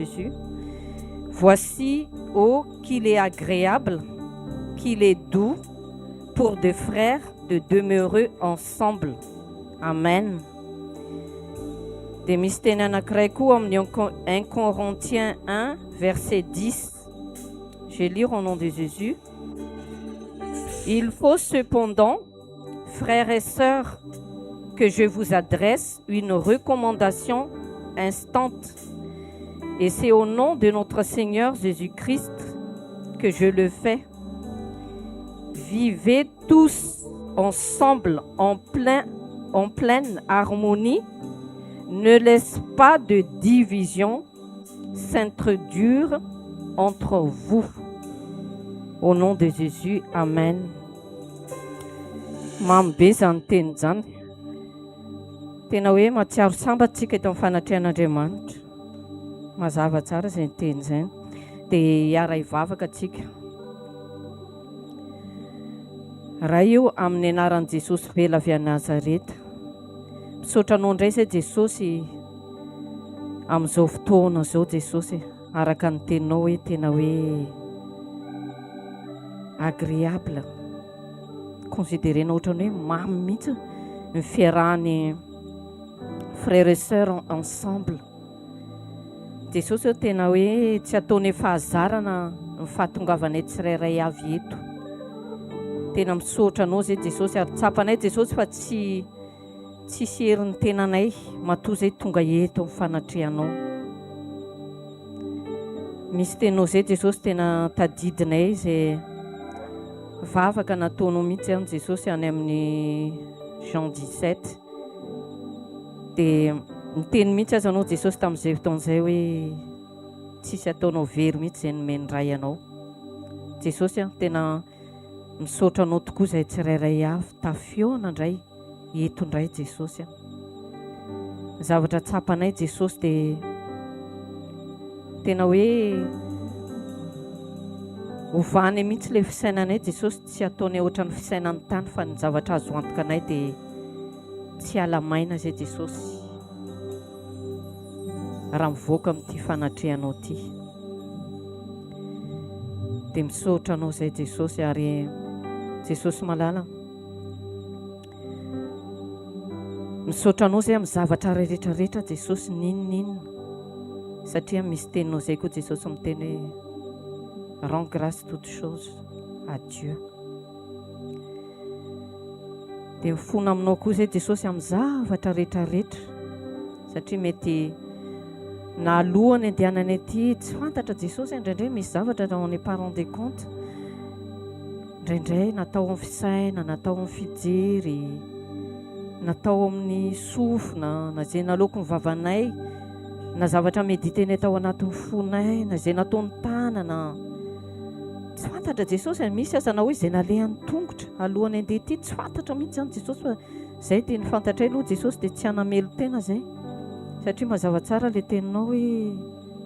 Jésus. Voici, ô qu'il est agréable, qu'il est doux pour deux frères de demeurer ensemble. Amen. Des mystères anankiray koa amin'ny 1 Corinthiens 1, verset 10. Je vais lire au nom de Jésus. Il faut cependant, frères et sœurs, que je vous adresse une recommandation instante. Et c'est au nom de notre Seigneur Jésus-Christ que je le fais. Vivez tous ensemble en pleine harmonie. Ne laisse pas de division s'introduire entre vous. Au nom de Jésus, Amen. Mamy be zany teny zany. Tena hoe matsiaro sambatsika eto amin'ny fanatrehan'Andriamanitra. Mazava tsara izay teny izay. Dia hiara hivavaka atsika. Raha io amin'ny anaran'i Jesosy vela avy a Nazareta. Misaotra anao indray izay Jesosy amin'izao fotoana izao Jesosy. Araka ny teninao hoe tena hoe agréable. Considérenao ohatran'ny hoe mamy mihitsy ny fiarahany frères et sœurs ensemble. Jesosy tena hoe tsy ataon'ny fahazarana ny fahatongavanay tsirairay avy eto. Tena misaotra anao izay Jesosy ary tsapanay Jesosy fa tsy herin'ny tenanay matoa izay tonga eto amin'ny fanatrehanao. Misy tenao izay Jesosy tena tadidinay izay vavaka nataonao mihitsy any Jesosy any amin'ny Jean 17. Dia miteny mihitsy aza anao Jesosy tamin'izay fotoan'izay hoe tsisy ataonao very mihitsy izay nomendray anao. Jesosy tena misaotra anao tokoa izay tsirairay avy tafiona indray eto indray Jesosy. Zavatra tsapanay Jesosy dia tena hoe ovany mihitsy ilay fisainanay Jesosy, tsy ataonay ohatran'ny fisainan'ny tany fa ny zavatra azo antoka anay dia tsy alamaina izay Jesosy raha mivoaka amin'ity fanatrehanao ity. Dia misaotra anao izay Jesosy ary Jesosy malala. Misaotra anao izay amin'ny zavatra rehetrarehetra Jesosy ninonninona. Satria misy teninao izay koa Jesosy miteny hoe rends grâce toutes choses à Dieu. Dia mifona aminao koa izay Jesosy amin'ny zavatra rehetrarehetra. Satria mety na alohany andehanany aty tsy fantatra Jesosy indraindray misy zavatra on n'est pas rendu compte. Indraindray natao amin'ny fisaina, natao amin'ny fijery, natao amin'ny sofina, na izay nalaoko ny vavanay, na zavatra meditenay tao anatin'ny fonay, na izay nataon'ny tanana. Tsy fantatra Jesosy, misy azana hoe izay nalehan'ny tongotra alohany andeha ty tsy fantatra mihitsy zany Jesosy fa izay dia ny fantatray aloha Jesosy dia tsy hanamelo tena izay. Satria mazava tsara ilay teninao hoe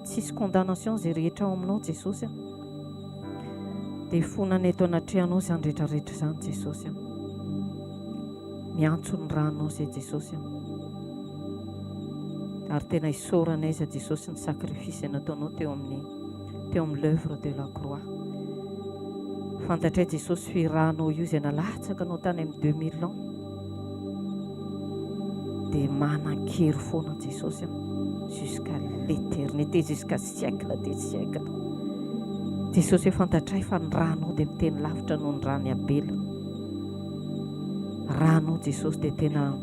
tsisy condamnation izay rehetra ao aminao Jesosy. Dia fonany eto anatrehanao izany rehetrarehetra izany Jesosy. Miantso ny ranao izay Jesosy. Ary tena isaoranay izay Jesosy ny sakrifisy nataonao teo amin'ny l'œuvre de la croix. Fantatray Jesosy firahanao io izay nalatsaka anao tany amin'ny 2000 ans. Dia manan-kery foana Jesosy jusqu'à l'éternité, jusqu'à siècle des siècles. Jesosy fantatray fa ny ranao dia miteny lavitra noho ny rany Abela. Ranao Jesosy dia tena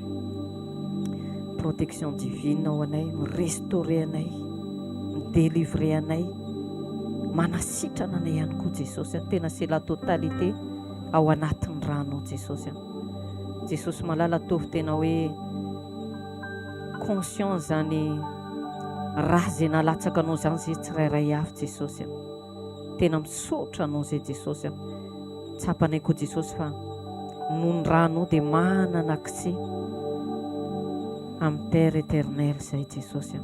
protection divine ao anay, mirestaurer anay, midélivrer anay, manasitrana anay ihany koa Jesosy. Tena c'est la totalité ao anatin'ny ranao Jesosy. Jesosy malala tovy tena hoe conscience zany raha izay nalatsaka anao zany izay tsirairay avy Jesosy. Tena misaotra anao izay Jesosy. Tsapanay koa Jesosy fa noho ny ranao dia manana accès amin'ny Père éternel izay Jesosy.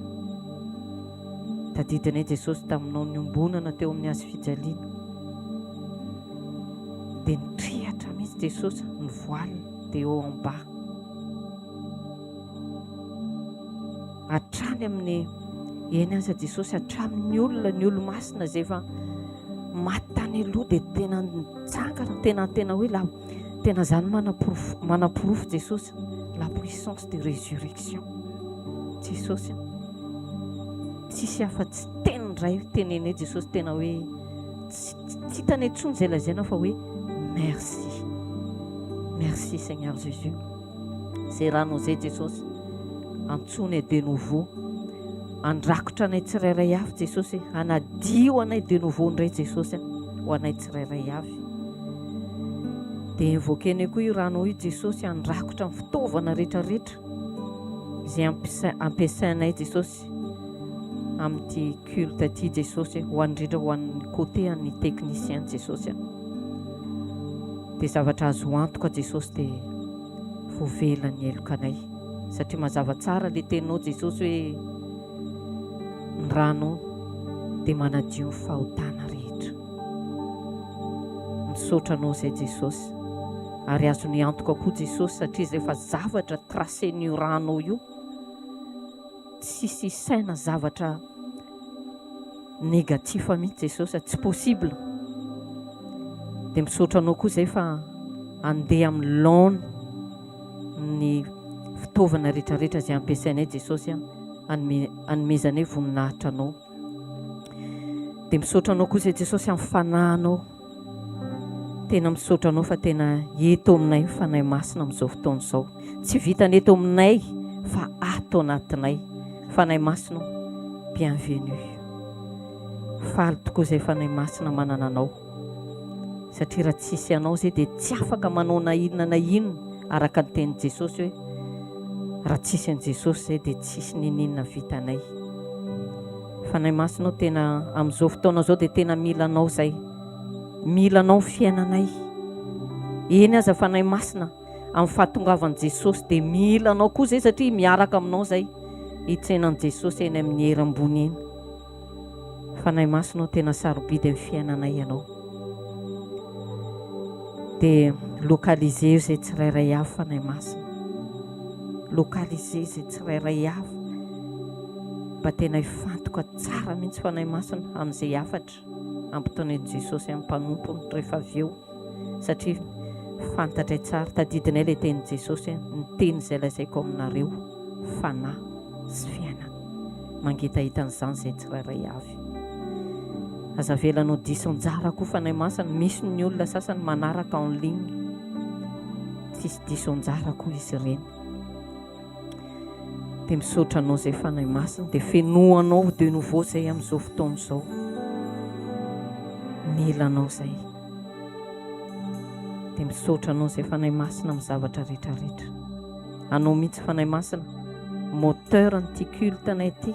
Tadidinay Jesosy taminao niombonana teo amin'ny hazo fijaliana. Dia nitrihatra mihitsy Jesosy ny voile dia haut en bas. Hatrany amin'ny eny aza Jesosy hatramin'ny olona ny olo-masina zay efa maty tany aloha dia tena nitsangana tena hoe la tena zany manapirofo Jesosy la puissance de résurrection Jesosy tsisy afa-tsy teny ray tenene Jesosy tena hoe tsy hitany intsony zay lazaina fa hoe merci Seigneur Jésus zay rahanao zay Jesosy antsony de nouveau andrakotra anay tsirairay avy Jesosy anadio anay de nouveau ndray Jesosy ho anay tsirairay avy dia invoquenay koa io rahanao io Jesosy andrakotra amin'ny fitaovana rehetrarehetra zay ampiasainay Jesosy amin'ity culte ty Jesosy ho andrindra ho an'ny côté an'ny technicien Jesosy dia zavatra azo antoka Jesosy dia vovelany elokanay satria mazava tsara le teninao Jesosy hoe ny ranao dia manadio ny fahotana rehetra misaotranao zay Jesosy ary azo ny antoka koa Jesosy satria zay efa zavatra tracen'io ranao io tsisy saina zavatra négatif mihitsy Jesosy tsy possible dia misaotranao koa zay fa andeha amin'ny laona ny fitaovana rehetrarehetra zay ampiasainay Jesosy anomezanay voninahitra anao dia misaotranao koa zay Jesosy amin'ny fanahinao tena misaotranao fa tena eto aminay ny fanahy masina amin'izao fotoana izao tsy vitany eto aminay fa ato anatinay fanahy masina bienvenue faly tokoa zay fanahy masina manana anao satria raha tsisy anao zay dia tsy afaka manao na inona araka ny tenin'i Jesosy hoe raha tsisy an Jesosy zay dia tsisy ninina vitanay fanahy masina tena amin'izao fotoana zao dia tena milanao zay milanao fiainanay eny aza fanahy masina amin'ny fahatongavan'i Jesosy dia milanao koa zay satria miaraka aminao zay hitsenan'i Jesosy eny amin'ny heram-bony eny fanahy masina tena sarobidy amin'ny fiainanay ianao dia localiser zay tsirairay avy fanahy masina localiser zay tsirairay avy mba tena hifantoka tsara mihitsy fanahy masina amin'izay afatra ampitaonan'i Jesosy amin'ny mpanompony rehefa avy eo satria fantatray tsara tadidinay ilay tenin'i Jesosy ny teny izay lazaiko aminareo fanahy sy fiainana mangitahitan'izany zay tsirairay avy aza velanao diso anjara koa fanahy masina misy ny olona sasany manaraka en ligne tsisy diso anjara koa izy ireny dia misaotranao zay fanahy masina dia fenoanao de nouveau zay amin'izao fotoana izao milanao zay dia misaotranao zay fanahy masina amin'ny zavatra rehetrarehetra anao mihitsy fanahy masina moteur n'ity culte anay ity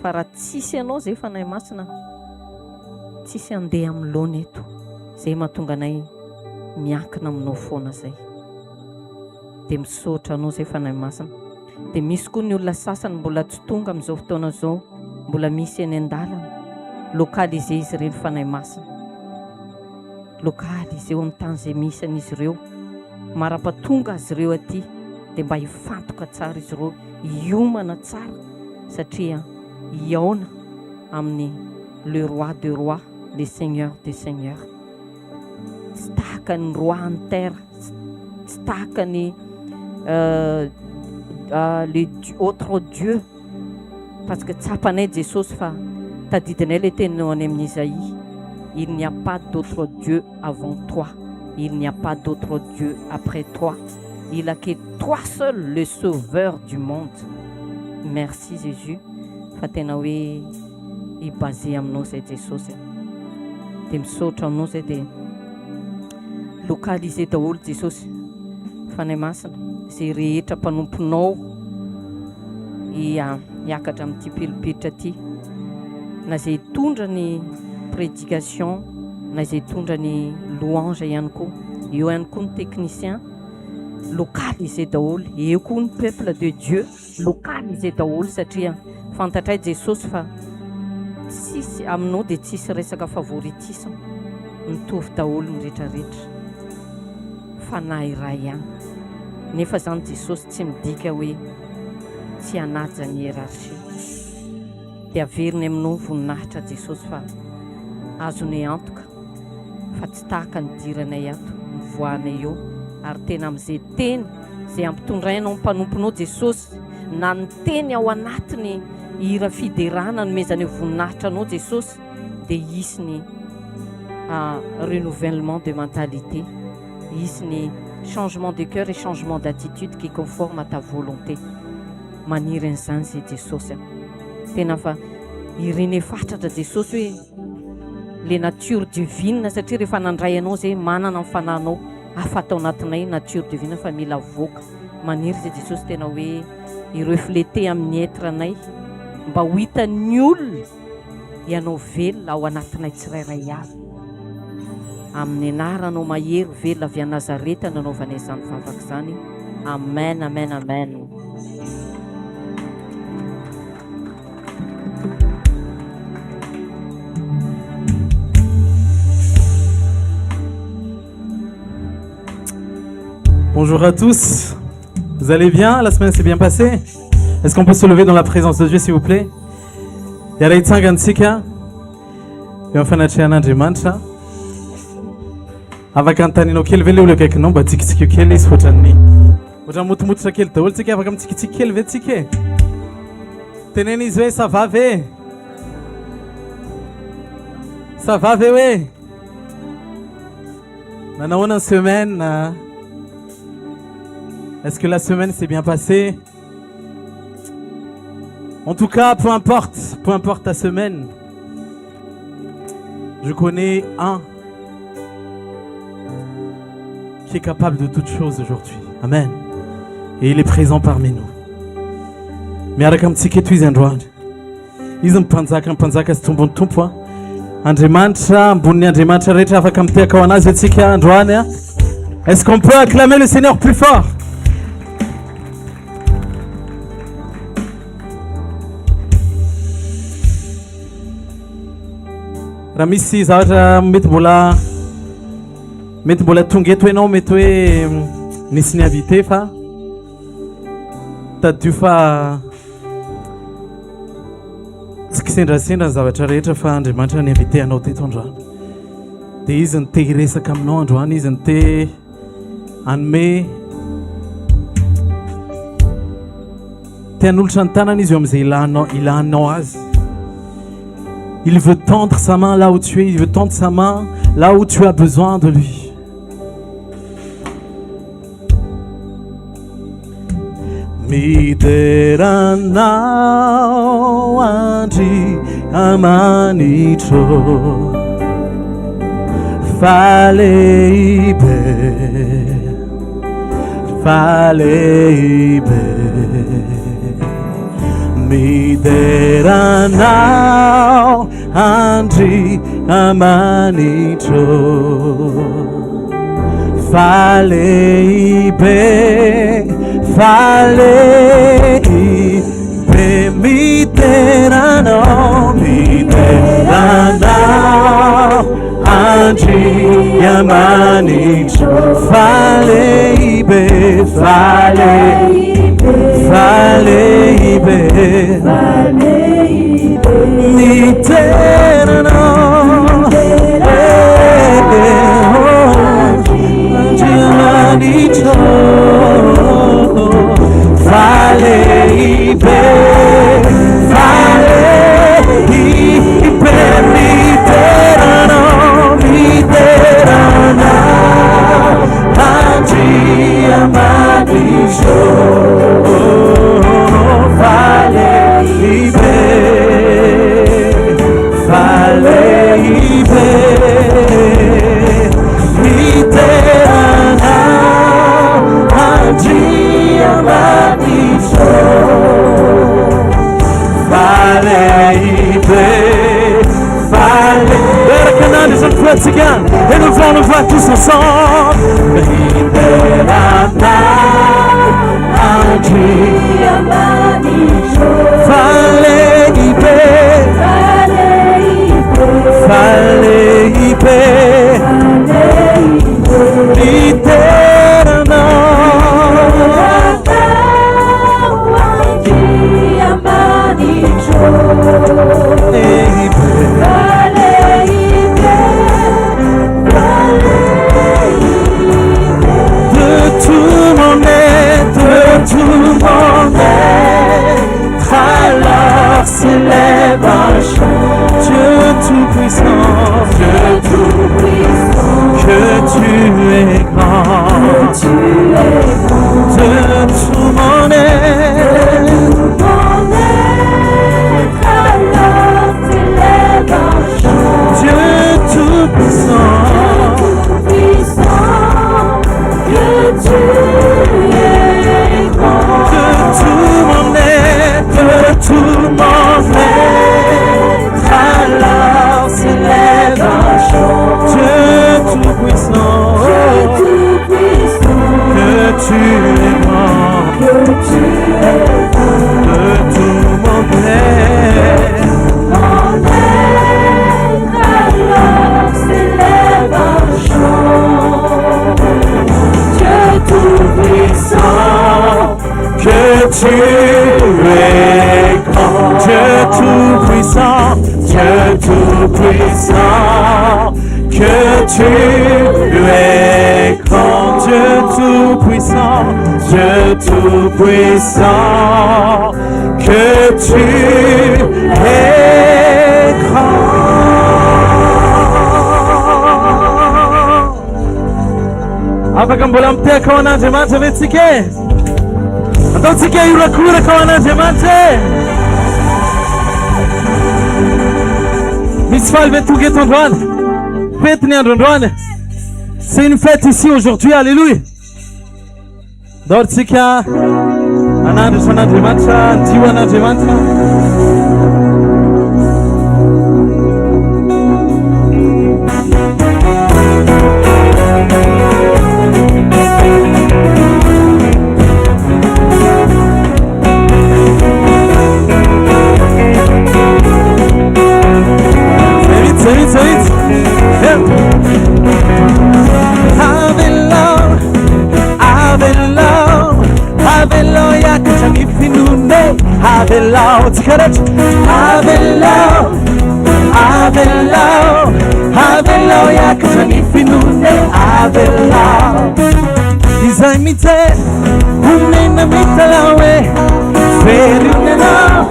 fa raha tsisy anao zay fanahy masina tsisy andeha amin'ny laona eto zay mahatonga anay miankina aminao foana zay dia misaotra anao zay fanahy masina dia misy koa ny olona sasany mbola tsy tonga amin'izao fotoana zao mbola misy eny an-dalana localiser izy ireny fanahy masina localiser eo amin'ny tany zay misy an'izy ireo marapatonga azy ireo aty dia mba hifantoka tsara izy ireo hiomana tsara satria hiaona amin'ny le roi de roi le seigneur des seigneurs tsy tahaka ny roi en terre tsy tahaka ny le autre dieu parce que tsapanay Jesosy fa tadidinay le teninao any amin'ny Isaïe il n'y a pas d'autre dieu avant toi il n'y a pas d'autre dieu après toi il a que toi seul le sauveur du monde merci Jésus fa tena hoe ibasé aminao zay Jesosy dia misaotra aminao zay dia localiser daholo Jesosy fanahy masina zay rehetra mpanomponao hiakatra amin'ity pilipitra ty na zay hitondra ny prédication na zay hitondra ny louange ihany koa eo ihany koa ny technicien localiser daholo eo koa ny peuple de Dieu localiser daholo satria fantatray Jesosy fa tsisy aminao dia tsisy resaka favoritisme mitovy daholo ny rehetrarehetra fanahy iray ihany nefa zany Jesosy tsy midika hoe tsy hanaja ny hierarchie dia averiny aminao voninahitra Jesosy fa azony antoka fa tsy tahaka ny diranay ato mivoahanay eo ary tena amin'izay teny zay ampitondrainao mpanomponao Jesosy na ny teny ao anatiny hira fiderana nomezany voninahitra anao Jesosy dia isy ny renouvellement de mentalité, isy ny changement de cœur et changement d'attitude qui conforme à ta volonté. Maniry an'izany zay Jesosy tena fa ireny fatratra Jesosy hoe le nature divine satria rehefa nandray anao zay manana ny fananao afata ao anatinay nature divine fa mila voaka maniry zay Jesosy tena hoe irefléter amin'ny être anay mba ho hitan'ny olona ianao velona ao anatinay tsirairay avy amin'ny anaranao mahery velona avy a Nazareta nanaovanay izany vavaka izany. Amen, amen, amen. Bonjour à tous, vous allez bien? La semaine s'est bien passée? Est-ce qu'on peut se lever dans la présence de Dieu s'il vous plaît? Yaraitsangantsika eo fanatrehan'Andriamanitra afaka antaninao kely ve le olo akaikinao mba tsikitsika kely izy ohatran'ny motomototra kely daholo tsika afaka mitsikitsika kely ve tsika e tenena izy hoe ça va ve? Ça va ve hoe? Nanao une semaine est-ce que la semaine s'est bien passée? En tout cas, peu importe ta semaine, je connais un qui est capable de toutes choses aujourd'hui. Amen. Et il est présent parmi nous. Mais avec un petit tu es un droit. Ils ont pensé c'est ton bon point. Andremantra, Bouni Andremantra, Recha, avec un petit kawana, Zetika, Androania. Est-ce qu'on peut acclamer le Seigneur plus fort? Ramisi zawatra mety mbola tonga eto ianao mety hoe nisy ny invité fa tadio fa tsy kisendrasendra ny zavatra rehetra fa Andriamanitra ny invité anao teto androany dia izy ny te hiresaka aminao androany izy ny te hanome te hanolotra ny tanana izy eo amin'izay ilanao azy. Il veut tendre sa main là où tu es, il veut tendre sa main là où tu as besoin de lui. Mideranao andri amanicho faleibe Mideranao andri amanicho faleibe Mideranao andri amanicho faleibe Again, et nous allons le voir tous ensemble. tu es grand, Dieu tout-puissant, Dieu tout-puissant, que tu es grand, Dieu tout-puissant, Dieu tout-puissant, que tu es grand. Apakang bola mtia kawana jemante vetsike. Atau tsike yurakura kawana jemante. Misfal vetuge tondwane. Fête ni andondwane. C'est une fête ici aujourd'hui, alléluia. Dortsika anandu sana jemanta, tiwana jemanta. Avelao, tikaret. Avelao, Avelao, Avelao ya kachani finune. Avelao, izamite, umena mitalawe. Ferinena,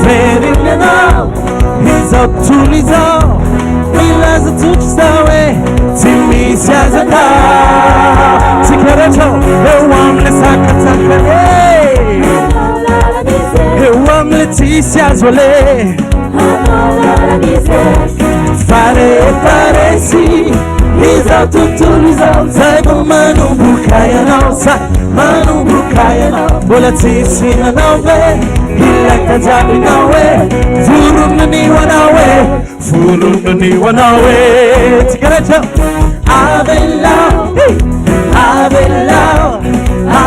Ferinena, hizo tulizo, milazo tuchisawe. Timisi azaka, tikareto, ewamle sakataka. Laetitia Zolé Fare si Liza tutu liza Zaibu manu bukaya na Zai manu bukaya na Bola tisi na nawe Hila kajabi nawe Furumani wanawe Furumani wanawe Tikaracha Avelao Avelao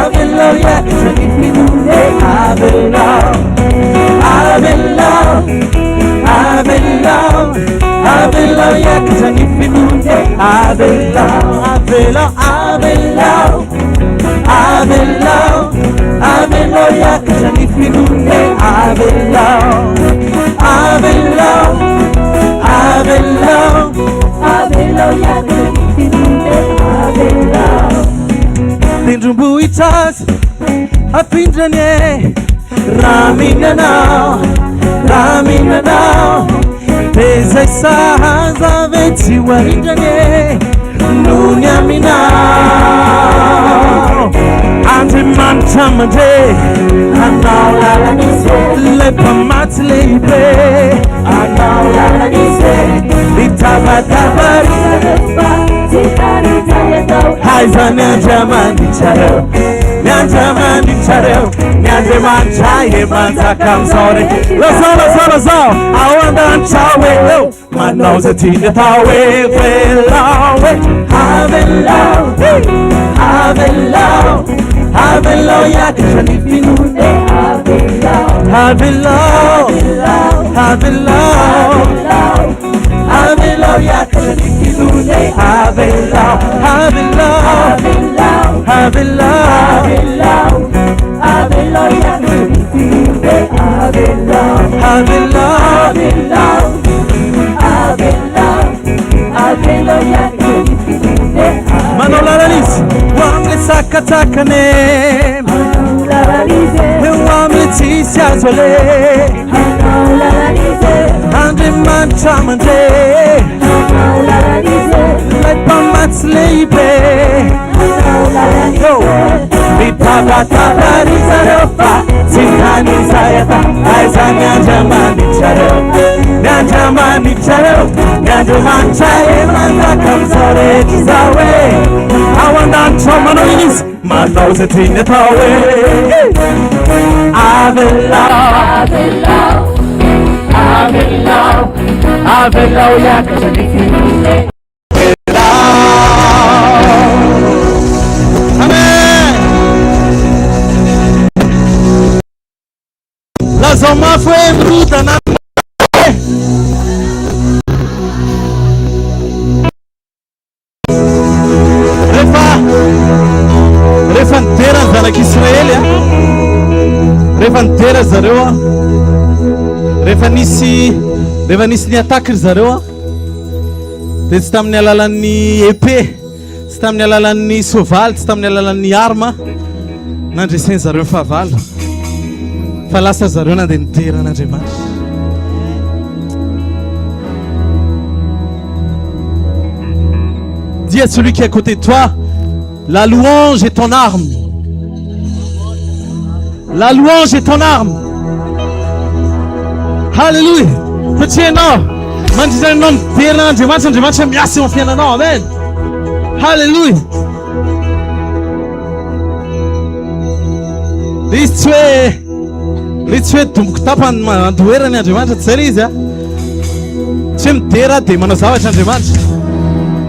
Avelao ya kitani finune Avelao Avelao, Avelao, Avelao ya kitani finune. Avelao, Avelao, Avelao, Avelao, Avelao ya kitani finune. Avelao, Avelao, Avelao, Avelao ya kitani finune. Avelao. Lindumbu itas, apindrane. Ramina now, Pesa sahanza veti waringane, Nunyamina, Ante mantamade, Anaula nise, Lepa matlebe, Anaula nise, Litabatabari, Haizana jamani charo. Nyanjamani chareo, nyanjaman chaye manzaka msore. Lazo, awanda chawe lo, manoze tine tawe velawe. Avelao, Avelao, Avelao ya kishani finune. Avelao, Avelao, Avelao ya kishani finune. Avelao, Avelao, Avelao, Avelao ya kishani finune. Avelao, Avelao, Avelao ya kishani finune. Manola Lalize, wamle sakatakane. Manola Lalize, wamle Laetitia Zolé. Manola Lalize, Andre Manchamande. Manola Lalize, Lepa matlebe. Mitaba rizarofa, Sinani zayata, Aiza nyajamani charo, Nyajamani charo, Nyajamanchaye manzaka msore jizawe. Awanda chomanoinis, manoze tine tawe. Avelao, Avelao, Avelao ya kachani finune. Zoma foi bruta na Refa inteira zala que Israel rehefa nisy ny attaque ry zareo a dia tsy tamin'ny alalan'ny épée, tsy tamin'ny alalan'ny sovaly, tsy tamin'ny alalan'ny arma nandreseny zareo fahavalo, fa lasa zareo nandeha niteran'Andriamanitra. Dis à celui qui est à côté de toi, la louange est ton arme. La louange est ton arme. Alléluia. Petit-nom, mandizay nom teran'Andriamanitra, Andriamanitra miasa eo amin'ny fiainanao. Amen. Alléluia. Izy tsy hoe domboko tapany andoherany Andriamanitra, tsy zay izy a. Tsy hoe midera dia manao zavatra Andriamanitra.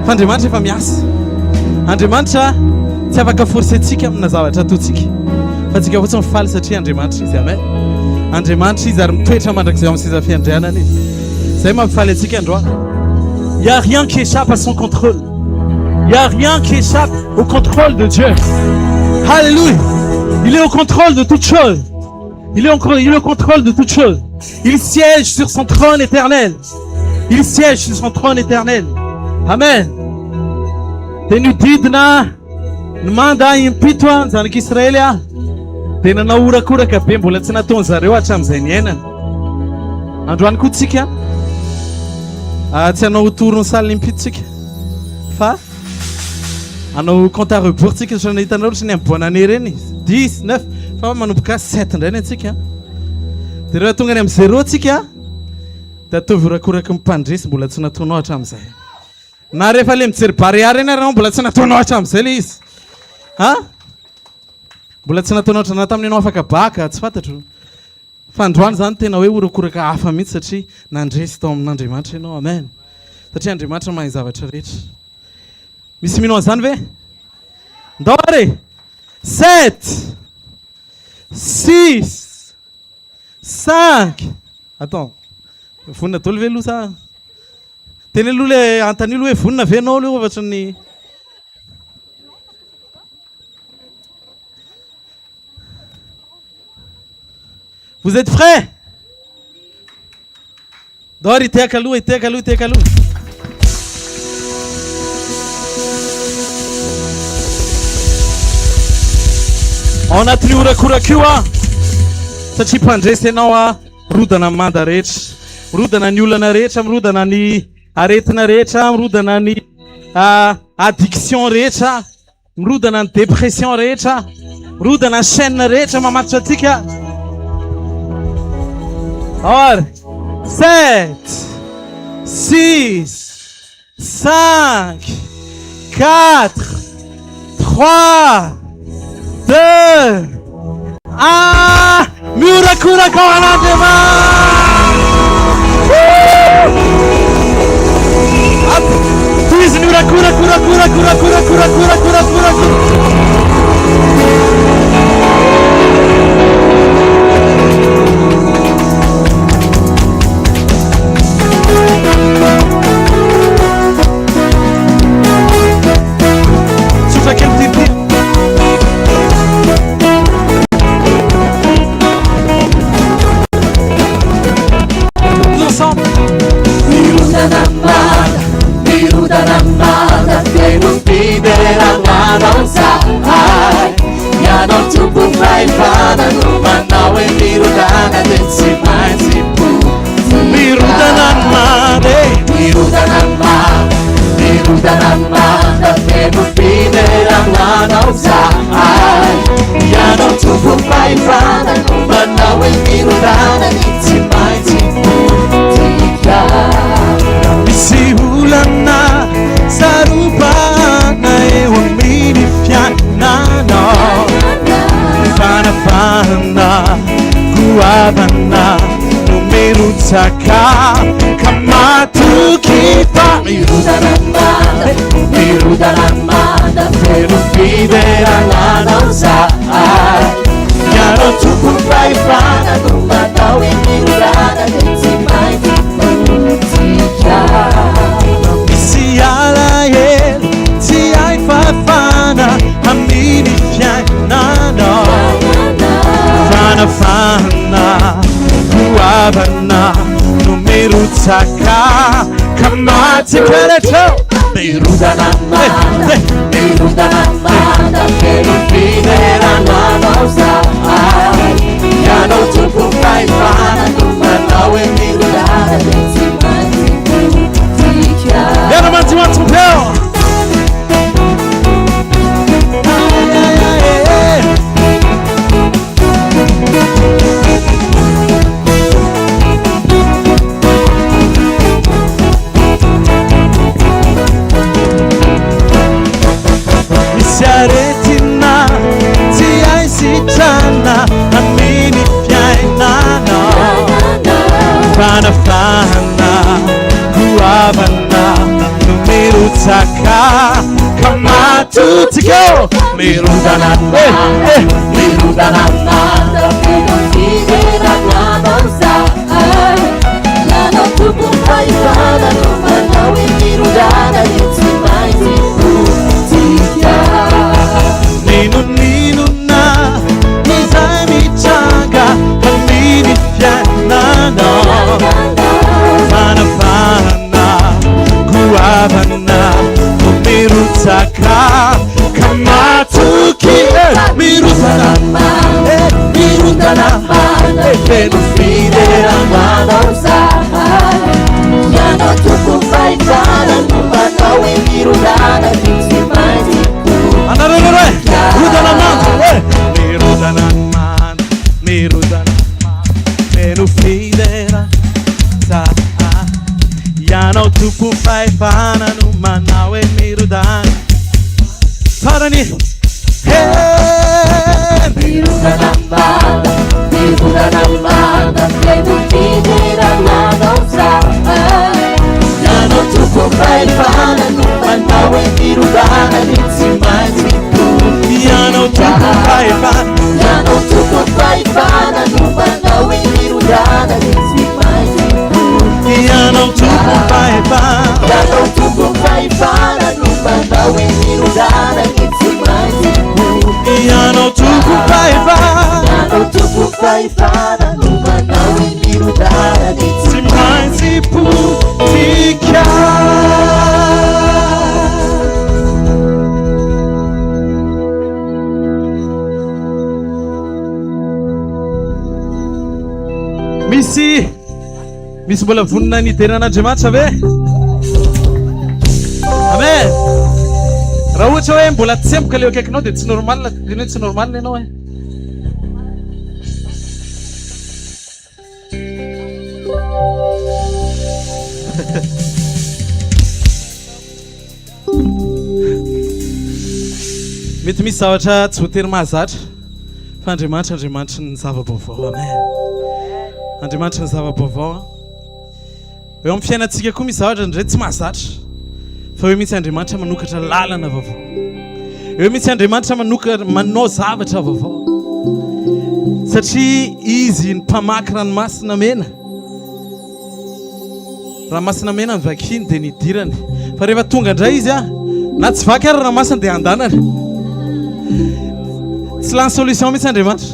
Fa Andriamanitra efa miasa. Andriamanitra tsy afaka forcentsika amina zavatra ataontsika. Fa tsika fotsiny mifaly satria Andriamanitra izy. Amen. Andriamanitra izy ary mitoetra mandrakizay amin'ny seza fiandrianana izy. Zay mampifaly antsika androany. Il n'y a rien qui échappe à son contrôle. Il n'y a rien qui échappe au contrôle de Dieu. Alléluia. Il est au contrôle de toutes choses. Il est au contrôle de toutes choses. Il siège sur son trône éternel. Il siège sur son trône éternel. Amen. Dia didina nimanda impito ny zanak'Israely a dia nanaorakoraka be mbola tsy nataony zareo hatramin'izay niainana. Androany koa tsika tsy hanao tory ny saly impitotsika fa hanao compte à rebours tsika so nahitanao ohatry ny amin'ny boanane reny 10, 9 fa manomboka 7 indray ny antsika. Dia rehefa tonga any amin'ny 0 tsika dia ataovy orakoraky mimpandresy mbola tsy nataonao hatramin'izay. Na rehefa le mijery barrière eny arao mbola tsy nataonao hatramin'izay le izy. Ha? Mbola tsy nataonao hatrana tamin'ny ianao afaka baka tsy fantatro. Fa androany zany tena hoe orakoraka hafa mihitsy satria nandresy tao amin'Andriamanitra ianao. Amen. Satria Andriamanitra mahay zavatra rehetra. Misy minao an'izany ve? Ndao are 7 6 5. Attends. Vonina daholo ve aloha sa? Teny aloha le antany aloha hoe vonina ve anao aloha ohatry ny Vous êtes prêts? Daholo iteka aloha, iteka aloha, iteka aloha. Ao anatin'ny orakoraka io a satria mpandresy ianao a rodana manda rehetra, rodana ny olana rehetra, mirodana ny aretina rehetra, mirodana ny addiction rehetra, mirodana ny dépression rehetra, mirodana ny chaîne rehetra mamatotra antsika. Or 7 6 5 4 3 2 1. Mirakoraka ao an'Andriamanitra. Tohiziny Souffle quel petit ensemble. Miruda namada che non viverà la rosa. Ya non tu puoi fare non manao e mirudana del si mai si pu. Miruda namada che non viverà la rosa. Ya non tu puoi fare non manao e mirudana del si mai si pu. Misi ulana sarupana e umini fiana no fana fana guavana numero tsaka kamatu kita miruda namada per uccidere la nausa chiaro tu puoi fare non mandao in mirudana che si mai si alael si ai fafana amini fiana no fana fana guavana Mirutaka Kamati Kerecho Mirudanamanda Pero fidera namosa Yano tupu kaifana Numanawe mirudana Netsimati Tika Yano manti peo Retina, tiai sitana, amini fiainana, fana, guavana, numirutaka, kamatu tigo, mirudananda, pero fidera namosa Yano tupu kaifana Numanawe mirudana Netsimati Tika Ninu na Nizami chaga Hamini fianana Fana Guavana Mirutaka Kamatuki Mirutana Pero fidera namosa Yano tupu kaifana Numanawe mirudana Netsimati Pero fidera Yano tupu faifana Numanawe mirudan Parani Mirudanamanda Pero fidera namosa Yano tupu kaifana Numanawe mirudana Netsimati Yano tupu faifana Yano tupu kaifana Numanawe mirudana Netsimati Yano tupu faifana Yano tupu kaifana Numanawe mirudana Netsimati Yano tupu faifana Yano tupu kaifana Numanawe mirudana Netsimati Simai Putika Misy mbola vonina niteran'Andriamanitra ve? Amen. Raha ohatra hoe mbola tsemboka leo akaikinao dia tsy normal, tena hoe tsy normal ianao e. Mety misy zavatra tsy voatery mahazatra fa Andriamanitra ny zava-baovao. Amen. Andriamanitra ny zava-baovao. Eo amin'ny fiainantsika koa misy zavatra ndray tsy mahazatra fa hoe misy Andriamanitra manokatra lalana vaovao. Eo misy Andriamanitra manao zavatra vaovao. Satria izy ny mpamaky ranomasina mena. Ranomasina mena ny vakiny dia nidirany. Fa rehefa tonga indray izy na tsy vaky ary ranomasina dia andanany. Tsy lany solution mihitsy Andriamanitra.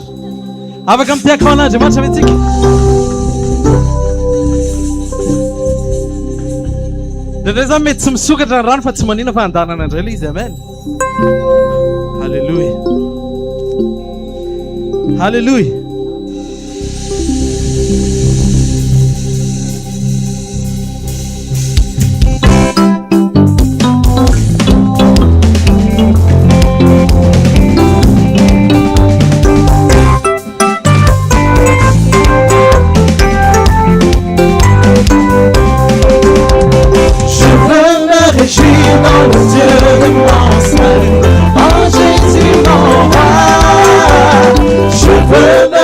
Afaka mitiaka ho an'Andriamanitra metsika. Ndray zany mety tsy misokatra ny rano fa tsy manina fa andanana indray ilay izy. Amen. Halleluja. Halleluja. Dans le Dieu de mon salut, en Jésus mon roi, je veux me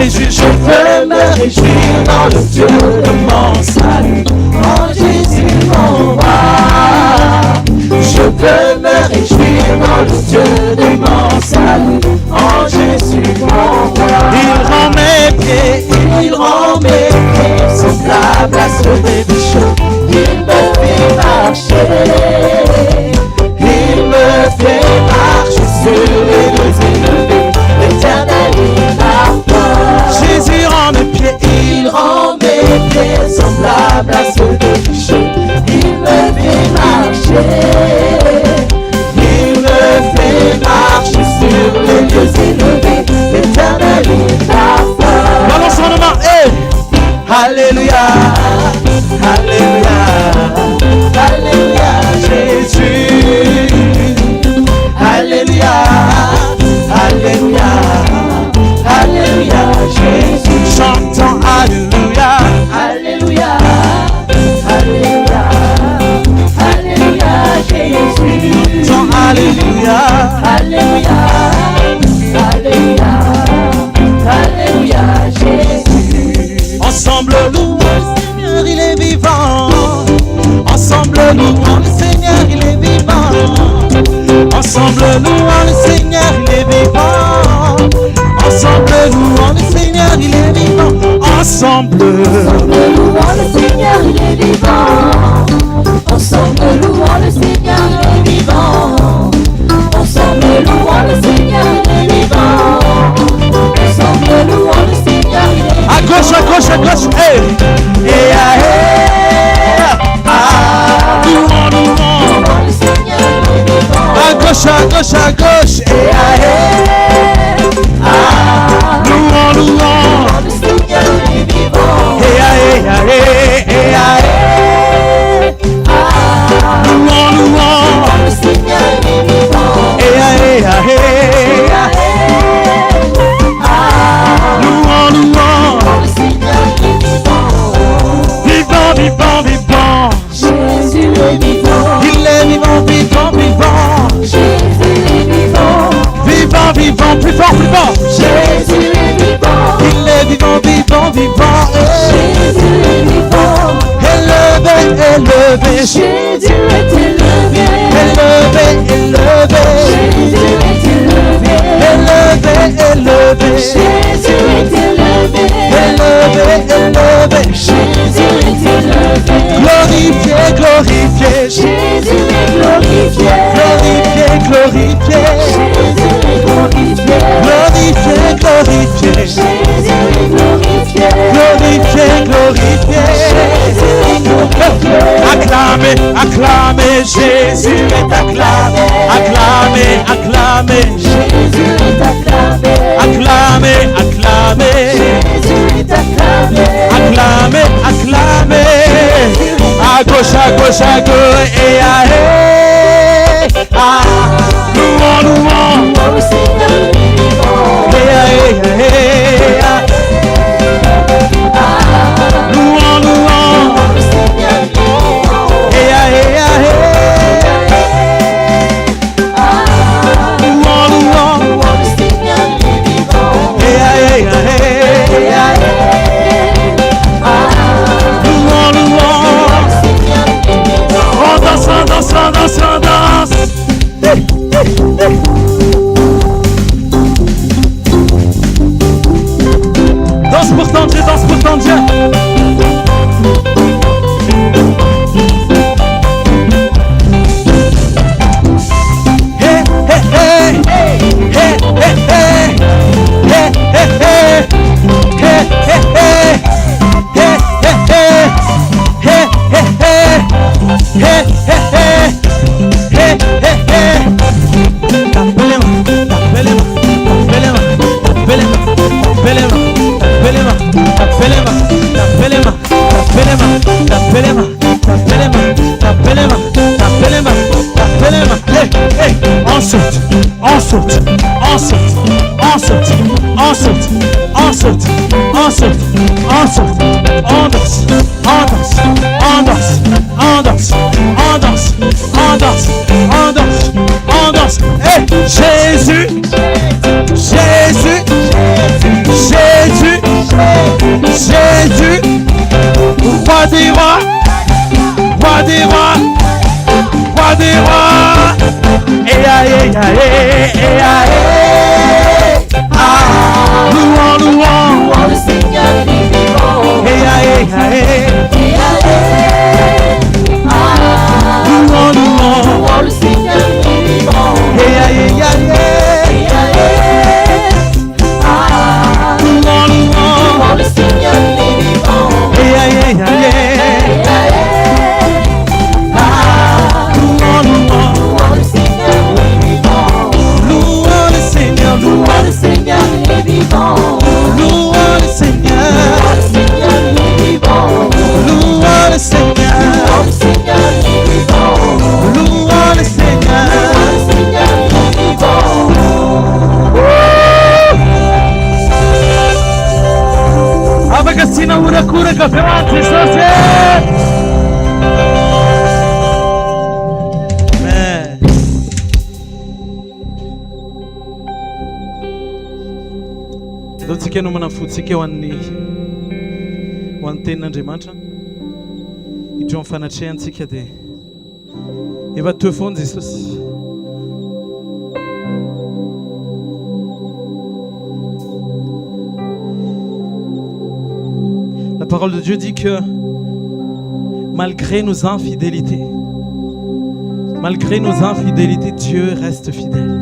réjouir, Je peux me réjouir dans le Dieu de mon salut, en Jésus mon roi. Je peux me réjouir dans le Dieu de mon salut, en Jésus mon roi. il rend mes pieds Semblable à ceux des bichons, il me fait marcher. Il me fait marcher sur les lieux élevés, l'éternel est ma foi. Jésus rend mes pieds, Il rend mes pieds semblables à ceux des bichons, il me fait marcher. Il me fait marcher sur les lieux élevés, l'éternel est ma foi. balançons nos mains, hey! Alléluia, Alléluia, Alléluia, Jésus. Alléluia, Alléluia, Alléluia, Jésus. Chantons Alléluia, Alléluia, Alléluia, Alléluia, Jésus. chantons Alléluia. Alléluia, Alléluia, Alléluia, Jésus. Ensemble louons le Seigneur, il est vivant. Ensemble louons le Seigneur, il est vivant. Ensemble louons le Seigneur, il est vivant. Ensemble louons le Seigneur, il est vivant. Ensemble louons le Seigneur, il est vivant. Ensemble louons le Seigneur, il est vivant. Ensemble louons le Seigneur, il est vivant. Ensemble louons le Seigneur, il est vivant. à gauche, hey! Et louons, Louons le Seigneur, il est vivant. à gauche, et louons, Louons le Seigneur, il est vivant. louons, Le Seigneur, il est vivant. louons, Le Seigneur, il est vivant. vivant, vivant, vivant. Jésus est vivant. Il est vivant, vivant, vivant. Jésus est vivant. Vivant, vivant, plus fort, plus fort. Jésus est vivant. Il est vivant, vivant, vivant. Jésus est vivant. Élevé, élevé, Jésus est élevé. élevé, élevé. Jésus est élevé. Élevé, élevé. Jésus est élevé. Élevé, élevé. Jésus est élevé. Glorifié, glorifié. Jésus est glorifié. Glorifié, glorifié. Jésus est glorifié. Glorifié, glorifié. Jésus est glorifié. Glorifié, glorifié. Jésus est glorifié. Acclamez, acclamez, Jésus est acclamé. Acclamez, acclamez. Jésus est acclamé. Acclamez, acclamez. Jésus est acclamé. Acclamez, acclamez. À gauche, à gauche, à gauche. Et louons, louons. Louons le Seigneur, il est vivant. Louons, louons. Louons le Seigneur, il est vivant. Louons, louons. Louons le Seigneur, il est vivant. Louons, louons. Le Seigneur, il est vivant. On danse, on danse, on danse, on danse. Danse pour ton Dieu, danse pour ton Dieu. Hey, hey, hey. Hey, hey, hey. Hey, hey, hey. Hey, hey, hey. Hey, hey, hey. Hey, hey, hey. Hey, hey, hey. Hey, hey, hey. Tapez les mains, tapez les mains, tapez les mains, tapez les mains, tapez les mains, tapez les mains, tapez les mains, tapez les mains, tapez les mains, tapez les mains, tapez les mains, tapez les mains, tapez les mains, tapez les mains. Hey, hey, on saute, on saute, on saute, on saute, on saute, on saute, on saute, on saute, on danse, on danse, on danse, on danse, on danse, on danse, on danse, on danse. Hey, Jésus, Jésus, Jésus, Louons, louons. Louons le Seigneur, il est vivant. Louons, louons. Louons le Seigneur, il est vivant. Louons, louons. Louons le Seigneur, il est vivant. Louons, louons. Louons le Seigneur, il est vivant. Louons le Seigneur, Louons le Seigneur, il est vivant. louons le Seigneur, Louons le Seigneur, il est vivant. louons le Seigneur, Louons le Seigneur, il est vivant. louons le Seigneur. Louons le Seigneur, il est vivant. Abagacina urakura kaferanti sose. Amen. Dotsika no manafotsika ho an'ny tenin'Andriamanitra hidro amin'ny fanatrehantsika dia efa teo foana Jesosy. La parole de Dieu dit que malgré nos infidélités, Dieu reste fidèle.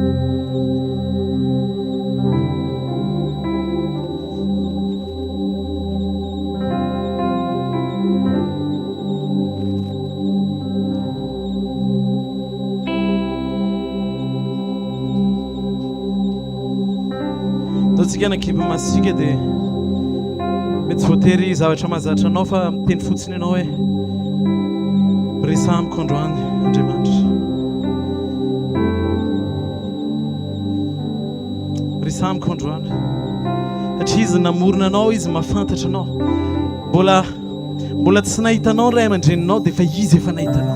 Dotsika nakipa masika dia mety tsy voatery zavatra mahazatra anao fa miteny fotsiny ianao hoe resa amiko androany Andriamanitra, resa amiko androany satria izy namorona anao, izy mahafantatra anao, mbola tsy nahita anao ny ray aman-dreninao dia efa izy efa nahita anao.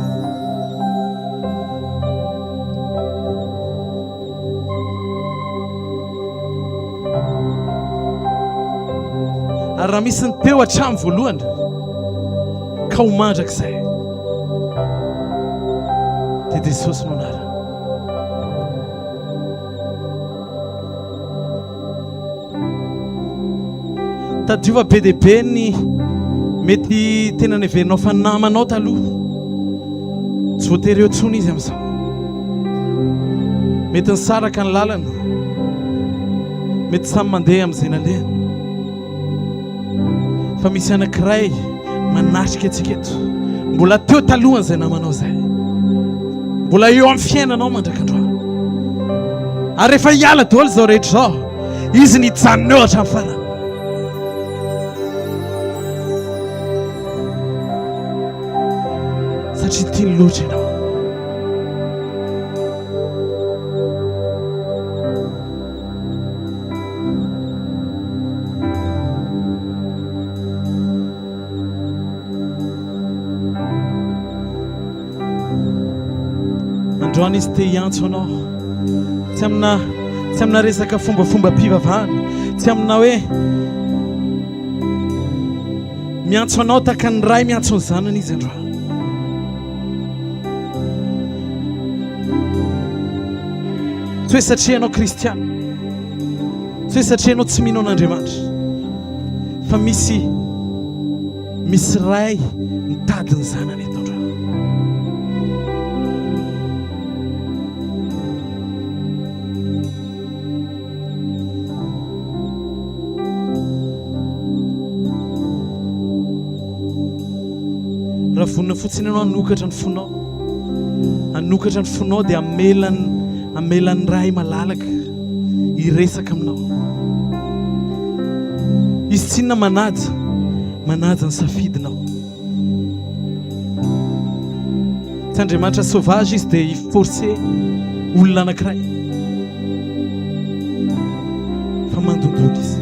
Ary raha misy ny teo hatramin'ny voalohany ka ho mandrakizay dia Jesosy no anarany. Tadiova be dia be ny mety tena neverinao fa namanao taloha, tsy voatery eo tsony izy amin'izao. Mety nisaraka ny lalana, mety samy mandeha amin'izay nalehany, fa misy anankiray manatrika antsika eto, mbola teo talohany izay namanao izay, mbola eo amin'ny fiainanao mandrakandroany. Ary rehefa hiala daholo izao rehetra izao, izy nijanona eo hatramin'ny farany. Satria tiany loatra ianao. Androany izy te hiantso anao, tsy amina resaka fombafomba-pivavahana, tsy amina hoe miantso anao tahaka ny ray miantso ny zanany izy androany. Tsy hoe satria anao kristiana, tsy hoe satria anao tsy mino an'Andriamanitra, fa misy ray mitady ny zanany eto androany. Raha vonina fotsiny ianao hanokatra ny fonao dia amelan'ny ray malalaka hiresaka aminao. Izy tsy inona manaja ny safidinao. Tsy Andriamanitra sauvage izy dia hiforce olona anankiray, fa mandondolo izy.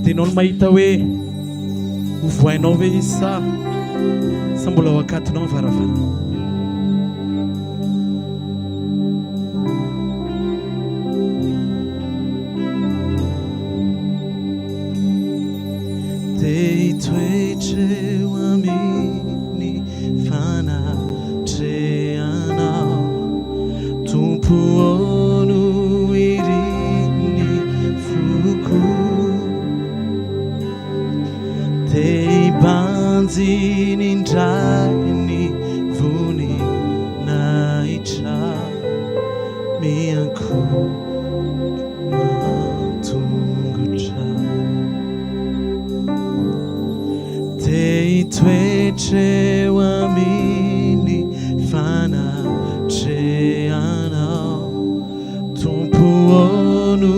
Dia ianao no mahita hoe ho vohainao ve izy sa mbola ao akatonao ny varavarana. Dia toetreo amin'ny fanatrehanao, panzi ninjani vuni naicha mianku matungucha te tweche wamini fana cheana tumpuonu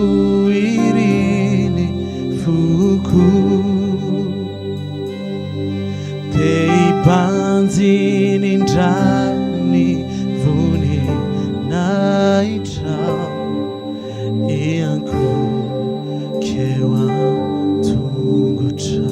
irini fuku Tei panzi ninjani vuni naicha Ianku kewa tungucha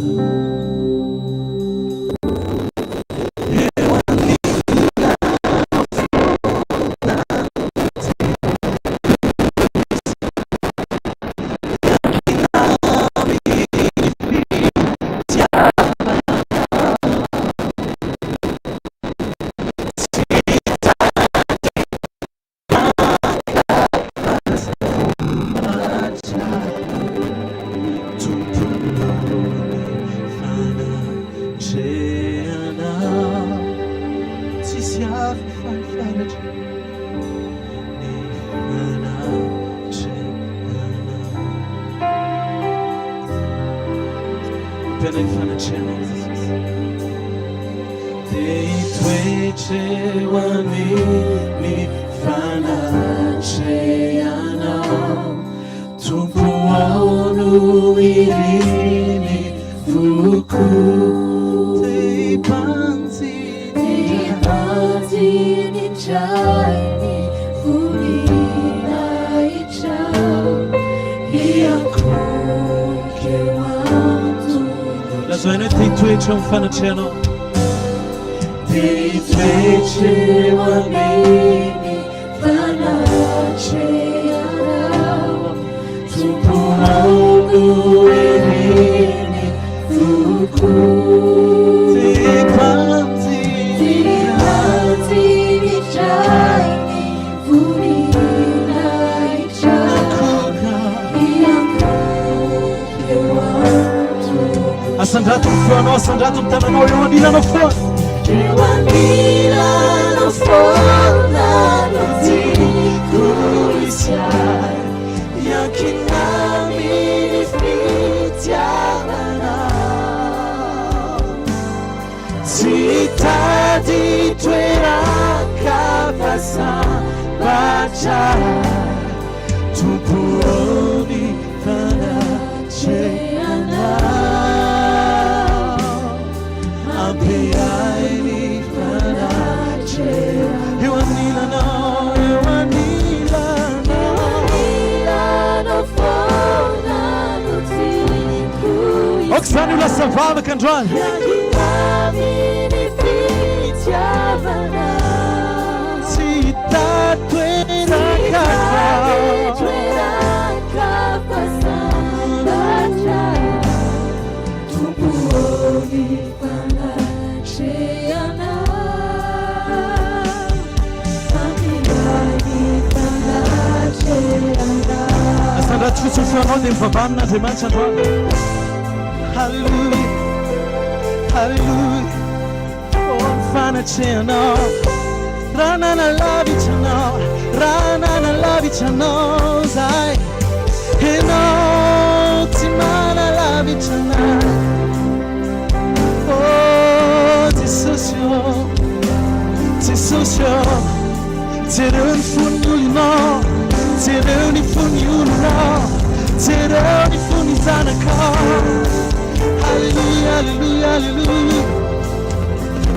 Channel. Ti fece uomini fanaceana tu puano erini fuku ti panzi di gianni funina icha Assandato un fuono, assandato un terreno, e una Milano fuori. E una Milano fuori, non ti curisiai, e anche nami fitiavano. Città di tue raccavassa, baciai, tu puoi fanaceana. Apriai fanace Eu a Milano fora no tempo Oksana la savava canjal Città tuera capa Tu puoi Tu sul fuoco del favanna ti mangia tua Hallelujah Hallelujah Oh fanaceno Rana na lavicano Rana na lavicano Sai E no ti mana lavicana Oh ti socio Ti un fugnulino Ti un fugnulino Tironi funizanaka Alleluia, alleluia, alleluia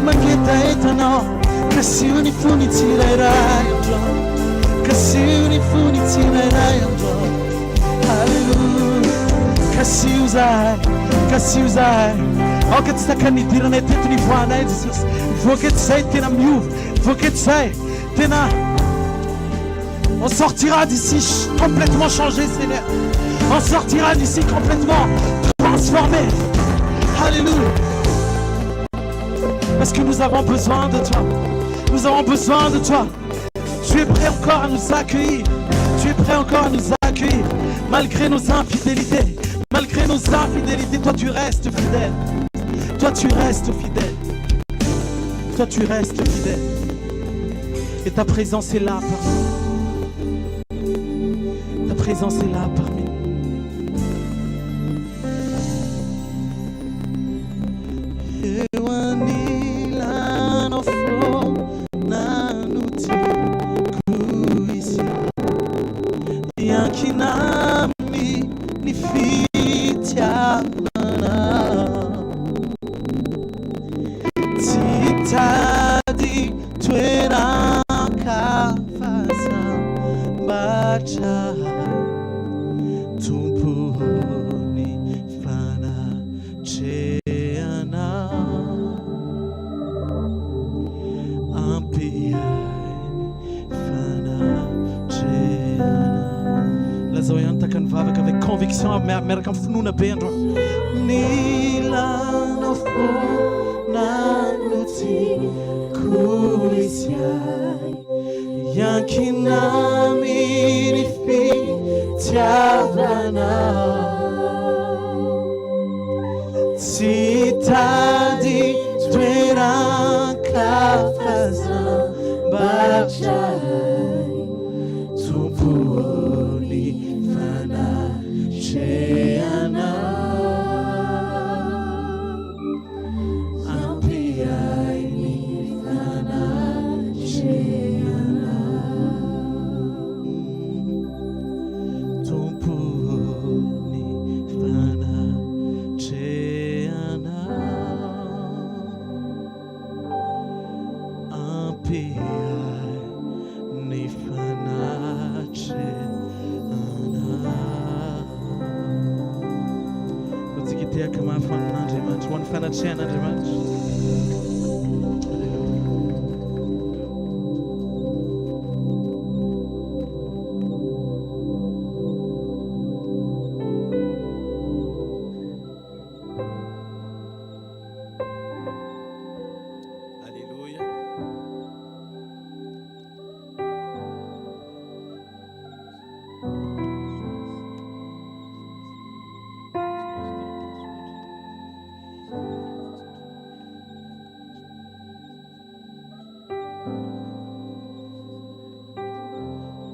Manchetta etano Che si unifuni tirerai un giorno Che si unifuni tirerai un giorno Alleluia Che si usai Oh che ti sta candidirando e te tu ni vuoi Jesus Il faut que tu sais t'es na mieux Il faut que tu sais t'es na On sortira d'ici complètement changé Seigneur On sortira d'ici complètement transformé. Alléluia. Parce que nous avons besoin de toi. Nous avons besoin de toi. Tu es prêt encore à nous accueillir. Tu es prêt encore à nous accueillir. Malgré nos infidélités. Malgré nos infidélités, toi tu restes fidèle. Toi tu restes fidèle. Toi tu restes fidèle. Et ta présence est là parmi nous. Ta présence est là parmi nous.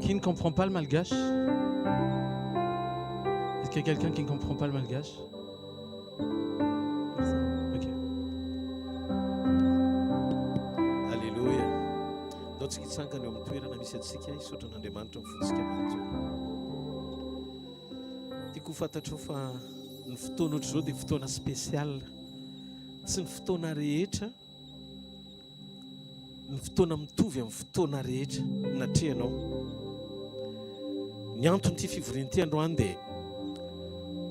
Qui ne comprend pas le malgache? Est-ce qu'il y a quelqu'un qui ne comprend pas le malgache? Ok. Alléluia. D'autres qui sont quand même tués dans la mission de sécurité, ils sont dans des mantons fous. Du coup, faut attendre une photo notre jour, des photos spéciales. C'est une photo na rehetra. Ny fotoana mitovy amin'ny fotoana rehetra natrehanao. Ny antony ty fivoriana ty androany dia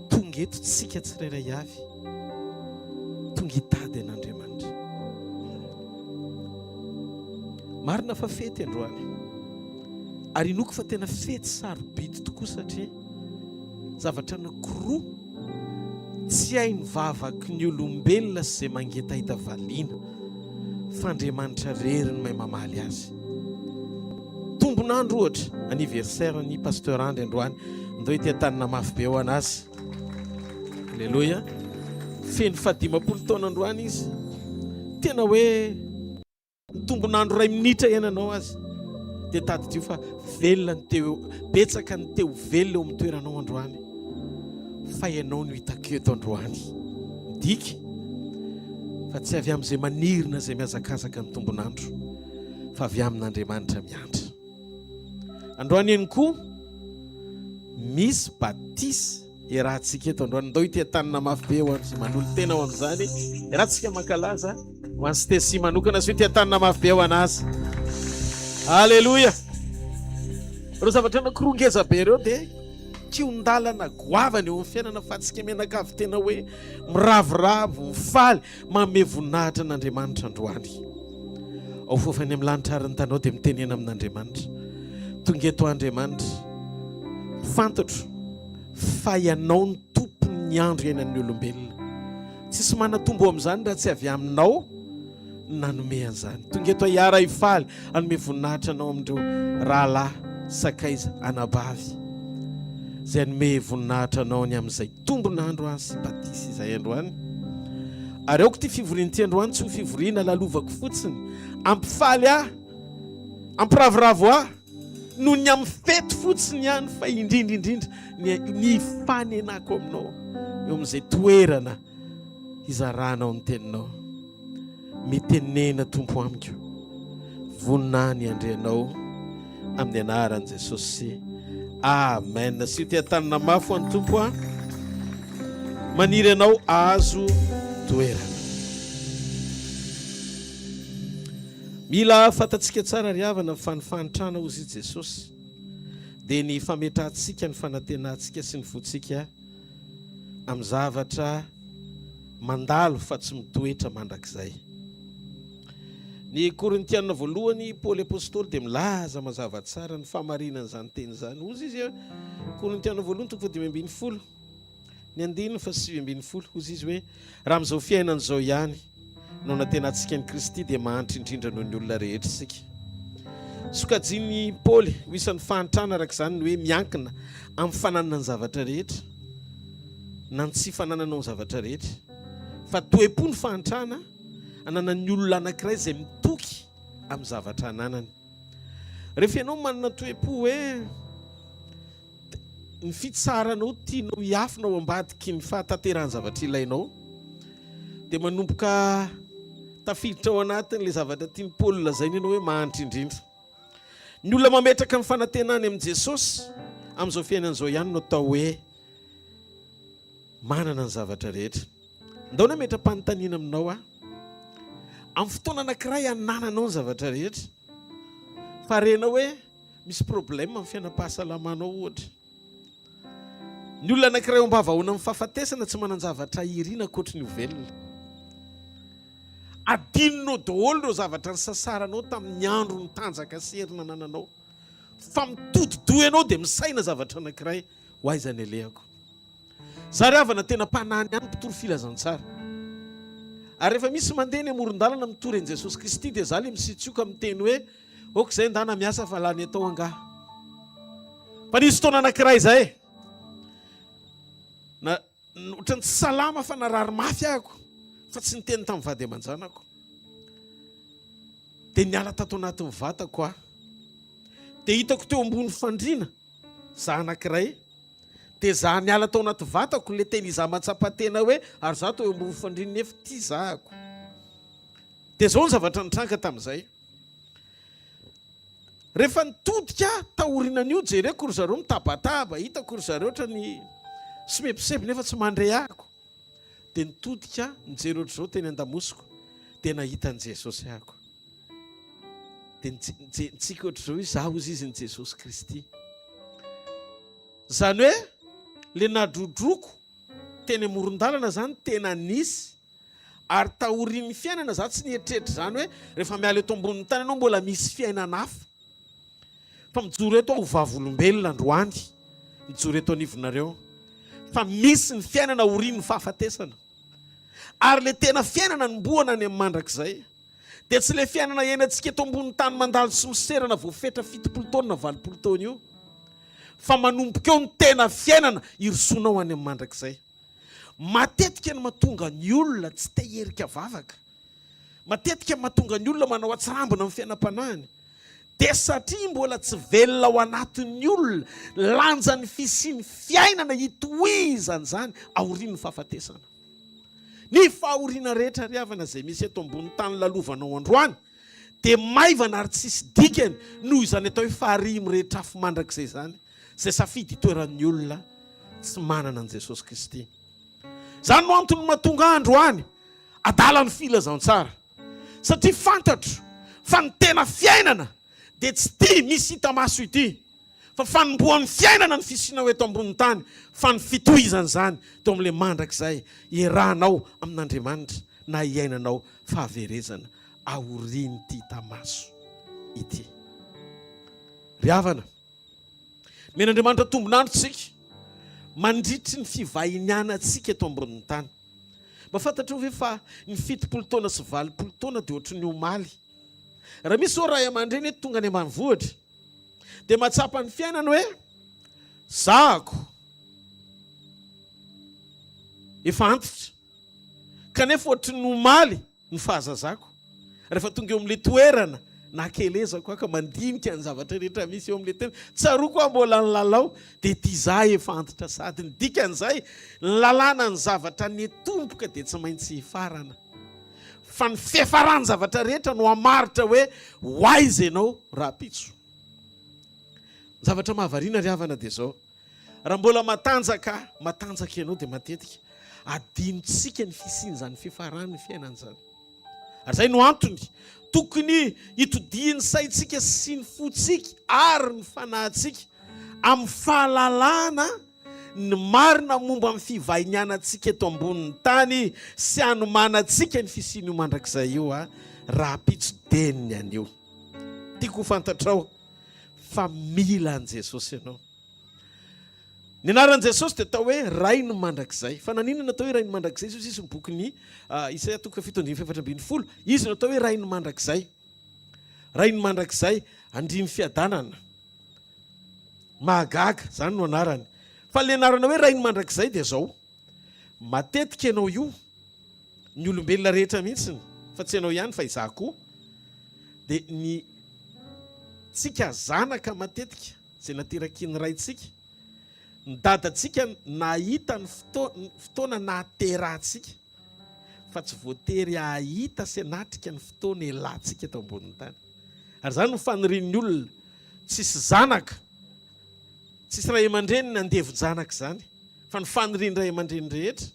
tonga eto tsika tsirairay avy, tonga hitady an'Andriamanitra. Marina fa fety androany, ary inoko fa tena fety sarobidy tokoa satria zavatra anankiroa tsy hainy vavaky ny olombelona izay mangetahita valiana fa Andriamanitra rery ny mahay mamaly azy. Tombonandro ohatra anniversaire ny pasteur Andy androany, ndao ity tanana mafy be ho anazy. Alléluia. Feno 15 taona androany izy. Tena hoe tombonandro 2 minitra iananao azy. Dia tady tio fa velona ny teo, betsaka ny teo velona eo amin'ny toeranao androany. Fa ianao no hitako eto androany. Diky fa tsy avy amin'izay manirina izay miazakazaka ny tombonandro, fa avy amin'Andriamanitra miandra. Androany eny koa misy batisy iarahantsika eto androany. Ndao ity tanana mafy be ho an'izay manolo tena ho amin'izany. Iarahantsika mankalaza ho an'ny Stacy manokana sy ity tanana mafy be ho anazy. Alléluia. Reo zavatra anankiroa ngeza be reo dia tiondalana goavany eo amin'ny fiainana fa tsika menakavy tena hoe miravoravo, mifaly, manome voninahitra n'Andriamanitra androany. Ao fofany amin'ny lanitra ary ny tanao dia mitenena amin'Andriamanitra. Tonga eto Andriamanitra, fantatro fa ianao ny tompony ny andro iainan'ny olombelona. Tsisy manatombo amin'izany raha tsy avy aminao nanome an'izany. Tonga eto hiara hifaly hanome voninahitra anao amin'ireo rahalahy, sakaiza, anabavy, izay hanome voninahitra anao ny amin'izay tombonandro any sy batisy izay androany. ary aoko ty fivoriany ty androany tsy ho fivoriana lalovako fotsiny ampifaly ampiravoravo noho ny amin'ny fety fotsiny ihany fa indrindraindrindra ny fanenako aminao eo amin'izay toerana izaranao ny teninao mitenena tompo amiko voninany andrianao amin'ny anaran'i Jesosy amen. Sy tia tanana mafy any tompo maniry anao azo toerana. Mila fantatsika tsara ry havana fanifanitrana ozy Jesosy dia ny fametrahantsika ny fanantenantsika sy ny votsika amin'ny zavatra mandalo fa tsy mitoetra mandrakizay. Ny Korintiana voalohany Paoly apôstôly dia milaza mazava tsara ny famarinana izany teny izany. Ozy izy Korintiana voalohany 12 ny 9:7 ozy izy hoe raha amin'izao fiainana izao ihany no natenantsika ny Kristy dia mahantra indrindra noho ny olona rehetra isika. Sokajiny Paoly ho isan'ny fahantrana araka izany ny hoe miankina amin'ny fananana ny zavatra rehetra na ny tsy fananana ny zavatra rehetra fa toe-po ny fahantrana anana ny olona anankiray izay mitoky amin'ny zavatra ananany. Rehefa ianao manana toe-po hoe ny fitsaranao tianao hiafinao ambadiky ny fahatanterahany zavatra ilainao dia manomboka tafiditra ao anatin'ilay zavatra tiany Paoly lazainy ianao hoe mahantra indrindra. Ny olona mametraka ny fanantenany amin'i Jesosy amin'izao fiainan'izao ihany no atao hoe manana ny zavatra rehetra. Ndaona metra-panontaniana aminao amin'ny fotoana anankiray anananao ny zavatra rehetra fa renao hoe misy problème amin'ny fiainam-pahasalamanao ohatra. Ny olona anankiray ombavahoana amin'ny fahafatesana tsy manan-javatra irina ankoatra ny ovelona. Adinonao daholo ireo zavatra ny sasaranao tamin'ny andro ny tanjaka serina nananao fa mitodi-doha ianao dia misaina zavatra anankiray ho aizany alehako. Zary havana tena mpanany ihany mpitoro filazantsara. Ary rehefa misy mandeha ny amoron-dalana mitory an'i Jesosy Kristy dia za le misitsioka miteny hoe ok izay ndana miasa fa lany atao angaha. Fa nisy fotoana anankiray izay ohatran'ny tsy salama fa narary mafy ahako fa tsy niteny tamin'ny vady aman-janako dia niala tato anatin'ny vatako dia hitako teo ambony fandriana za anankiray dia za niala tao anaty vatako le teny iza matsapa-tena hoe ary za tao ambony fandriana nefa ty zahako. Dia zao ny zavatra nitranga tamin'izay. Rehefa nitodika taorinan'io jereko ry zareo mitabataba hitako ry zareo ohatra ny semepsepy nefa tsy mandray ahako dia nitodika nijery ohatra zao teny an-damosiko dia nahita an'i Jesosy ahako dia nitsika ohatra zao hoe za ozy izy ny Jesosy Kristy. Zany hoe le nadrodroko teny amoron-dalana zany tena nisy ary taorian'ny fiainana za tsy nieritreritra zany hoe rehefa miala eto ambonin'ny tany ianao mbola misy fiainana hafa fa mijoro eto ho vavolombelona androany mijoro eto anivonareo fa misy ny fiainana orian'ny fahafatesana ary le tena fiainana nomboana any amin'ny mandrakizay dia tsy le fiainana iainantsika eto ambonin'ny tany mandalo sy miserana voafetra 70 taona na 20 taona io fa manomboka eo ny tena fiainana irosoanao any amin'ny mandrakizay. Matetika ny mahatonga ny olona tsy te herika vavaka, matetika mahatonga ny olona manao atsirambina amin'ny fiainam-panahiny dia satria mbola tsy velona ao anatin'ny olona lanjan'ny fisiany fiainana hitohizany zany aorian'ny fahafatesana. Ny fahoriana rehetra ry havana izay misy eto ambony tany lalovanao androany dia maivana ary tsisy dikany noho izany atao hoe faharimy rehetra afo mandrakizay zany izay safidy hitoeran'ny olona tsy manana an'i Jesosy Kristy. Zany no antony mahatonga androany adala ny filazantsara satria fantatro fa ny tena fiainana dia tsy ty misy hita maso ity fa fanomboan'ny fiainana ny fisianao eto ambony tany fa ny fitohizany zany teo amin'ilay mandrakizay iarahanao amin'Andriamanitra na iainanao fahaverezana aoriany ty hita maso ity. Ry havana, men'Andriamanitra tombonandrotsika mandritry ny fivahinianantsika eto ambonin'ny tany. Mahafantatra hoe fa ny 70 taona sy 80 taona dia ohatry ny omaly. Raha misy o ray aman-dreny hoe tonga any ambanivohitra dia mahatsapa ny fiainana hoe zahako efa antitra kanefa ohatry nomaly ny fahazazako rehefa tonga eo amin'le toerana na kelezako aka mandinika ny zavatra rehetra misy eo amin'le tena tsaroko a mbola ny lalao dia tia za efa antitra sady ny dikan'izay ny lalàna ny zavatra netompoka dia tsy maintsy hifarana fa ny fiafarany zavatra rehetra no hamaritra hoe hoaiza ianao raha-pitso zavatra mahavariana ry havana dia zao raha mbola matanjaka ianao dia matetika adinotsika ny fisin'izany fiafarany ny fiainan'izany ary zay no antony tokony hitodiany saitsika sy ny fotsika ary ny fanahintsika amin'ny fahalalana ny marina momba amin'ny fivainianantsika eto ambonin'ny tany sy anomanantsika ny fisian'io mandrakizay io raha-pitso deniny anio tiako ho fantatrao fa mila an' Jesosy ianao ny anaran'i Jesosy dia atao hoe ray ny mandrakizay fa naninona natao hoe ray ny mandrakizay izy ny bokyny Isaia 7:7-20 izy natao hoe ray ny mandrakizay andrimy fiadanana mahagaga zany no anarany fa le anarana hoe ray ny mandrakizay dia zao matetika ianao io ny olombelona rehetra mihitsiny fa tsy ianao ihany fa izaho koa dia ny tsika zanaka matetika zay nateraky ny raintsika ny dadantsika nahita ny fotoana nahaterahantsika fa tsy voatery ahita sy anatrika ny fotoana elantsika eto ambonin'ny tany ary zany no fanirian'ny olona tsisy zanaka tsisy ray aman-dreny nandevon-janaka zany fa ny faniriany ray aman-dreny rehetra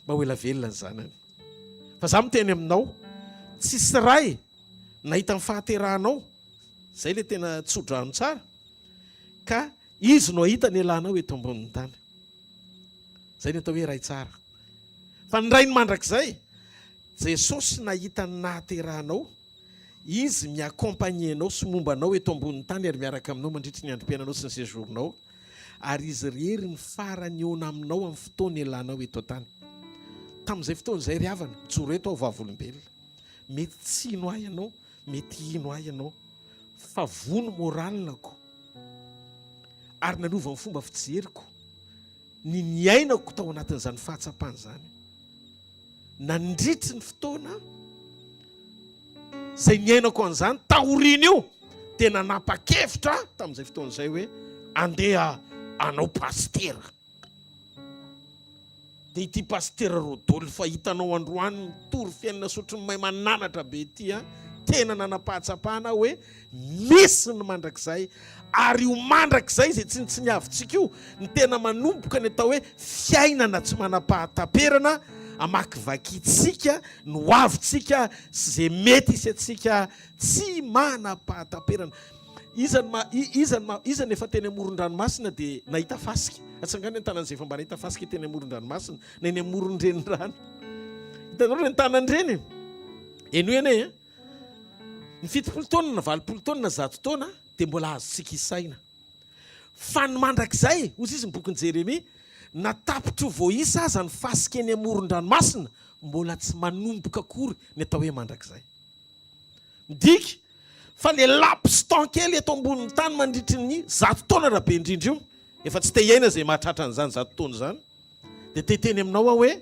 mba ho ela velona ny zanany fa za miteny aminao tsisy ray nahita ny fahaterahanao zay le tena tsodrano tsara ka izy no ahita ny elanao eto ambonin'ny tany zay ny atao hoe ray tsara fa ny ray ny mandrakizay Jesosy nahita ny nahaterahanao izy miakompagneanao sy mombanao eto ambonin'ny tany ary miaraka aminao mandritry ny androm-piainanao sy ny séjournao ary izy rery ny farany eona aminao amin'ny fotoana elanao eto tany tamin'izay fotoana izay ry havana tsoro eto ao vavolombelona mety tsino ahy ianao mety ino ahy ianao fa vono moralnako ary nanova ny fomba fijeriko ny niainako tao anatin'izany fahatsapany zany nandritry ny fotoana zay niainako an'izany tahoriny io dia nanapa-kevitra tamin'izay fotoana izay hoe andeha anao pastera dia ity pastera rodolo fa hitanao androany mitory fiainana sotry ny mahay mananatra be ity tena nanam-pahatsapana hoe misy ny mandrakizay ary io mandrakizay zay tsy niavintsika io ny tena manomboka ny atao hoe fiainana tsy manam-pahataperana amakivakintsika no avitsika sy zay mety isy atsika tsy manam-pahataperana izany efa teny amoron-dranomasina dia nahita fasika atsangany antanan'izay efa mba nahita fasika teny amoron-dranomasina na eny amoron-drenirano hitanao reny tanandreny eno ene ny 70 taona na 80 taona na 100 taona dia mbola azontsika isaina fa ny mandrakizay ozy izy ny bokin'i Jeremia natapitro voaisa aza ny fasika eny amoron-dranomasina mbola tsy manomboka akory ny atao hoe mandrakizay midika fa le lapistan kely eto ambonin'ny tany mandritry ny 100 taona raha be indrindra io efa tsy te hiaina zay mahatratra an'izany 100 taona zany dia teteny aminao aho hoe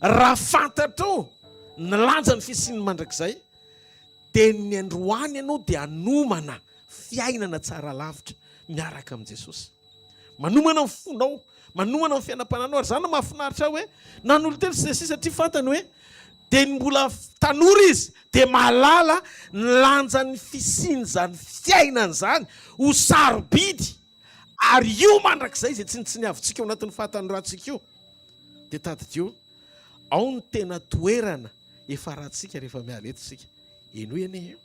raha fantatrao ny lanja ny fisiany mandrakizay dia ny androany ianao dia anomana fiainana tsara lavitra miaraka amin'i Jesosy manomana ny fonao manomana ny fiainam-pananao ary zany mahafinaritra hoe nanolo telo sy sisa satria fantany hoe dia ny mbola tanora izy dia mahalala ny lanja ny fisiany zany fiainany zany ho sarobidy ary io mandrakizay zay tsy niavintsika eo anatin'ny fahatanorantsika io dia tadidio ao ny tena toerana efa rahantsika rehefa miala etsika eno ene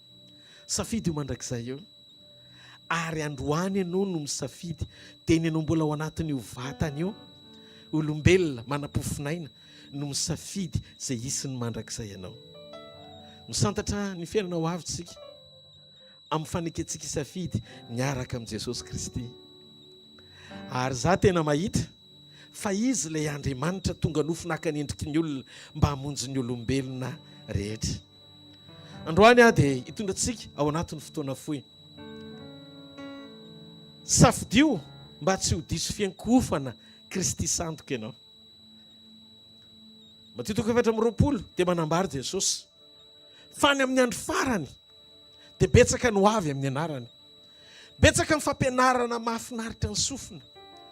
safidy io mandrakizay io ary androany ianao no misafidy teny ianao mbola ao anatin'io vatany io olombelona manam-pofinaina no misafidy zay isy ny mandrakizay ianao misantatra ny fiainanao avitsika amin'ny faneketsika isafidy miaraka amin'i Jesosy Kristy ary za tena mahita fa izy ilay Andriamanitra tonga nofinakany endriky ny olona mba hamonjy ny olombelona rehetra androany aho dia hitondratsika ao anatin'ny fotoana fohy safidio mba tsy ho diso fiankofana Kristy sandoka ianao Matitoko efatra amin'ny roapolo dia manambary Jesosy fa ny amin'ny andro farany dia betsaka no avy amin'ny anarany, betsaka ny fampianarana mahafinaritra ny sofina.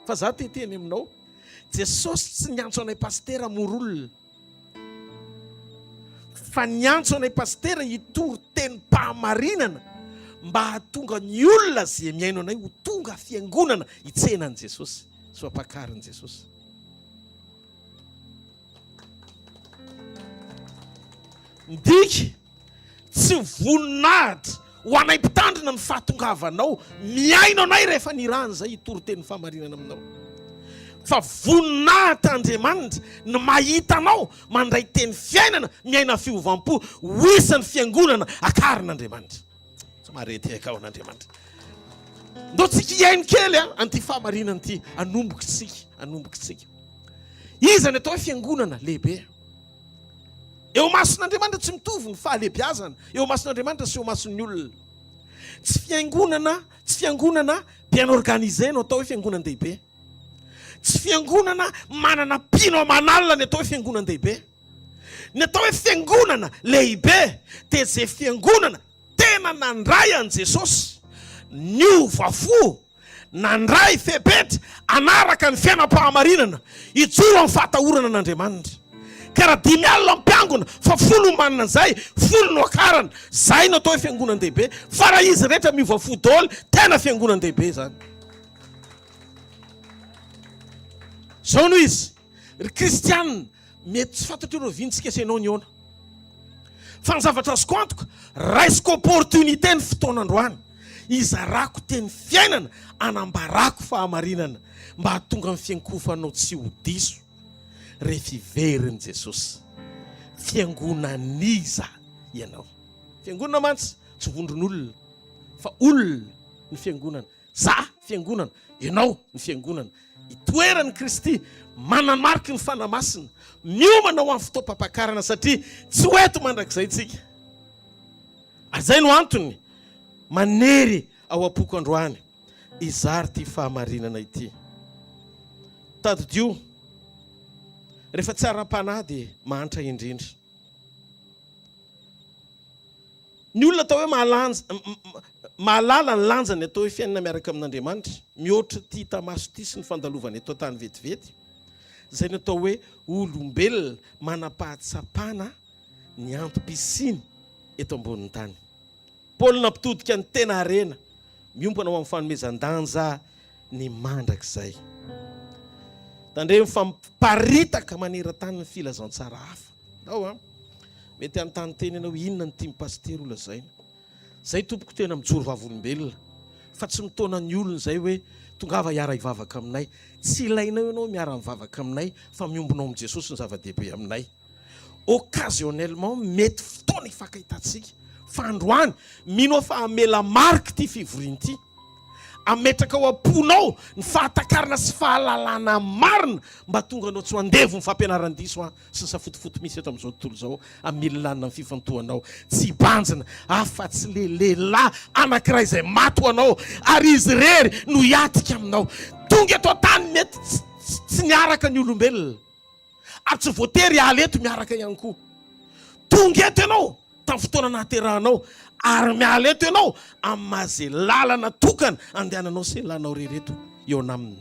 Fa za teteny aminao, Jesosy tsy niantso anay pastera morolona, fa niantso anay pastera hitory tenim-pahamarinana mba hahatonga ny olona zay miaino anay ho tonga fiangonana hitsenan'i Jesosy sy fampakarin'i Jesosy. Ndika tsy voninahitra ho anay mpitandrina ny fahatongavanao miaino anay rehefa nirany zay hitory teny fahamarinana aminao, fa voninahitra Andriamanitra ny mahita anao mandray teny fiainana miaina fiovam-po ho isan'ny fiangonana akarin'Andriamanitra. Marety akao n'Andriamanitra. Ndao tsika iaino kely an'ity fahamarinana ity, anomboka tsika. Iza ny atao hoe fiangonana lehibe. Eo mason'Andriamanitra tsy mitovy ny fahalehibiazana, eo mason'Andriamanitra sy eo mason'ny olona. Tsy fiangonana bien organisé no atao hoe fiangonan-dehibe. Tsy fiangonana manana mpino aman'alina ny atao hoe fiangonan-dehibe. Ny atao hoe fiangonana lehibe dia izay fiangonana tena nandray an' Jesosy, niova fo, nandray fepetra anaraka ny fiainam-pahamarinana, ijoro amin'ny fahatahorana an'Andriamanitra. Karaha 10 mpiangona fa 10 manana an'izay, 10 no akarana. Zay no atao hoe fiangonan-dehibe. Fa raha izy rehetra miova fo daholo, tena fiangonan-dehibe zany. Zao no izy, ry kristianina mety tsy fantatr'ireo vintsika asianao ny ona. Fa ny zavatra azoko antoka, raisiko opportunité ny fotoana androany, izarako teny fiainana, anambarako fahamarinana mba hahatonga ny fiankofanao tsy ho diso rehefa iverin'i Jesosy. Fiangonaniza ianao. Fiangonana mantsy tsy vondron'olona, fa olona ny fiangonana. Za fiangonana, ianao ny fiangonana. Itoeran'i Kristy manamariky ny fanamasina, miomana ho amin'ny fotoam-pampakarana satria tsy hoeto mandrakizay tsika. Ary zay no antony manery ao am-poko androany izary ty fahamarinana ity. Tadidio, rehefa tsy ara-panahy dia mahantra indrindra. Ny olona atao hoe mahalala ny lanjany atao hoe fiainana miaraka amin'Andriamanitra, mihoatra ty tamaso ty sy ny fandalovany eto tany vetivety. Zay no atao hoe olombelona manam-pahatsapana ny antom-pisiny eto ambonin'ny tany. Paoly nampitodika ny tena harena, miompana ho amin'ny fanomezan-danja ny mandrakizay. Tandre mifampiparitaka maneran-tany ny filazantsara hafa. Ao mety an-tany teny ianao inona ny tia mipastera olona zay. Zay tompoko tena mijoro vavolombelona. Fa tsy mitona ny olona zay hoe tongava hiara hivavaka aminay. Tsy ilainao ianao miara mivavaka aminay fa miombonao amin'ny Jesosy ny zava-dehibe aminay. Occasionnellement mety fotoana hifankahitantsika. Fa androany mino fa amela marika ty fivoriana ty. Ametraka ao am-ponao ny fahatakarana sy fahalalana marina mba tonga anao tsy ho andevo ny fampianaran-diso sy ny safotofoto misy eto amin'izao tontolo zao amilanina ny fifantohanao. Tsy banjina afa-tsy lehilahy anankiray izay maty ho anao ary izy rery no hiatika aminao. Tonga eto an-tany mety tsy niaraka ny olombelona ary tsy voatery aleto miaraka ihany koa. Tonga eto ianao tamin'ny fotoana nahaterahanao ary miala eto ianao am'mazay lalana tokana andehananao sy lanao rereto eo anaminy.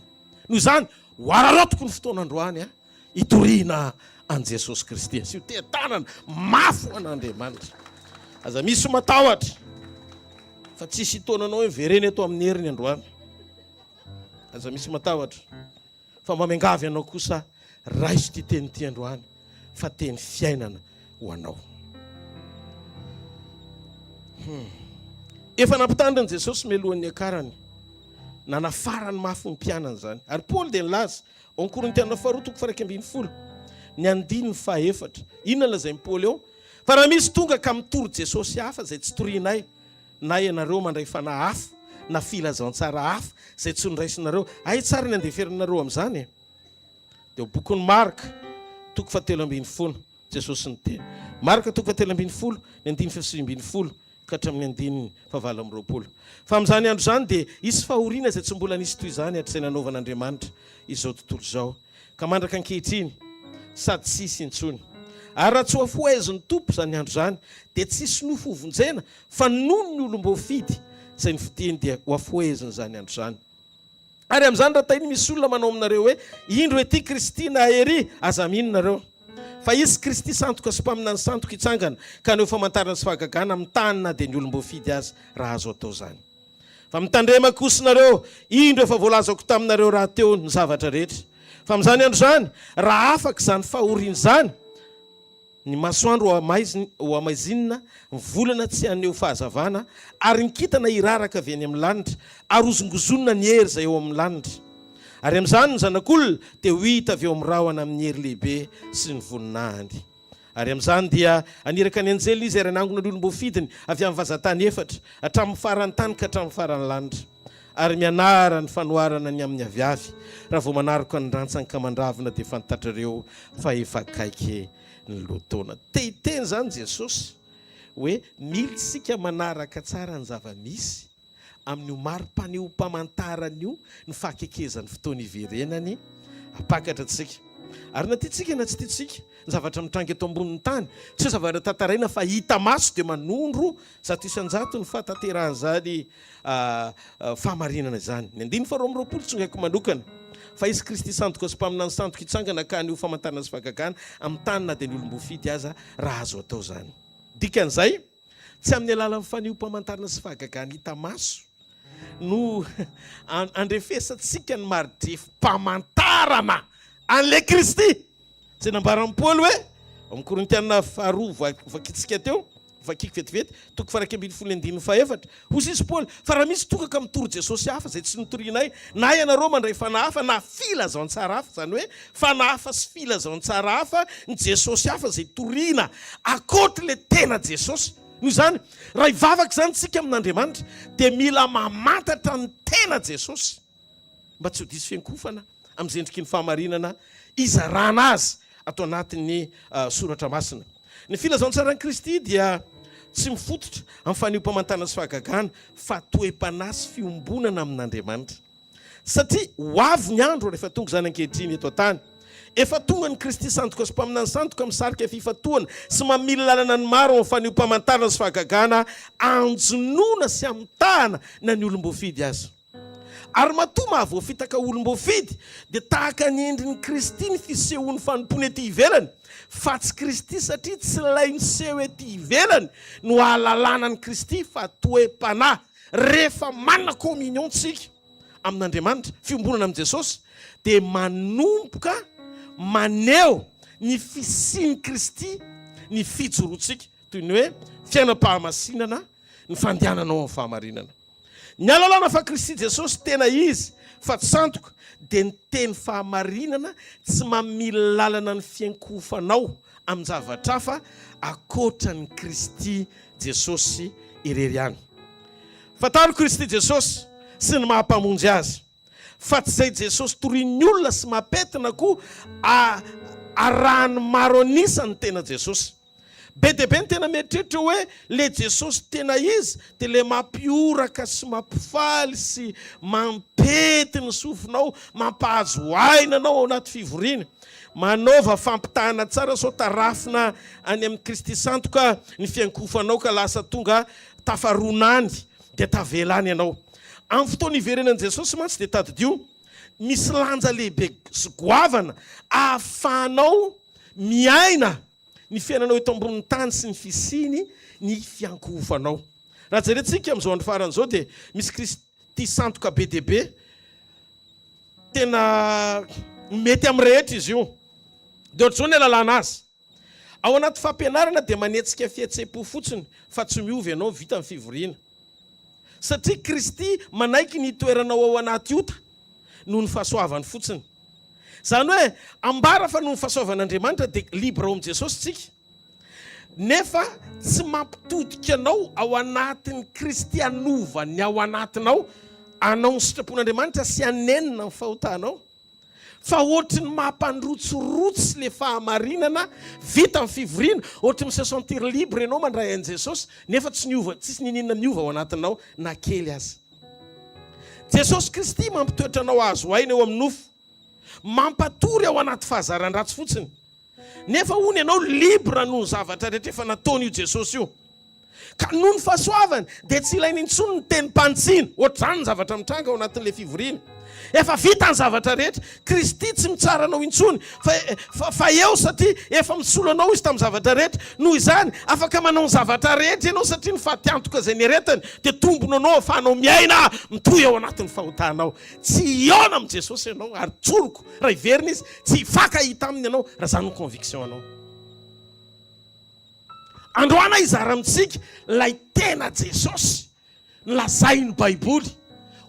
Noho izany hoararotoko ny fotoana androany hitoriana an Jesosy Kristy sy ho tetanana mafy ho an'Andriamanitra. Aza misy matahotra fa tsisy hitonanao hoe verena eto amin'ny heriny androany. Aza misy matahotra fa mba miangavy ianao kosa raiso ty teny ty androany fa teny fiainana ho anao. Efa nampitandriny Jesosy melohan'ny akarany, nanafarany mafy ny mpianana zany. Ary Paoly dia nilaza ao Korintiana 2:1 ny andiny ny 4. Inona lazain'i Paoly eo? Fa raha misy tonga ka mitory Jesosy hafa zay tsy torianay, na ianareo mandray fanahy hafa na filazantsara hafa zay tsy niraisinareo, ay tsara ny andeferinareo amin'izany. Dia bokin'ny Marka 3:10 Jesosy ny teny. Marka 3:10 ny andiny 7:20 ka hatramin'ny andiny 9:20. Fa amin'izany andro zany dia isy fahoriana zay tsy mbola nisy toy izany hatrizay nanaovan'Andriamanitra izao tontolo izao. Ka mandraka ankehitriny sady tsisy intsony. ary raha tsy hoafoaiziny tompo zany andro zany dia tsisy nofovonjena fa noho ny olom-boafidy zay ny fiteny dia hoafoaiziny zany andro zany. Ary amin'izany raha tahiny misy olona manao aminareo hoe indro ety Kristy na ery aza mihinonareo fa izy Kristy santoka sy mpaminany santoka hitsangana ka neo famantarana sy fahagagana amin'ny tanina dia ny olom-boafidy azy raha azo atao zany. Fa mitandrema kosinareo indro efa voalazako taminareo raha teo ny zavatra rehetra. Fa amin'izany andro zany raha afaka zany fahoriana zany ny masoandro ho amaizinina ny volana tsy haneho fahazavana ary ny kitana iraraka avy any amin'ny lanitra ary ozongozonina ny hery zay eo amin'ny lanitra. Ary amin'izany ny zanak'olona dia ho hita avy eo amin'ny rahona amin'ny hery lehibe sy ny voninahiny. Ary amin'izany dia aniraka ny anjely izy ary anangona ny olom-boafidiny avy amin'ny vazantany efatra hatramin'ny farany tany ka hatramin'ny farany lanitra. Ary mianara ny fanoharana ny amin'ny aviavy raha vao manaraka ny rantsany ka mandravina dia fantatrareo fa efa kaiky ny loataona. Tehiteny zany Jesosy hoe mila isika manaraka tsara ny zava-misy amin'io marim-paneho-pamantaran'io ny fahakekezan'ny fotoana iverenany apakatra antsika. Ary na tiatsika na tsy tiatsika ny zavatra mitrangy eto ambonin'ny tany tsy zavatra tantaraina fa hita maso dia manondro zato isan-jato ny fahatanteran'izany fahamarinana izany. Ny 9:20 tsongaiko manokana fa izy Kristy santoka sy mpaminany santoka hitsangana ka an'io famantarana sy fahagagana amin'ny tanina dia ny olom-boafidy aza raha azo atao zany. Dikan'izay tsy amin'ny alalan'ny faneho-pamantarana sy fahagagana hita maso no andrefesantsika ny maridrefo-pamantarana an'le Kristy. Zay nambaran'ny Paoly hoe amin'ny Korintiana 2 vakitsika teo vakiky vetivety 2:24 hozy izy Paoly fa raha misy tokaka mitory Jesosy hafa zay tsy notorianay na ianareo mandray fanahafa na filazaon-tsara hafa zany hoe fanahafa sy filazaon-tsara hafa ny Jesosy hafa zay toriana akoatra le tena Jesosy. Noho izany raha ivavaka zany tsika amin'Andriamanitra dia mila mamantatra ny tena Jesosy mba tsy ho diso fiankofana amin'ny endriky ny fahamarinana izarana azy atao anatin'ny soratra masina. Ny filazaon-tsaran'i Kristy dia tsy mifototra amin'ny faneho-pamantarana sy fahagagana fa toe-panahy sy fiombonana amin'Andriamanitra. Satria ho avy ny andro rehefa tonga zany ankehitriny eto an-tany. Efa tonga ny Kristy santoka sy mpaminany santoka misarika fifatoana sy mamily lalana ny maro amin'ny faneho-pamantarana sy fahagagana anjonoana sy amitahana na ny olom-boafidy azy. Ary matoa mahavoafitaka olom-boafidy dia tahaka ny endrin'ny Kristy ny fisehoan'ny fanompony ety ivelany. Fa tsy Kristy satria tsy lay niseho ety ivelany no ahalalana ny Kristy fa toe-panahy rehefa manana communion tsika amin'Andriamanitra fiombonana amin'i Jesosy dia manomboka maneho ny fisian'i Kristy ny fijoroantsika toy ny hoe fiainam-pahamasinana ny fandehananao amin'ny fahamarinana. Ny alalana fa Kristy Jesosy tena izy fa santoka dia ny teny fahamarinana tsy mamily lalana ny fiankofanao amin'ny zavatra hafa akoatra ny Kristy Jesosy irery ihany. Fataro Kristy Jesosy sy ny mahampamonjy azy fa tsy izay Jesosy torian'ny olona sy mapetina koa arahany maro anisany tena Jesosy. Be dia be ny tena mieritreritra hoe le Jesosy tena izy dia le mampioraka sy mampifaly sy mampety ny sofinao mampahazo ainanao ao anaty fivoriana manaova fampitahana tsara sao tarafina any amin'ny Kristy santoka ny fiankofanao ka lasa tonga tafaronany dia tavelany ianao. Amin'ny fotoana iverenan'i Jesosy mantsy dia tadidio misy lanja lehibe sy goavana ahafahanao miaina ny fiainanao eto ambonin'ny tany sy ny fisiny ny fiankofanao. Raha jerentsika amin'izao andro faran'izao dia misy Kristy santoka be dia be tena mety amin'ny rehetra izy io. Dia ohatr'izao ny alalana azy. Ao anaty fampianarana dia manetsika fihetsepo fotsiny fa tsy miovy ianao vita amin'ny fivoriana. Satria Kristy manaiky ny toeranao ao anaty ota noho ny fahasoavany fotsiny. Zany hoe ambara fa noho ny fahasoavan'Andriamanitra dia libre ao amin'i Jesosy tsika. Nefa tsy mampitodika anao ao anatin'ny Kristy anovany ao anatinao anao ny sitrapon'Andriamanitra sy anenina ny fahotanao. Fa ohatry ny mampandrotsorotsy le fahamarinana vita amin'ny fivoriana, ohatry se sentir libre ianao mandray an'i Jesosy nefa tsy niova, tsisy ninina miova ao anatinao na kely azy. Jesosy Kristy mampitoetra anao azo aina eo amin'ny nofo, mampatory ao anaty fahazaran-dratsy fotsiny. nefa ony ianao libre noho ny zavatra rehetra efa nataony io Jesosy io. Ka noho ny fahasoavany dia tsy ilainy intsony ny teny mpantsiana. Ohatr'izany ny zavatra mitranga ao anatin'ilay fivoriana. Efa vita ny zavatra rehetra. Kristy tsy mitsara anao intsony fa eo satria efa misolo anao izy tamin'ny zavatra rehetra. Noho izany afaka manao ny zavatra rehetra ianao satria ny fahatiantoka izay nieretany dia tombony anao ahafahanao miaina mitohy ao anatin'ny fahotanao. Tsy hiona amin'i Jesosy ianao ary tsoroko raha iverina izy tsy hifakahita aminy ianao raha zany ny conviction anao. Androana izara amintsika lay tena Jesosy nolazainy Baiboly.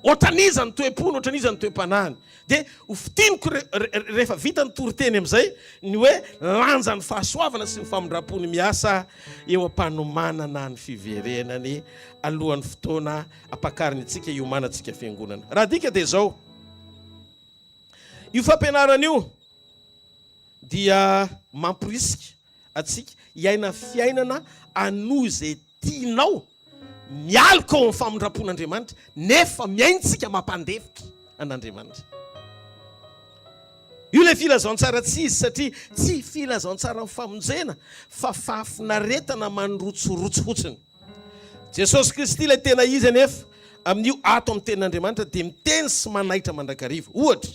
Ohatraniza ny toe-pony, ohatraniza ny toe-panahiny. Dia hofitiniko rehefa vita ny toriteny amin'izay ny hoe lanja ny fahasoavana sy ny famindram-pony miasa eo am-panomanana ny fiverenany alohan'ny fotoana ampakariny antsika iomanantsika fiangonana. Raha dika dia izao. Io fampianarana io dia mampirisika atsika hiaina fiainana anoho izay tianao mialika ao amin'ny famindram-pon'Andriamanitra nefa miaintsika mampandefitra an'Andriamanitra. Io ilay filazaontsara tsy izy satria tsy filazaontsara ny famonjena fa fahafinaretana manrotsorotsy fotsiny. Jesosy Kristy ilay tena izy anefa amin'io ato amin'ny tenin'Andriamanitra dia miteny sy manaitra mandrakariva. Ohatra,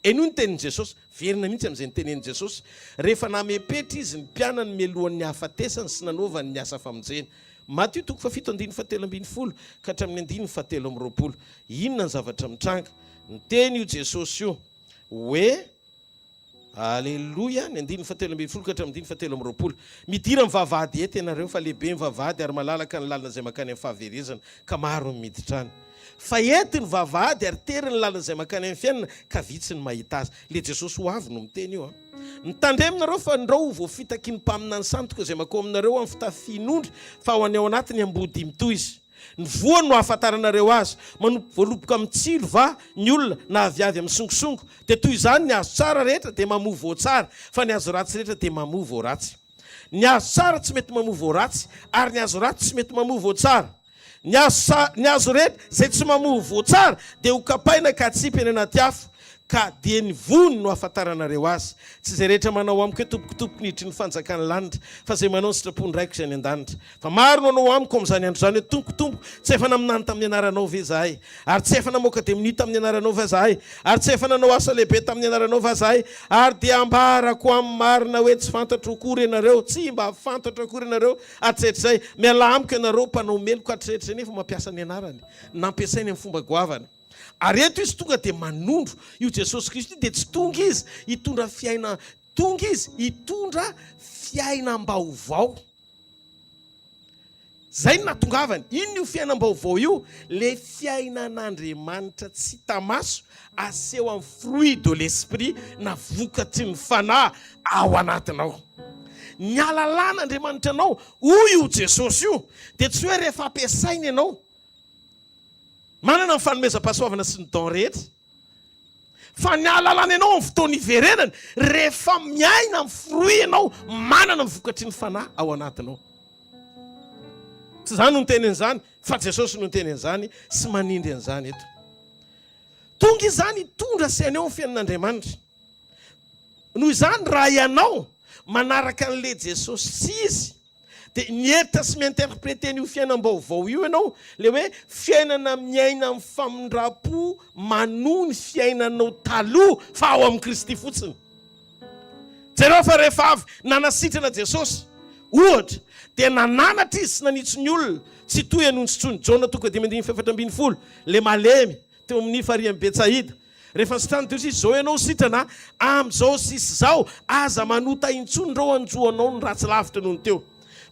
eno ny tenin'i Jesosy, verina mihitsy amin'izay ny tenenin'i Jesosy, rehefa namepetra izy ny mpianany mialohan'ny hafatesany sy nanaovany ny asa famonjena. Matio 7:17 ka hatramin'ny 8:20. Inona ny zavatra mitranga? Ny teny io Jesosy io hoe Alleluia, ny 8:17 ka hatramin'ny 8:20. Midira mivavahady eto ianareo fa lehibe mivavahady ary malalaka ny lalana izay makany amin'ny fahaverezana ka maro ny miditra any. Fa ety ny vavahady ary tery ny lalana izay makany amin'ny fiainana ka vitsy ny mahita azy. Le Jesosy ho avy no miteny io. Nitandreminareo fa ndrao voafitaky ny mpaminany santoka izay makao aminareo amin'ny fitafin'ondry fa ho any ao anatiny ambody mitoy izy. Ny voany no ahafantaranareo azy. Manompo voaloboka amin'ny tsilo va ny olona na aviavy amin'ny songosongo. Dia toy izany ny azo tsara rehetra dia mamoa voatsara fa ny azo ratsy rehetra dia mamoa voaratsy. Ny azo tsara tsy mety mamoa voaratsy ary ny azo ratsy tsy mety mamoa voatsara. Ny azo rehetra izay tsy mamoa voatsara dia ho kapaina ka atsipy any anaty afo ka dia ny vony no ahafantaranareo azy. Tsy izay rehetra manao amiko hoe tompokitompoko niditry ny fanjakany lanitra fa izay manao ny sitrapony raiko izay ny an-danitra. Fa maro no anao amiko amin'izany andro izany hoe tompotompo tsy efa naminany tamin'ny anaranao ve zahay ary tsy efa namoaka demonia tamin'ny anaranao va zahay ary tsy efa nanao asa lehibe tamin'ny anaranao va zahay ary dia ambarako amin'ny marina hoe tsy fantatra akory ianareo, tsy mba fantatra akory ianareo atrehetra izay. Miala amiko ianareo mpanao meloko atrehetra nefa mampiasa ny anarany nampiasainy amin'ny fomba goavana. Ary eto izy tonga dia manondro io Jesosy Kristy dia tsy tonga izy hitondra fiaina, tonga izy hitondra fiainam-baovao. Zay no natongavany. Ino io fiainam-baovao io? Le fiainan'Andriamanitra tsy tamaso aseho amin'ny fruit de l'esprit na vokatry ny fanahy ao anatinao. Ny alalan'Andriamanitra anao, hoy io Jesosy io, dia tsy hoe rehefa ampiasainy ianao manana ny fanomezam-pahasoavana sy ny don rehetra. Fa ny alalana ianao amin'ny fotoana iverenany rehefa miaina amin'ny fruit ianao manana ny vokatry ny fanahy ao anatinao. Tsy izany no niteny an'izany fa Jesosy no niteny an'izany sy manindry an'izany eto. Tonga izany hitondra saina eo amin'ny fiainan'Andriamanitra. Noho izany raha ianao manaraka an'ilay Jesosy sy izy dia nieritra sy miinterpréter io fiainam-baovao io ianao, le hoe fiainana miaina amin'ny famindram-po manohy ny fiainanao taloha fa ao amin'ny Kristy fotsiny. Jereo fa rehefa avy nanasitrana Jesosy ohatra dia nananatra izy sy nanitso ny olona tsy toy anontsitsony Jona 2:4 le malemy teo amin'ny farian'ny Betsaida. Rehefa sitrany teo izy zao ianao sitrana amin'izao sisy zao aza manota intsony rao anjoanao ny ratsy lavitra noho ny teo.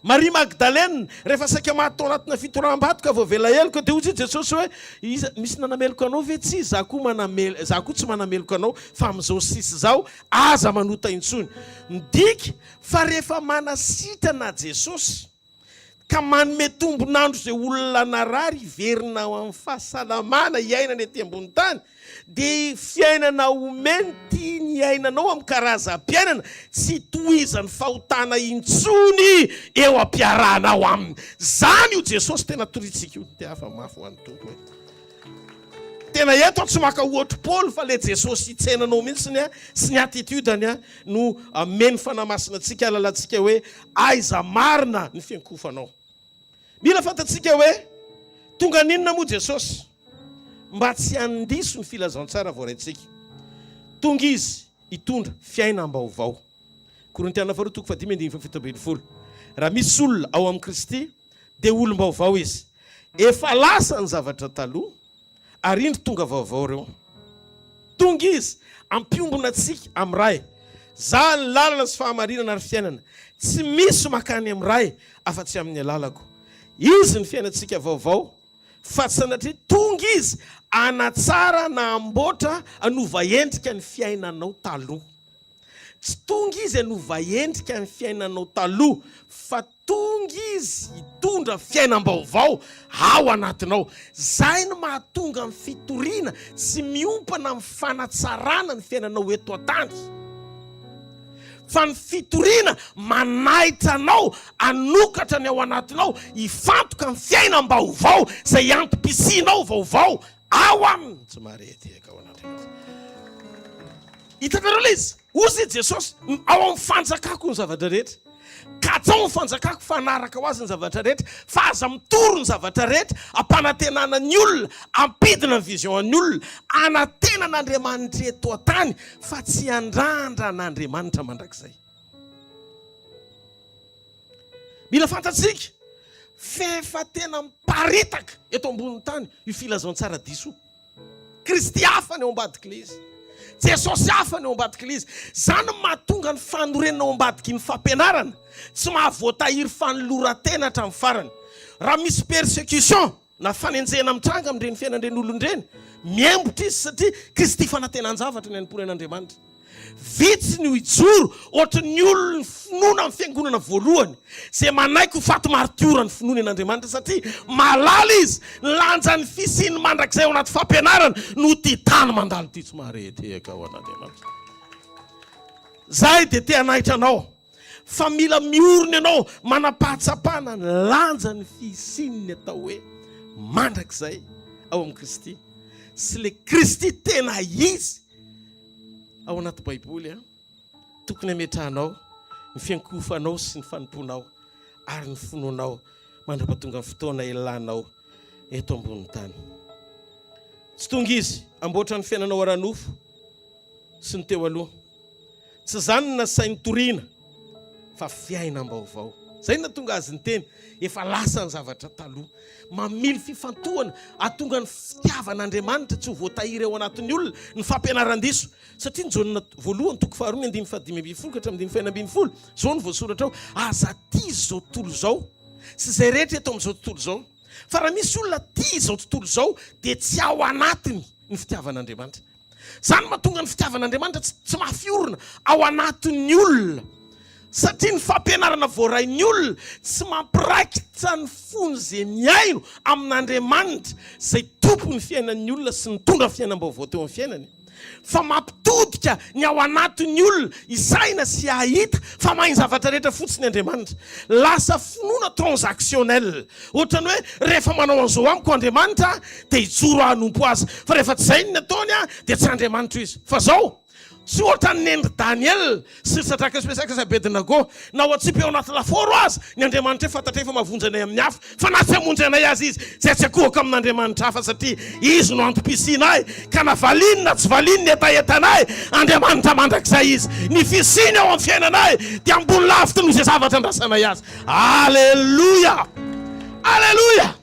Maria Magdalene rehefa saika maty tao anatina fitoram-bato ka voavela heloka dia hozy Jesosy hoe misy nanameloka anao ve tsy? Za koa tsy manameloka anao fa amin'izao sisy zao aza manota intsony. Midika fa rehefa manasitrana Jesosy ka manome tombonandro izay olona narary hiverina amin'ny fahasalamana hiainana ety ambony tany dia fiainana omeny tia ny ainanao amin'ny karazam-piainana tsy tohizany fahotana intsony eo ampiarahanao aminy. Zany io Jesosy tena toritsika io. Dia hafa mafy ho an'ny tompo hoe tena eto tsy maka ohatry Paul fa le Jesosy itsenanao mihitsy sy ny attitudeny no ameny fanamasina antsika alalantsika hoe aiza marina ny fiankofanao. Mila fantatsika hoe tonga ninona moa Jesosy mba tsy handiso ny filazantsara voaraintsika. Tonga izy hitondra fiainam-baovao. Korintiana 4:5-7. Raha misy olona ao amin'ny Kristy dia olom-baovao izy. Efa lasa ny zavatra taloha ary indro tonga vaovao reo. Tonga izy ampiombona antsika amin'ny ray. Za ny lalana sy fahamarinana ary fiainana. Tsy misy makany amin'ny ray afa-tsy amin'ny alalako. Izy ny fiainantsika vaovao fa tsy sanatria tonga izy anatsara na amboatra anova endrika ny fiainanao taloha. Tsy tonga izy anova endrika ny fiainanao taloha fa tonga izy hitondra fiainam-baovao ao anatinao. Zay no mahatonga amin'ny fitoriana tsy miompana amin'ny fanatsarana ny fiainanao eto an-tany. Fa ny fitoriana manaitra anao, anokatra ny ao anatinao, hifantoka amin'ny fiainam-baovao izay antom-pisinao vaovao ao aminy. Tsy marety ao anatinao. Hitanareo ilay izy, ozy Jesosy ao amin'ny fanjakako ny zavatra rehetra. Katsao ny fanjakako fanaraka ho azy ny zavatra rehetra, fa aza mitoro ny zavatra rehetra, ampanantenana ny olona, ampidina ny vision ny olona, anantena n'Andriamanitra eto an-tany, fa tsy andrandra n'Andriamanitra mandrakizay. Mila fantatsika, fefa tena miparitaka eto ambonin'ny tany io filazantsara diso. Kristy hafa ny ao ambadika ilay izy. Jesosy hafa ny ao ambadika ilay izy. Zany mahatonga ny fanorenana ao ambadika ny fampianarana tsy mahavoatahiry fanoloran-tena hatramin'ny farany. Raha misy persécution na fanenjena mitranga amin'ireny fiainan'ireny olon-dreny, miembotra izy satria Kristy fanantenan-javatra ny anim-ponen'Andriamanitra. Vitsy ny hijoro ohatra ny olona ny finoana amin'ny fiangonana voalohany izay manaiky ho faty martiora ny finoana an'Andriamanitra satria malala izy lanja ny fisiny mandrakizay ao anaty fampianarana no ty tany mandalo ty tsy mahareteka ao an'Andriamanitra. Zay dia te hanaitra anao fa mila miorona ianao manapahatsapana ny lanja ny fisininy atao hoe mandrakizay ao amin'ny Kristy sy le Kristy tena izy ao anaty Baiboly tokony hametrahanao ny fiankofanao sy ny fanomponao ary ny finoanao mandrapahatonga ny fotoana ilanao eto ambonin'ny tany. Tsy tonga izy amboatra ny fiainanao ara-nofo sy ny teo aloha. Tsy zany nasainy toriana fa fiainam-baovao. Zay na tonga azy ny teny efa lasa ny zavatra taloha. Mamily fifantohana atonga ny fitiavan'Andriamanitra tsy ho voatahiry ao anatin'ny olona ny fampianaran-diso. Satria ny Jaonina voalohany 2:5-7 zao ny voasoratra ao, aza tia zao tontolo zao sy zay rehetra eto amin'izao tontolo zao. Fa raha misy olona tia zao tontolo zao dia tsy ao anatiny ny fitiavan'Andriamanitra. Zany mahatonga ny fitiavan'Andriamanitra tsy mafiorina ao anatin'ny olona. Satria ny fampianarana voarain'ny olona tsy mampirakitra ny fony izay miaino amin'Andriamanitra izay tompo ny fiainan'ny olona sy mitondra fiainam-baovao teo amin'ny fiainany. Fa mampitodika ny ao anatin'ny olona isaina sy ahita fa mahay zavatra rehetra fotsiny Andriamanitra. Lasa finoana transactionnel. Ohatrany hoe rehefa manao an'izao amiko Andriamanitra dia hijoro hanompo azy. Fa rehefa tsy izay ny ataony dia tsy Andriamanitra izy. Fa zao sy ohatra ny endry Daniel sy Sadraka sy Mesaka sy Abednego na ho atsipy ao anaty laforo azy ny Andriamanitra fantatra efa mavonjy anay amin'ny hafa fa na tsy hamonjy anay azy izy tsy atsakohako amin'Andriamanitra hafa satria izy no antom-pisinay ka na valiny na tsy valiny ny etaetanay Andriamanitra mandrakizay izy ny fisiny ao amin'ny fiainanay dia ambony lavitra no izay zavatra andrasanay azy. Alleluia, alleluia.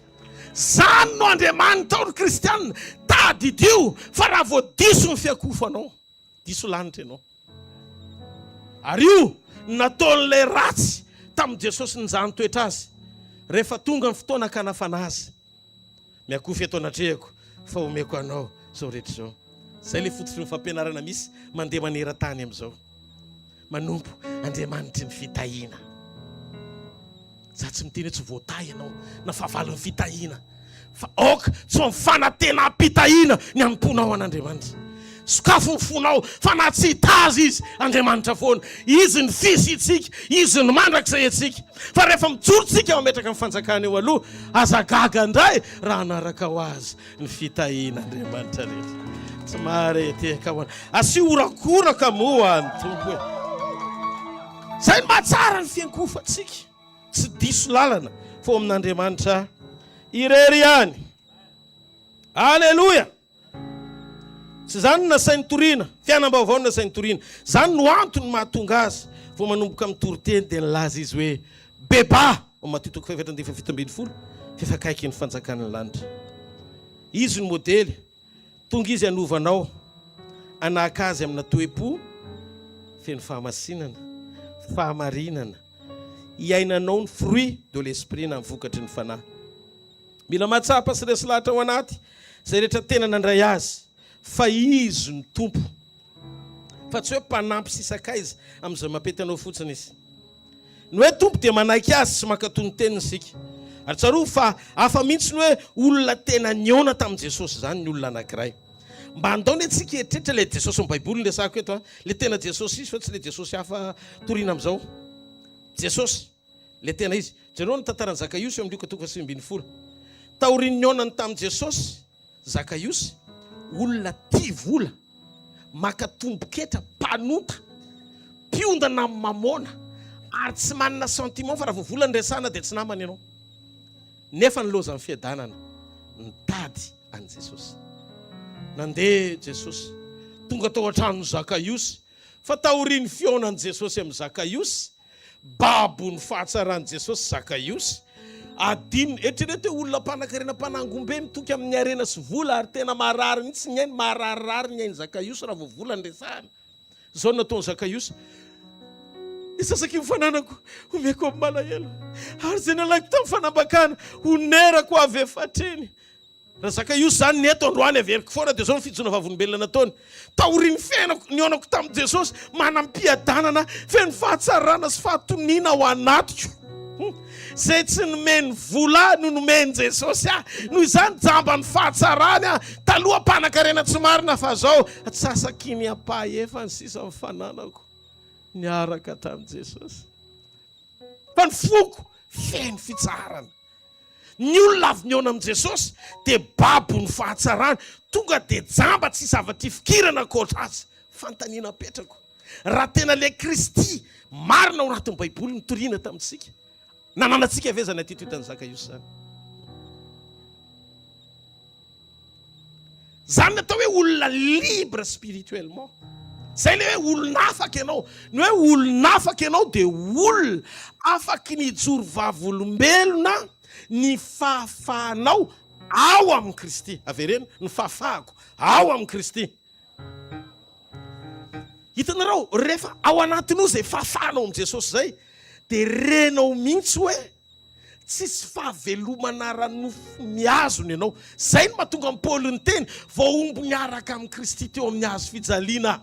Zany no Andriamanitra ao kristianina tadidio fa raha vao diso ny fiakofanao diso lanitra ianao. Ary io nataon'ilay ratsy tamin'i Jesosy nyjany toetra azy rehefa tonga ny fotoana ka nafana azy miakofy eto anatrehako fa omeko anao zao rehetra zao. Zay le fototry ny fampianarana misy mandeha maneran-tany amin'izao. Manompo Andriamanitra ny fitahiana. Za tsy miteny tsy voatahy ianao na fahavalon'ny fitahiana fa aoka tsy ho fanantenam-pitahiana ny animponao an'Andriamanitra. Sokafo ny fonao fa na tsy hitazy izy Andriamanitra foana. Izy ny fisy itsika, izy ny mandrakizay atsika. Fa rehefa mijorotsika mametraka amin'ny fanjakana eo aloha, aza gaga indray raha anaraka ho azy ny fitahiana Andriamanitra rehetra. Tsy mahareteka hoana. Asio orakoraka moa ny tompo hoe. Zay ny mahatsara ny fiankofatsika. Tsy diso lalana fô amin'Andriamanitra irery ihany. Alleluia. Tsy zany no nasainy toriana, fiainam-baovao no nasainy toriana. Zany no antony mahatonga azy vao manomboka amin'ny toriteny dia nilaza izy hoe beba ao Mateo 7:17 fifakaiky ny fanjakana ny lanitra. Izy ny modely, tonga izy hanovanao anaka azy amina toe-po feno fahamasinana, fahamarinana, iainanao ny fruit de l'esprit na mivokatry ny fanahy. Mila matsapa sy resy lahatra ao anaty zay rehetra tena nandray azy fa izy ny tompo, fa tsy hoe mpanampy sisakaiza amin'izay mapety anao fotsiny izy. Ny hoe tompo dia manaiky azy sy makatony teniny sika. Ary tsaroa fa hafa mihitsy ny hoe olona tena niona tamin'i Jesosy zany ny olona anankiray. Mba andaony antsika eritretra le Jesosy amin'ny Baiboly resako eto, le tena Jesosy izy fa tsy le Jesosy hafa toriana amin'izao. Jesosy le tena izy. Jereo ny tantaran'i Zakaiosy amin'ny 9:20. Taoriany niona tamin'i Jesosy Zakaiosy, olona tia vola, makatomboketra, mpanota, mpiondana amin'ny mamona, ary tsy manana sentiment fa raha vola ny resana dia tsy namany ianao. Nefa ny loza ny fiadanana nitady an'i Jesosy. Nandeha Jesosy tonga tao an-tranon'i Zakaiosy, fa taoriany fionan'i Jesosy amin'ny Zakaiosy, babo ny fahatsarany Jesosy Zakaiosy, adiny eritrereto olona mpanan-karena mpanangombe mitoky amin'ny arena sy vola ary tena marary mihitsy ny ainy, mararirary ny ainy Zakaiosy raha vao vola ny resahana. Zao nataony Zakaiosy, isasaky mifananako omeko amin'ny malahelo, ary zay nalako tamin'ny fanambakana onerako avy efatreny. Raha Zakaiosy zany neto androany averiko foana dia zao ny fijona vavolombelona nataony. Taoriany fiainako nionako tamin'i Jesosy, manam-piadanana, feno fahatsarana sy fahatoniana ao anatiko. Zay tsy nomeny vola no nomeny Jesosy noho izany jamba ny fahatsarany taloha mpanan-karena tsy marina fa zao atsasaky ny apahy efa ny sisa mifananako niaraka tamin'i Jesosy. Fa ny foko feno fitsarana. Ny olona avy niona amin'i Jesosy dia babo ny fahatsarana, tonga dia jamba tsy zavatra fikirana koatra azy. Fantaniana petrako. Raha tena le Kristy marina ao anatin'ny Baiboly nitoriana tamintsika, nananantsika avezana ty toetan'ny Zakaiosy zany. Zany natao hoe olona libre spirituellement. Zay le hoe olona afaka ianao. Ny hoe olona afaka ianao dia olona afaka nijoro vavolombelona ny fahafahanao ao amin'ny Kristy. Averena ny fahafahako ao amin'ny Kristy. Hitanareo rehefa ao anatinao zay fahafahanao amin'ny Jesosy zay, dia renao mihitsy hoe tsisy fahavelomana ranofo miazony ianao. Zay no mahatonga amin'ny Paoly ny teny voaombo niaraka amin'ny Kristy teo amin'ny hazo fijaliana.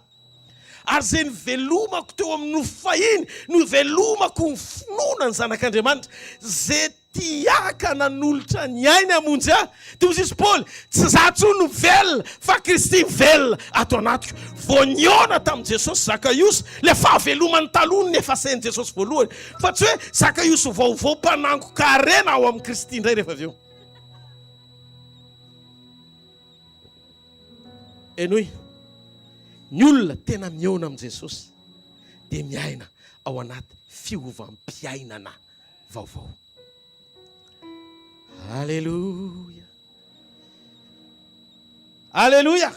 Ary zay ny velomako teo amin'ny nofo fahiny no velomako ny finoana ny zanak'Andriamanitra. Zay tiakana n'olotra ny ainy amonjy ahy. Dia hozy izy Paoly, tsy za tsony no velona fa Kristy velona ato anatiko. Vao niona tamin'i Jesosy Zakaiosy, le fahavelomany taloha ny efasain'i Jesosy voalohany. Fa tsy hoe Zakaiosy vaovao mpanango karena ao amin'ny Kristy indray rehefa avy eo. Enoy, ny olona tena miona amin'i Jesosy dia miaina ao anaty fiovam-piainana vaovao. Alléluia. Alléluia.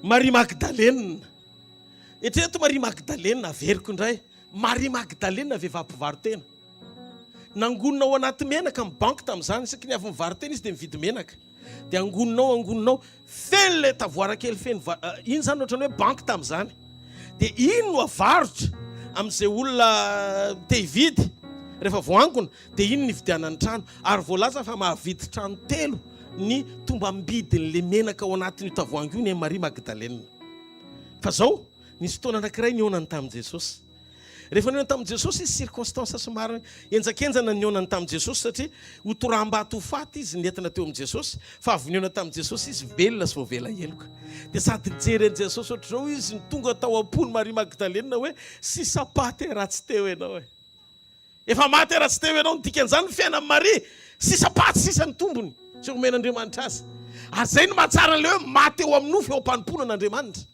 Marie Magdalene. Etreto Marie Magdalene averiko indray. Marie Magdalene vehivavy tena. Nangonina ao anaty menaka amin'ny banky tamin'izany, isaky ny avy mivary tena izy dia mividy menaka. Dia angoninao feno le tavoara kely feno iny zany ohatrany hoe banky tamin'izany. Dia iny no avarotra amin'izay olona te hividy. Rehefa voangona dia iny nividianany trano, ary voalaza fa mahavidy trano 3 ny tomba ambidin'le menaka ao anatin'io tavoahangy io ny Marie Magdalene. Fa zao nisy fotoana anankiray nionany tamin'i Jesosy. rehefa niona tamin'i jesosy izy circonstance somary enjakenjana niona tamin'i jesosy satria hotoramba-to faty izy nentina teo amin'i jesosy fa avy niona tamin'i jesosy izy velona sy voavela heloka dia sady nijeren'i jesosy ohatr'izao izy nitonga tao am-pony Maria Magdalena hoe sisa paty ratsy teo ianao efa maty ratsy teo ianao nidikan'izany ny fiainan'i Maria sisa paty sisa ny tombony sy omen'Andriamanitra azy ary zay no mahatsara le hoe maty eo amin'ny nofy eo am-panomponan'Andriamanitra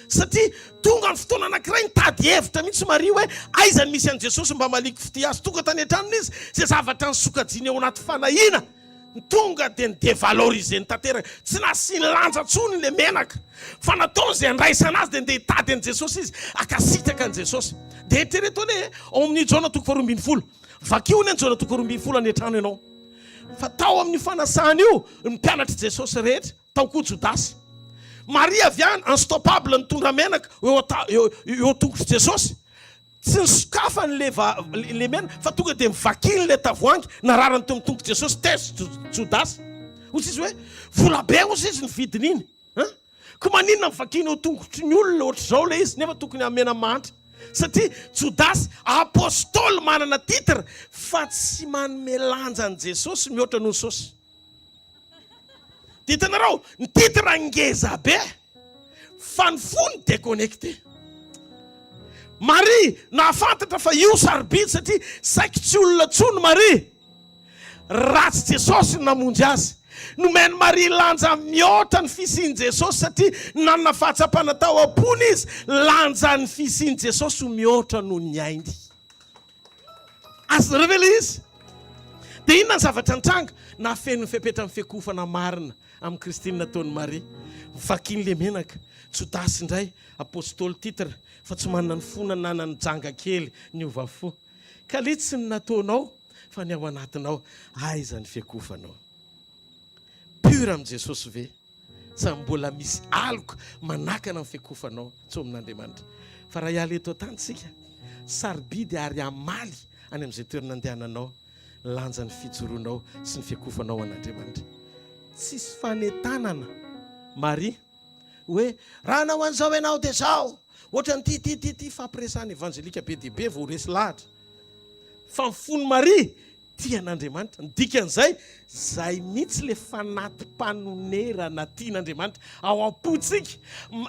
satria tonga ny fotoana anankiray nitady hevitra mihitsy Maria hoe aizany misy an'i Jesosy mba maliky fity azy tonga tany an-tranony izy zay zavatra nysokajiana eo anaty fanahina tonga dia nidévaloriser ny tanteraka tsy nasiany lanja ntsony le menaka fa nataony zay andraisana azy dia ndeha hitady an'i Jesosy izy akasitaka an'i Jesosy dia eritrereto hoe ao amin'ny Jaona 2:20 vakio ny Jaona 2:20 any an-trano ianao fa tao amin'ny fanasahana io ny mpianatra Jesosy rehetra tao koa Jodasy Maria avy any unstoppable nitondra menaka eo tongotra Jesosy tsy nisokafany le menaka fa tonga dia mivakiny le tavoangy nararany teo amin'ny tongotra Jesosy tesy Jodasy ozy izy hoe vola be ozy izy ny vidiny iny ko maninona mivakiny eo tongotry ny olona ohatr'izao le izy nefa tokony amena mantra satria Jodasy apôstôly manana titre fa tsy manome lanja ny Jesosy mihoatra noho ny sosy ditanareo ny titre ngeza be fa ny fony déconnecté Maria nahafantatra fa io sarobidy satria saika tsy olona tsony Maria ratsy Jesosy namonjy azy nomeny Maria lanja mihoatra ny fisian'i Jesosy satria nanana fahatsapana tao am-pony izy lanja ny fisian'i Jesosy ho mihoatra noho ny ainy azy revela izy dia inona ny zavatra nitranga na feno ny fepetra amin'ny fiakofana marina amin'ny Kristina nataony Maria mivakiny le menaka Jodasy indray apôstôly titre fa tsy manana ny fonana na ny janga kely ny ovafo ka le tsy ny nataonao fa ny ao anatinao aiza ny fiakofanao pura amin'i Jesosy ve sa mbola misy aloka manakana amin'ny fiakofanao tsy amin'Andriamanitra fa raha hiala eto an-tanysika sarobidy ary amaly any amin'izay toerana andehananao lanja ny fijoroanao sy ny fiakofanao an'Andriamanitra tsisy fanetanana Maria hoe raha nao an'izao ianao dia zao ohatra ny ty fampiresahany evanjelika be dia be vao resy lahatra fa ny fony Maria tia an'Andriamanitra ny dikan'izay zay mihitsy le fanatim-panonerana tian'Andriamanitra ao am-potsika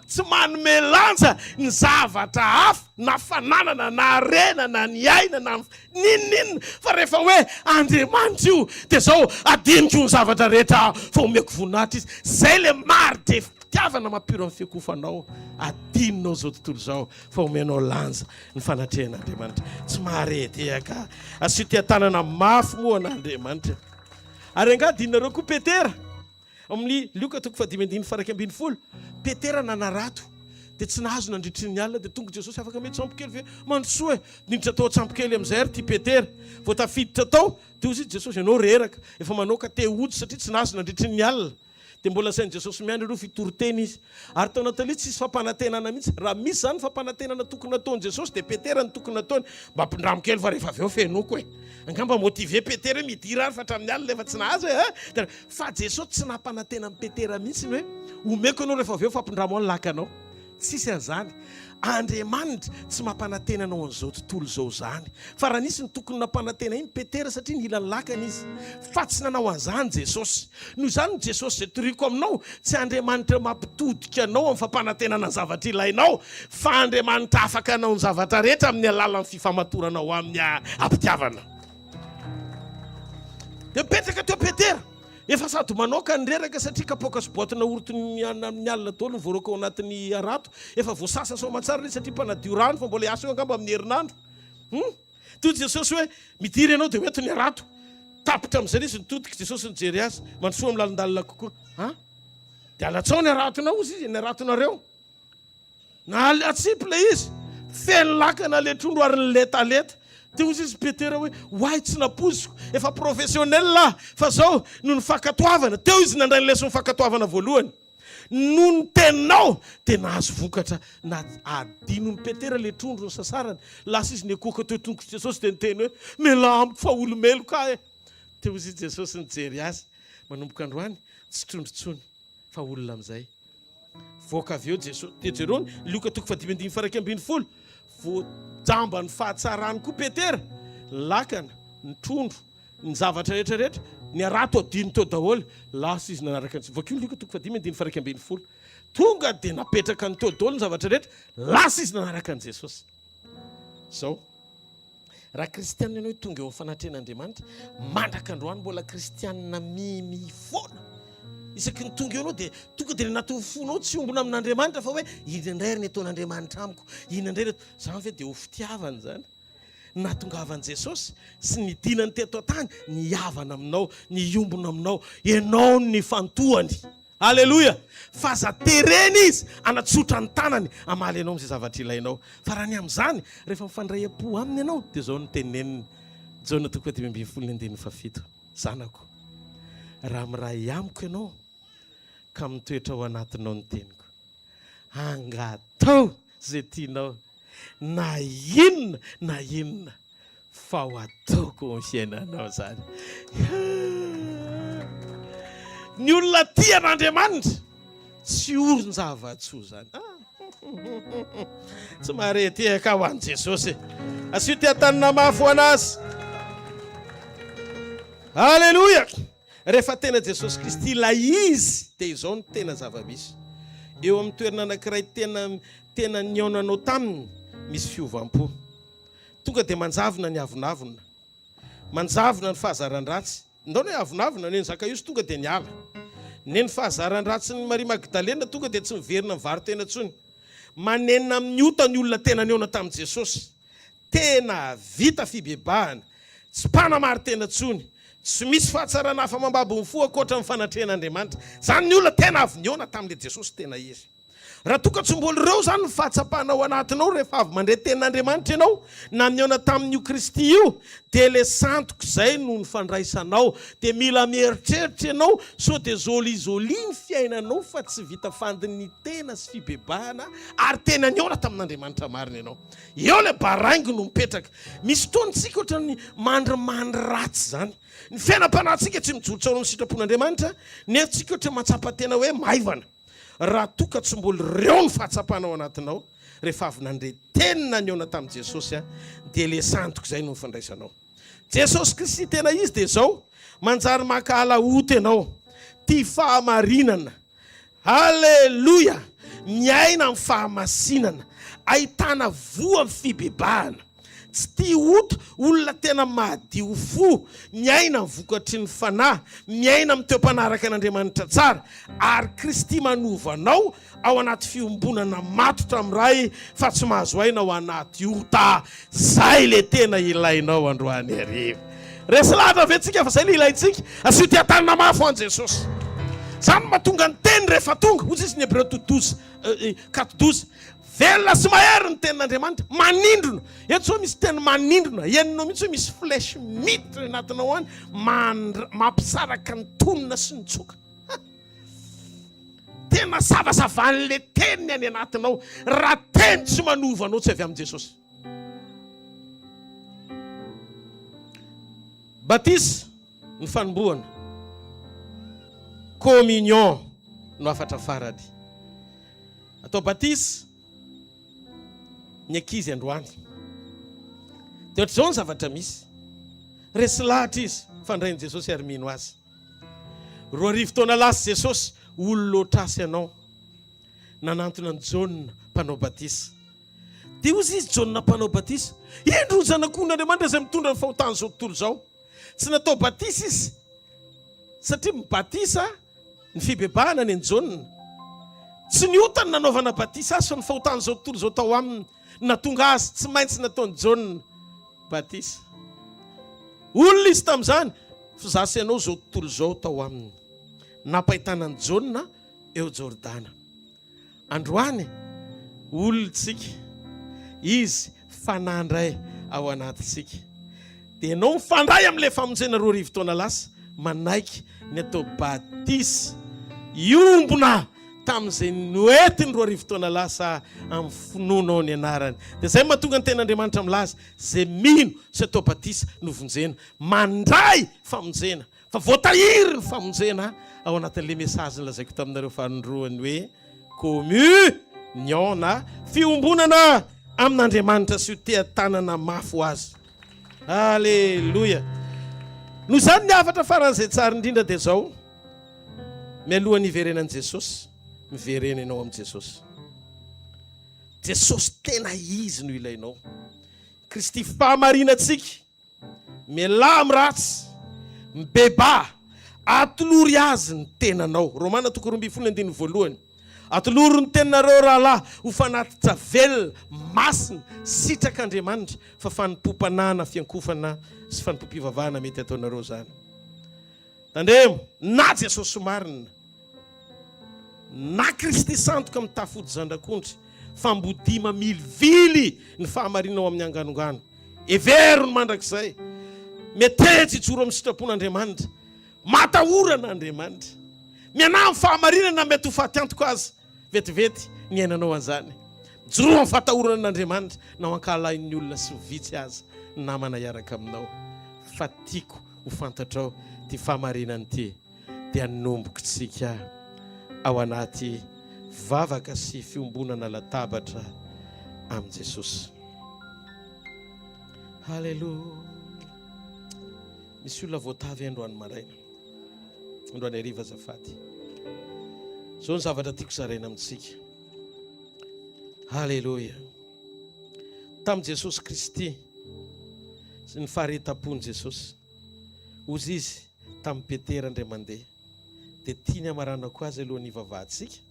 tsy manome lanja ny zavatra hafa na fananana na arena na ny aina na ninninna fa rehefa hoe Andriamanitra io dia zao adiniko ny zavatra rehetra fa omeko voninahitra izy zay le maro de fitiavana mampiro amin'ny fiakofanao adinonao zao tontolo zao fa omenao lanja ny fanatrehan'Andriamanitra tsy maharetehaka asio tia tanana mafy moa an'Andriamanitra ary anga dinareo koa Petera amin'ny Luka 2:19 Petera nanarato dia tsy nahazo nandritry ny alina dia tonga Jesosy afaka mety tsampokely ve mandrosoa niditra tao tsampokely amin'izay ary ty Petera vao tafiditra tao dia ozy Jesosy ianao reraka efa manao ka te ody satria tsy nahazo nandritry ny alina dia mbola sain'i Jesosy miandry ireo fitoriteny izy ary tao anatin'ilay tsy misy fampanantenana mihitsy raha misy zany fampanantenana tokony nataon'i Jesosy dia Petera ny tokony nataony mba ampindramo kely fa rehefa avy eo fenoko angamba motive Petera midira ary fa hatramin'ny alina efa tsy nahazo fa Jesosy tsy nampanantena amin'ny Petera mihitsy hoe omeko ianao rehefa avy eo fa ampindramo ao ny lakanao tsisy an'izany Andriamanitra tsy mampanantena anao an'izao tontolo izao zany fa raha nisy ny tokony nampanantena iny Petera satria nila ny lakana izy fa tsy nanao an'izany Jesosy noho izany Jesosy zay toriko aminao tsy Andriamanitra mampitodika anao amin'ny fampanantenana ny zavatra ilainao fa Andriamanitra afaka anao ny zavatra rehetra amin'ny alalan'ny fifamatoranao amin'ny ampitiavana dia mipetraka teo Petera efa sady manoka ny reraka satria kapoaka sy boatina orotony amin'ny alina tolo ny voaroko ao anatin'ny arato efa voasasa sao matsara le satria mpanadio rano fa mbola asa io angamba amin'ny herinandro teo Jesosy hoe midiry ianao dia hoento ny arato tapitra amin'izay izy nitodika Jesosy nijery azy mandrosoa amin'ny lalindalina kokoa dia alatsao ny aratonao izy izy ny aratonareo na atsipy le izy feno lakana le trondro ary ny letaleta dia ozy izy Petera hoe hoay tsy napoziko efa professionnel fa zao no ny fankatoavana teo izy nandray ny leso ny fankatoavana voalohany no ny teninao dia nahazo vokatra na adinony Petera le trondro ny sasarany lasa izy nekoka teo tongotra Jesosy dia niteny hoe melampo fa olomelo ka teo izy Jesosy nijery azy manomboka androany tsy trondrotsony fa olona amin'izay voaka avy eo Jesosy dia jerony Luka 2:19 voajamba ny fahatsarany koa Petera, lakana, ny trondro, ny zavatra rehetrarehetra, ny arato adiny teo daholo, lasa izy nanaraka an'izay. Voakio lika toko 5:10. Tonga dia napetraka ny teo daholo ny zavatra rehetra, lasa izy nanaraka an'i Jesosy. Zao raha kristianina ianao tonga eo amin'ny fanatrehan'Andriamanitra, mandraka androany mbola kristianina mimi foana. Isaky ny tonga eo anao dia tonga dia anaty fonao tsy ombona amin'Andriamanitra fa hoe iny indray ny ataon'Andriamanitra amiko, iny indray zany ve dia ho fitiavana zany. Natongavan'i Jesosy sy ny dinany teto tany niavana aminao, niombona aminao, ianao ny fantohany. Halleluja. Fazatereny izy anatsotra ny tanany amaly ianao amin'izay zavatra ilainao. Fa raha ny amin'izany rehefa mifandray-po aminy ianao dia zao no teneniny Jaona 5:17. Zanako, raha miray amiko ianao ka mitoetra ao anatinao ny teniko, angatao zay tianao, na inona fa ho ataoko amin'ny fiainanao zany. Ny olona tia n'Andriamanitra tsy oron-javatsoa zany. Tsy marety ka ho an'i Jesosy. Asio tia tanana mafy ho anazy. Halleluja. Rehefa tena Jesosy Kristy ilay izy dia izao no tena zava-misy. Eo amin'ny toerana anankiray tena niaonanao taminy misy fiovam-po. Tonga dia manjavona ny avonavona, manjavona ny fahazaran-dratsy. Ndao ny avonavona ny Zakaiosy tonga dia niala. Ny fahazaran-dratsy ny Maria Magdalena tonga dia tsy miverina ny varo tena tsony. Manenina amin'ny ota ny olona tena niaona tamin'i Jesosy. Tena vita fibebahana, tsy mpanamary tena tsony, tsy misy fahatsarana hafa mambabo ny fo ankoatra amin'ny fanatrehan'Andriamanitra. Zany ny olona tena avy niaona tamin'ilay Jesosy tena izy. Raha tokatsomboly ireo zany ny fahatsapana ao anatinao rehefa avy mandray tenin'Andriamanitra ianao na niaona tamin'io Kristy io, dia le santoko izay no ny fandraisanao. Dia mila mieritreritra ianao sao dia zoli ny fiainanao fa tsy vita fandiny tena sy fibebahana ary tena niaona tamin'Andriamanitra marina ianao. Eo le baraingo no mipetraka. Misy fotoantsika ohatra ny mandrimandry ratsy zany. Ny fiainam-panahintsika tsy mijotsa ao amin'ny sitrapon'Andriamanitra, nefa ohatra matsapa tena hoe maivana. Raha tokatsomboly ireo ny fahatsapana ao anatinao rehefa avy nandray tenina niaona tamin'i Jesosy dia le santoko izay no fandraisanao. Jesosy Kristy tena izy dia zao manjary makahala oty ianao, tia fahamarinana. Halleluja. Miaina amin'ny fahamasinana, ahitana voa amin'ny fibebahana. Tsy tia oto, olona tena mahadio fo, miaina vokatry ny fanahy, miaina amin'ny teo-panaraka an'Andriamanitra tsara, ary Kristy manovanao ao anaty fiombonana matotra amin'ray fa tsy mahazo aina ao anaty ota. Zay le tena ilainao androany hariva. Resy lahatra ventsika fa zay le ilaintsika. Asio tia tanana mafy ho an' Jesosy. Zany mahatonga ny teny rehefa tonga. Ozy izy ny Hébreux 4:12. Velona sy mahery ny tenin'Andriamanitra, manindrona. Eto zao misy teny manindrona. Henonao mihitsy hoe misy flesh miditra anatinao any, mampisaraka ny tonona sy ny tsoka. Tena savasavan'le teniny any anatinao. Raha teny tsy manovanao tsy avy amin'i Jesosy. Batisy ny fanombohana, communion no afatra farany. Atao batisy ny ankizy androany. Dia ohatr'izao ny zavatra misy. Resy lahatra izy fandrain'i Jesosy ary mino azy. 2 taona lasa Jesosy olo-loatrasy ianao. Nanantona ny Jaona mpanao batisy. Dia ozy izy Jaona mpanao batisy, indro zanak'Andriamanitra izay mitondra ny fahotana zao tontolo zao. Tsy natao batisy izy satria mibatisa ny fibebahana ny Jaona. Tsy niotany nanaovana batisy azy fa ny fahotana zao tontolo zao tao aminy natonga azy tsy maintsy nataony Jaona batisy. Olona izy tamin'izany fizasy ianao zao tontolo zao tao aminy. Nampahitanany Jaona eo Jordana. Androany olontsika, izy fanandray ao anatintsika. Dia ianao mifandray amin'ilay famonjena 2 taona lasa, manaiky ny atao batisy iombona tamin'izay noetiny 2 taona lasa amin'ny finoanao ny anarany. Dia zay mahatonga ny ten'Andriamanitra milaza, zay mino sy atao batisy no vonjena, mandray famonjena. Fa voatahiry ny famonjena ao anatin'ilay mesazy lazaiko taminareo fahandroany hoe communion na fiombonana amin'Andriamanitra sy ho tea-tanana mafy ho azy. Alleloia. Noho izany ny havatra faran'izay tsara indrindra dia zao, mialohan'ny iverenan'i Jesosy, miverena ianao amin'i Jesosy. Jesosy tena izy no ilainao. Kristy fahamarinantsika, miala amin'ny ratsy, mibeba, atolory azy ny tenanao. Romana 12:1. Atolory ny tenanareo rahalahy ho fanatitra velona, masina, sitrak'Andriamanitra, fa fanimpom-panahy, fiankofana sy fanimpom-pivavahana mety ataonareo zany. Tandremo, na Jesosy marina, na Kristy sandoka amin'ny tafody zandrak'ondry, fambodima milivily ny fahamarinao amin'ny anganongano. Evero ny mandrakizay, metetsy ijoro amin'ny sitrapon'Andriamanitra, matahorana Andriamanitra, mianamy fahamarinana mety ho faty antoko azy, vetivety ny ainanao an'izany. Joro amin'ny fatahoran'Andriamanitra, na ho ankalain'ny olona sy vitsy azy namana iaraka aminao. Fa tiako ho fantatrao ty fahamarinany ty dia nombokitsika ao anaty vavaka sy fiombonana latabatra amin'i Jesosy. Halleluja. Misy olona voatavy androany maraina, androany hariva azafady. Zao ny zavatra tiako zaraina amintsika. Halleluja. Tamin'i Jesosy Kristy sy ny faharetam-pony Jesosy, ozy izy tamin'ny Petera indray mandeha, dia tiany amaranako azy alohan'ny ivavahantsika,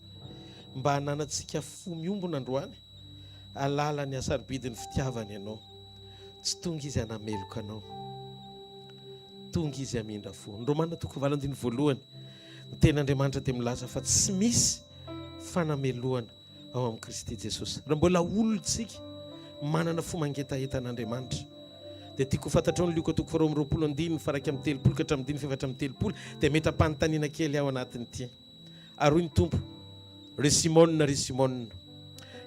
mba hananantsika fo miombona androany, alala ny asarbidin'ny fitiavany ianao. Tsy tonga izy hanameloka anao, tonga izy hamindra fo. Ny Romana 12:1, ny ten'Andriamanitra dia milaza fa tsy misy fanameloana ao amin'ny Kristy Jesosy. Raha mbola olontsika manana fo mangetahetan'Andriamanitra, dia tiako fantatrao ny Luka 2:20 faraky amin'ny 30 ka hatramin'ny 7:30, dia mety hampanontaniana kely ao anatin'ity. Aroy ny Tompo, ry Simona,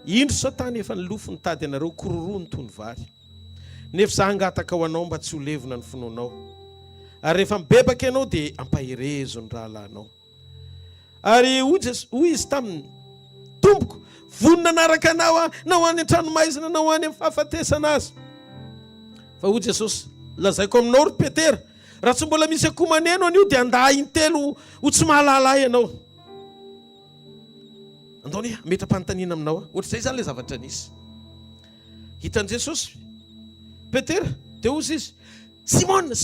indro Satana efa nilofo nitady anareo kororoany toy ny vary. Nefa za hangataka ho anao mba tsy ho levona ny finoanao. Ary rehefa mibebaka ianao dia ampaherezo ny rahalahinao. Ary hoy izy taminy, Tompoko, vonona anaraka anao na ho any an-tranomaizina na ho any amin'ny fahafatesana azy. Fa hoy Jesosy, lazaiko aminao ry Petera, raha tsy mbola misy akomaneno an'io dia andahy intelo ho tsy mahalala ianao. Andao mety hampanontaniana aminao, ohatr'izay zany ilay zavatra nisy. Hitan'i Jesosy Petera, dia hozy izy, Simona,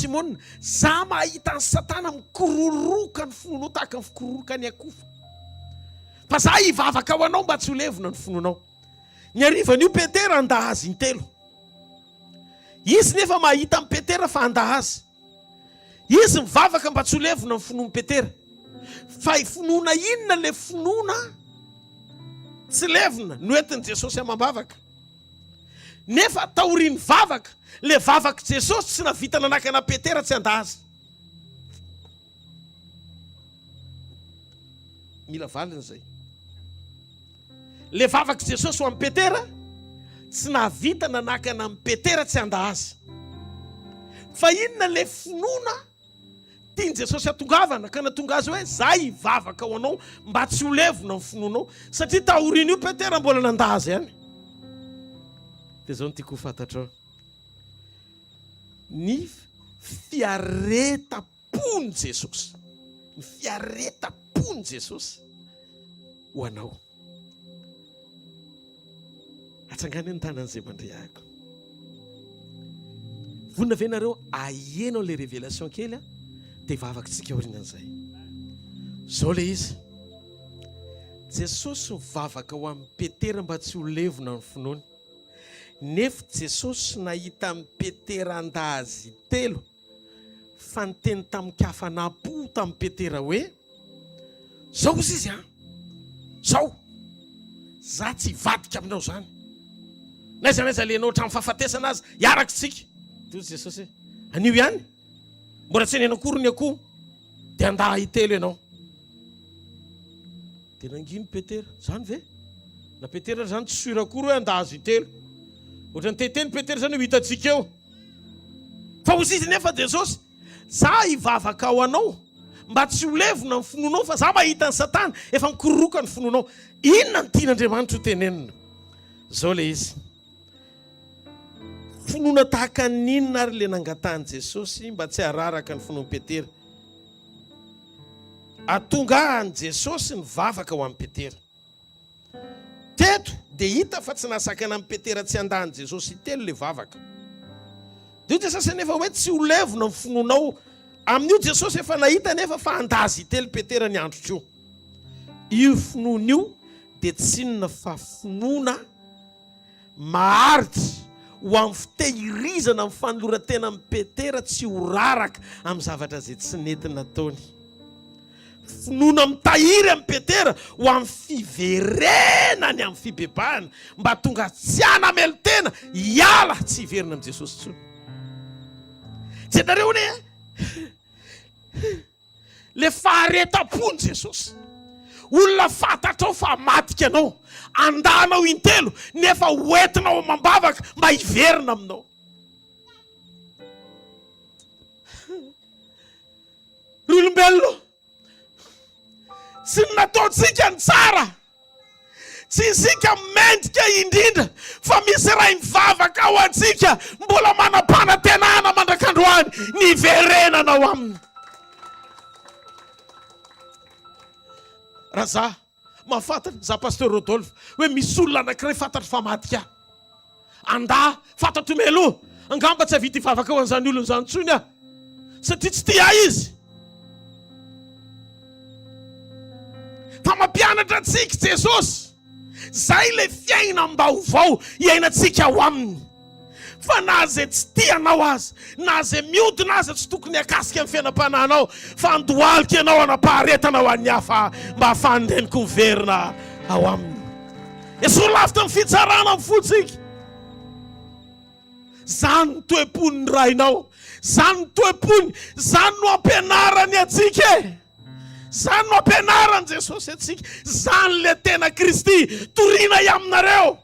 za mahita ny Satana mikororoka ny fononao tahaka ny fikororoka ny akofa. Fa za hivavaka ho anao mba tsy ho levona ny fononao. Ny harivan'io Petera andahy azy intelo. Izy nefa mahita amin'ny Petera fa andahy azy. Izy mivavaka mba tsy ho levona ny fonon'ny Petera. Fa fonona inona le fonona tsy levona noentin'i Jesosy amam-bavaka. Nefa taoriany vavaka, le vavaka Jesosy tsy navita nanakana Petera tsy andahy azy. Mila valina zay. Le vavaka Jesosy ho amin'ny Petera tsy navita nanakana amin'ny Petera tsy andahy azy. Fa inona le finoana tiany Jesosy atongavana ka natonga azy hoe za hivavaka ho anao mba tsy ho levona ny finoanao, satria taoriany io Petera mbola nandahy azy ihany. Dia zao no tiako ho fantatrao, ny fiaretapony Jesosy, ny fiaretapony Jesosy ho anao. Atsangany ny tanan'izay mandrehako. Vonina ve nareo ahenao le révélation kely dia vavakatsika orinan'izay. Zao le izy, Jesosy mivavaka ho amin'ny Petera mba tsy ho levona ny finoany. Nefa Jesosy nahita amin'ny Petera andahy azy telo, fa niteny tamin'ny kafanampo tamin'ny Petera hoe, zao izy izy zao, za tsy hivadika aminao zany. Naiza lenao hatramin'ny fahafatesana azy, hiarakitsika. Toy Jesosy hoe, anio ihany, mbola tsy nenankory ny akoho, dia andahy telo ianao. Dia nangino Petera, zany ve? Na Petera zany tsy surakory hoe andahy azy telo. Ohatran'ny teteny Petera zany ho hitantsika eo. Fa hozy izy nefa Jesosy, za hivavaka ho anao mba tsy ho levona ny finoanao, fa za mahita ny Satana efa mikororoka ny finoanao. Inona ny tian'Andriamanitra ho tenenina? Zao le izy, finoana tahaka ninona ary le nangatany Jesosy mba tsy hararaka ny finoana Petera. Atonga any Jesosy ny vavaka ho amin'ny Petera. Teto dia hita fa tsy nasakana amin'ny Petera tsy andany Jesosy telo le vavaka. Dia Jesosy nefa hoe tsy ho levona ny finoanao. Amin'io Jesosy efa nahita nefa fa andazy telo Petera ny andro tio. Io finoana io dia tsy inona fa finoana maharitra ho amin'ny fitehirizana amin'ny fanoloran-tena amin'ny Petera tsy ho raraka amin'ny zavatra izay tsy nety nataony. Finoana mitahiry amin'ny Petera ho amin'ny fiverenany amin'ny fibebahana mba tonga tsy hanamelo tena hiala tsy hiverina amin'ny Jesosy tsony. Tsy nareo ne le faharetam-pony Jesosy. Olona fantatrao fa matika anao, andanao intelo nefa hoentinao mambavaka mba hiverina aminao. Olombelona tsy nataontsika ny tsara, tsy isika mendrika indrindra, fa misy ray mivavaka ao antsika mbola manam-panantenana mandrakandroany ny verenanao aminy. Raha za mahafantatra, za pasteur Rodolphe, hoe misy olona anankiray fantatra fa matika. Anda fantatro melo, angamba tsy havita hivavaka ao an'izany olona izany tsony aho, satria tsy tia izy. Fa mampianatra antsika Jesosy, zay le fiaina mba hovao iainantsika ao aminy. Fa na zay tsy tianao azy, na zay miodina azy tsy tokony akasika amin'ny fiainam-panahinao, fa andohalika ianao anapaharetana ho an'ny hafa mba afandeniko miverina ao aminy. Esoa lavitra amin'ny fitsarana amin'ny fotsika. Zany no toe-pony ny rainao, zany no toe-pony, zany no ampianarany atsika. Zany no ampianarany Jesosy atsika, zany le tena Kristy toriana iaminareo.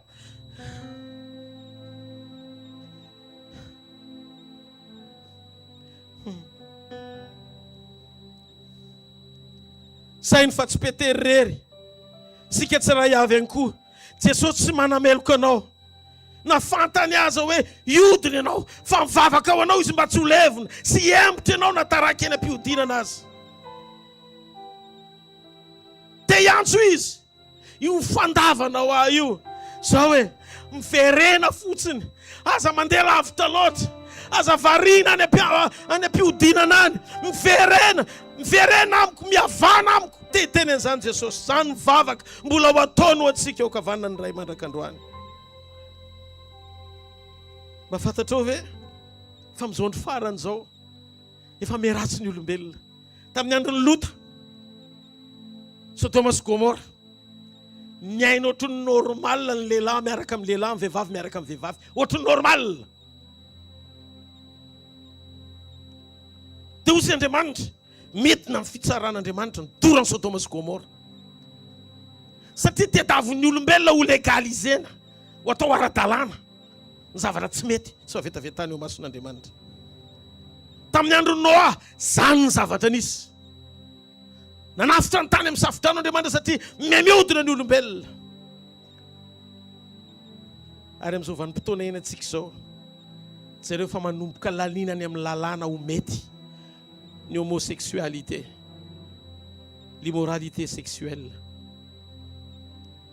Sainy fa tsy Petera rery, sika tsy raha avy ihany koa. Jesosy tsy manameloka anao. Nafantany aza hoe iodina ianao, fa mivavaka ao anao izy mba tsy ho levona, sy embitra ianao na taraka eny am-piodinana azy. Te hiantso izy, io fandavanao aho io, zao hoe miverena fotsiny, aza mandeha lavitra loatra, aza variana any am-piodinana any, miverena amiko, mihavana amiko. Teny an'izany Jesosy, zany mivavaka mbola ho ataony ho antsika okavanana ny ray mandrakandroany. Mba fantatrao ve fa amin'izao andro farany izao efa miaratsy ny olombelona. Tamin'ny andron'ny Lota, Sodoma sy Gomora, niaina ohatry ny normal ny lehilahy miaraka amin'ny lehilahy, ny vehivavy miaraka amin'ny vehivavy, ohatry ny normal. Dia hozy Andriamanitra midina amin'ny fitsaran'Andriamanitra nidorany Sodoma sy Gomora. Satria tedavon'ny olombelona ho legalizena, ho atao ara-dalàna ny zavatra tsy mety, sy avetavetany eo mason'Andriamanitra. Tamin'ny andron'ny Noa, zany ny zavatra nisy. Nanafitra ny tany amin'ny safitran'Andriamanitra satria mihodina ny olombelona. Ary amin'izao vanim-potoana iainantsika izao, zareo fa manomboka lalinany amin'ny lalàna ho mety ny homosexualité, l'immoralité sexuelle.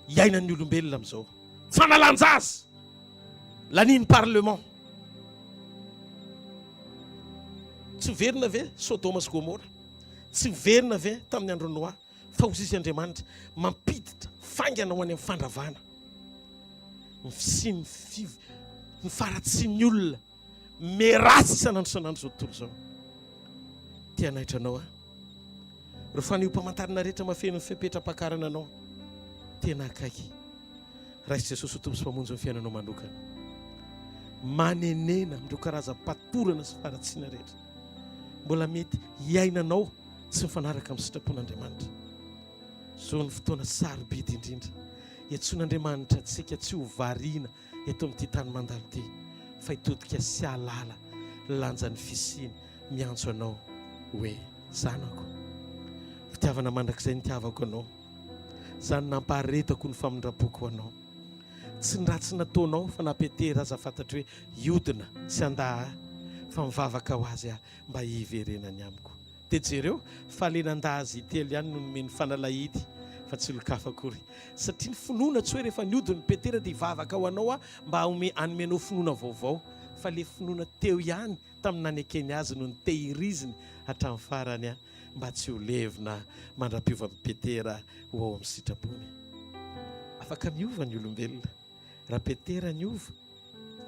Iainan'ny olombelona amin'izao. Fanalanja azy, laniny parlement. Tsy verina ve Sodoma sy Gomora? Tsy verina ve tamin'ny andro Noa? Fa hozy izy Andriamanitra mampiditra faingana ho any amin'ny fandravana. Ny faratsian'ny olona meratsy isanandro isanandro zao tontolo zao. Tia naitranao a. Reo fanio-pamantarana rehetra mafeno ny fipetra-pakarana anao. Tena akaiky. Raisy Jesosy ho tompo sy mpamonjy ny fiainanao manokana. Manenena amin'ireo karazam-patorana sy faratsiana rehetra. Mbola mety hiainanao tsy mifanaraka amin'ny sitrapon'Andriamanitra. Zao ny fotoana sarobidy indrindra. Iantsoan'Andriamanitra antsika tsy ho variana eto amin'ity tany mandalo ity, fa hitodika sy halala lanjan'ny fisiny miantso anao hoe zanako. Fitiavana mandrakizay ny tiavako anao, zany nampaharetako ny famindram-poko anao. tsy nratsy nataonao fa napetera aza fantatra hoe iodina sy andaa fa mivavaka ho azy mba hiverenany amiko. Dia jereo fahalenandaa azy telo ihany no nomeny fanalahidy fa tsy olo-kafa akory, satria ny finoana tsy hoe rehefa niodina ny petera dia hivavaka ho anao mba anomenao finoana vaovao, fa le finoana teo ihany tamin'ny nanekeny azy no nitehiriziny hatramin'ny farany mba tsy ho levina mandra-piova amin'ny petera ho ao amin'ny sitrapony. Afaka miova ny olombelona raha petera niova,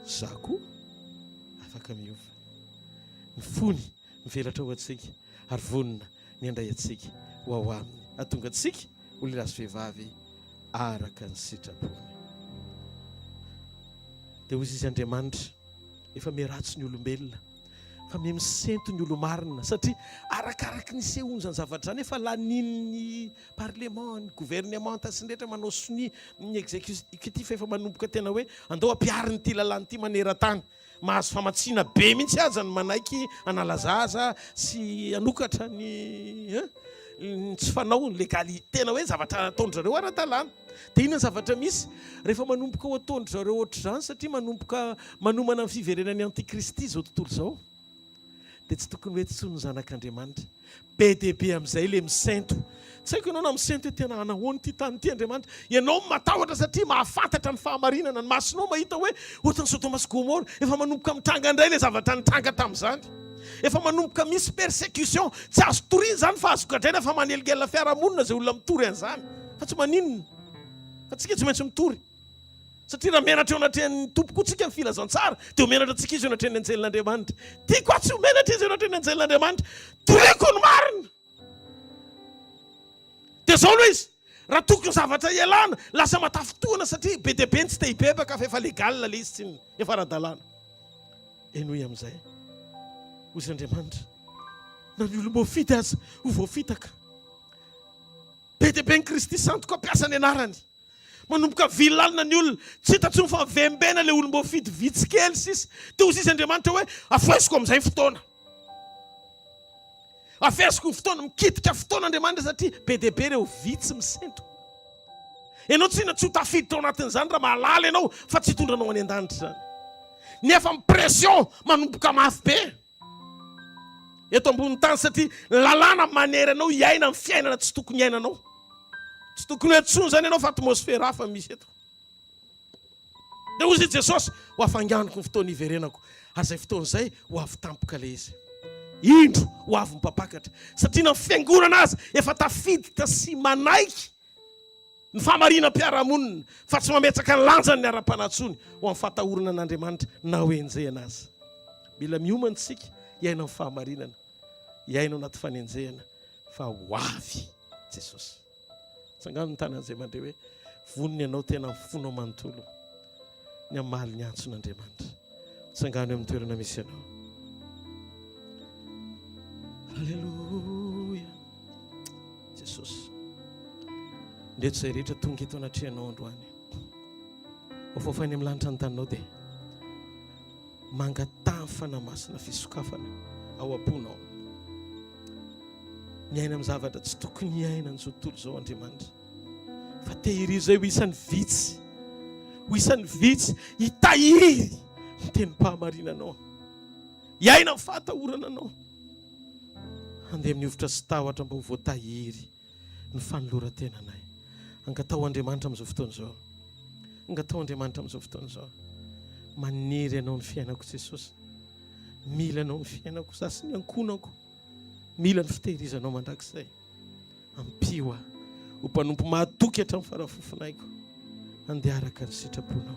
za koa afaka miova. Ny fony mivelatra ho antsika ary vonina ny andray antsika ho ao aminy ahatonga antsika ho le raso vehivavy araka ny sitrapony. Dia hozy izy Andriamanitra efa miratsy ny olombelona fa misento ny olo-marina, satria arakaraky ny sehonjany zavatra nefa lanin'ny parlement, ny gouvernement tasinrehetra manao soni ny exécutif efa manomboka tena hoe andao ampiariny ity lalàny ity maneran-tany, mahazo famatsiana be mihitsy aza ny manaiky analazaza sy anokatra ny tsy fanao ny legaly tena hoe zavatra ataon'zareo ara-dalàna. Dia inona zavatra misy rehefa manomboka ho ataon'zareo ohatr' izany, satria manomboka manomana ny fiverenan'ny antikristy izao tontolo izao, dia tsy tokony hoe tsono zanak'Andriamanitra. Be dia be amin'izay le misento. Tsy haiko ianao na misento hoe tena anahoany ity tany ity Andriamanitra. Ianao matahotra satria mahafantatra ny fahamarinana, ny masonao mahita hoe ohatrany Sodoma sy Gomora efa manomboka mitranga indray le zavatra nitranga tamin'izany. Efa manomboka misy persécution, tsy azo torina izany fa azo gadraina fa manelingelina fiarahamonina izay olona mitory an'izany. Fa tsy maninona, fa tsika tsy maintsy mitory. Satria raha menatra eo anatrehan'ny tompoko tsika ny filazantsara dia ho menatra tsika izy eo anatrehan'ny anjelin'Andriamanitra. Tiako tsy ho menatra izy eo anatrehan'ny anjelin'Andriamanitra. Toreko ny marina. Dia zao aloha izy, raha tokony zavatra ialana lasa matafotoana satria be dia be tsy te hibebaka fa efa legalina le izy, tsy efa ara-dalàna. Enoy amin'izay hozy Andriamanitra, na ny olo-voafity aza ho voafitaka. Be dia be ny Kristy santo ampiasa ny anarany. Manomboka vilalina ny olona, tsy hitantsony fa vembena le olo-voafity vitsikely sisy. Dia hozy izy Andriamanitra hoe afesiko amin'izay fotoana. Afesiko ny fotoana, mikitika fotoana Andriamanitra satria be dia be ireo vitsy misento. Ianao tsy inona tsy ho tafiditra ao anatin'izany raha mahalala ianao fa tsy hitondranao any an-danitra izany. Nefa pression manomboka mafy be eto ambony tany, satria lalàna manery anao hiaina amin'ny fiainana tsy tokony hiainanao. Tsy tokony hoe tsony izany ianao fa atmosfera hafa misy eto. Dia hozy Jesosy ho afanganiko ny fotoana hiverenako, ary izay fotoana izay ho avy tampoka le izy. Indro ho avy mipapakatra, satria na fiangonana azy efa tafiditra sy manaiky ny fahamarinam-piarahamonina fa tsy mametsaka ny lanjany ny ara-panatsony ho amin'ny fahatahorana an'Andriamanitra na ho enjehana azy. Mila miomana isika hiaina amin'ny fahamarinana, hiaina anaty fanenjehana fa ho avy Jesosy. Tsangano ny tanan'izay mandray hoe vonony ianao tena mifonao manontolo ny amaly ny antson'Andriamanitra. Tsangano eo amin'ny toerana misy ianao. Alleluia. Jesosy, ndreto izay rehetra tonga eto anatrehanao androany, ofaofany amin'ny lanitra ny taninao dia mangatany fanamasina fisokafana ao am-ponao. Miaina amin'ny zavatra tsy tokony hiaina n'izao tontolo izao Andriamanitra, fa tehirizo ho isan'ny vitsy, ho isan'ny vitsy hitahiry ny tenim-pahamarinanao, hiaina amin'ny fahatahorananao. Andeha amin'ny hofitra sy tahotra mba ho voatahiry ny fanoloran-tenanay. Angatao Andriamanitra amin'izao fotoana izao, angatao Andriamanitra amin'izao fotoana izao. Maniry ianao ny fiainako Jesosy, mila ianao ny fiainako, za sy ny ankonako, mila ny fitehirizanao mandrakizay. Ampio aho ho mpanompo mahatoky hatramin'ny farafofonaiko, andeha araka ny sitraponao.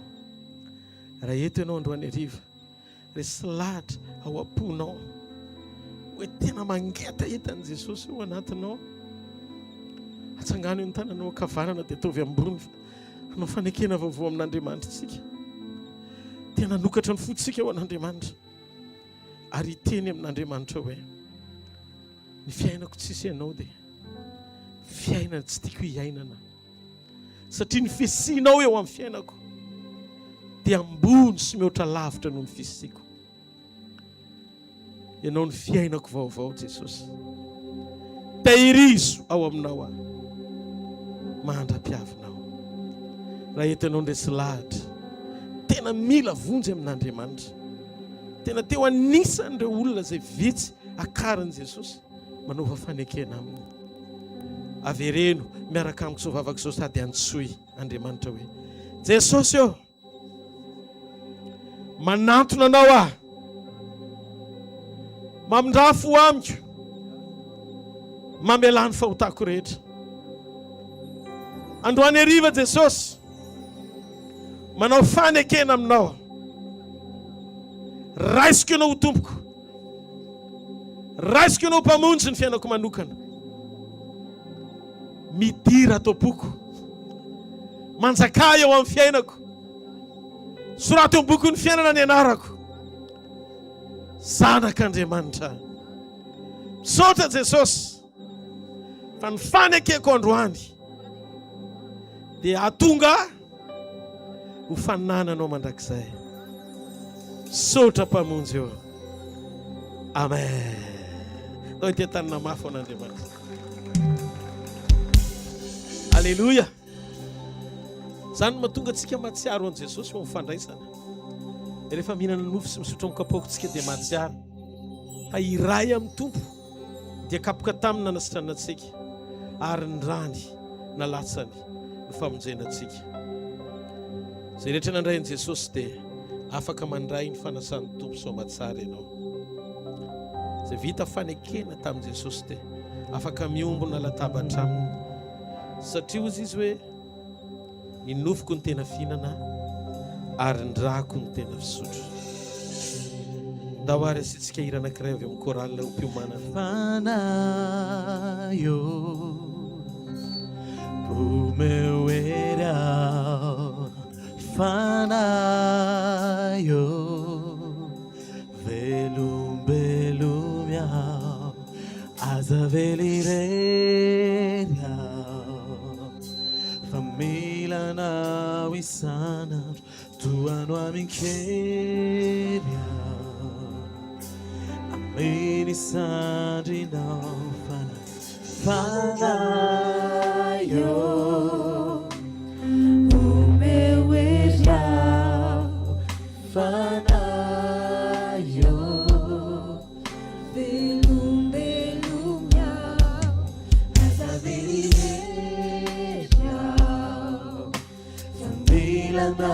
Raha eto ianao androany hariva, resy lahatra ao am-ponao hoe tena mangeta etan'i Jesosy ao anatinao, atsangano eo ny tananao ankavanana dia ataovy ambony fa hanao fanekena vaovao amin'Andriamanitra tsika. Tena nokatra ny fotsika ao an'Andriamanitra, ary hiteny amin'Andriamanitra hoe ny fiainako tsisy ianao dia fiainana tsy tiako hiainana, satria ny fisianao eo amin'ny fiainako dia ambony sy mihoatra lavitra noho ny fisiko. Ianao ny fiainako vaovao Jesosy, tehirizo ao aminao aho, mandra-piavinao. raha entinao ndresy lahatra tena mila vonjy amin'Andriamanitra. Tena teo anisan'ireo olona izay vitsy akarin' Jesosy manaova fanekena aminy. Avereno miaraka amiko sovavako izao sady antsoy Andriamanitra hoe Jesosy eo, manantona anao aho, mamindrafo amiko, mamelany fahotako rehetra. Androany hariva Jesosy, manao fanekena aminao, raisiko ianao ho tompoko, raisiko ianao mpamonjy ny fiainako manokana, midira tompoko, manjaka eo amin'ny fiainako, sorato eo boky ny fiainana ny anarako, zanak'Andriamanitra. Misaotra Jesosy fa ny fanekeko androany dia ahatonga ho faninananao mandrakizay. Misaotra mpamonjy eo. Amen. Tao ity tanana mafy an'Andriamanitra. Alleluia. Zany mahatonga antsika mahatsiaro an' Jesosy ho mifandraisana. Rehefa mihinana nofo sy misotro amin'ny kapoakontsika dia mahatsiaro fa iray amin'ny tompo dia kapoka taminy nanasitrana antsika ary ny rany nalatsany no famonjena antsika. Izay rehetra nandray an'i Jesosy dia afaka mandray ny fanasan'ny tompo soa matsara ianao. Izay vita fanekena tamin'i Jesosy dia afaka miombona latabatra aminy, satria ozy izy hoe ny nofoko ny tena fihinana ary ny rako ny tena fisotro. Dahoary asitsika hira anankiray avy amin'ny koralina ho mpiomana. Fanayo umewera fanayo velum yao azavelireya famila na wisana tuano aminkeria amini sandri na fanayo umewera fanayo belum yao azavelireya famila na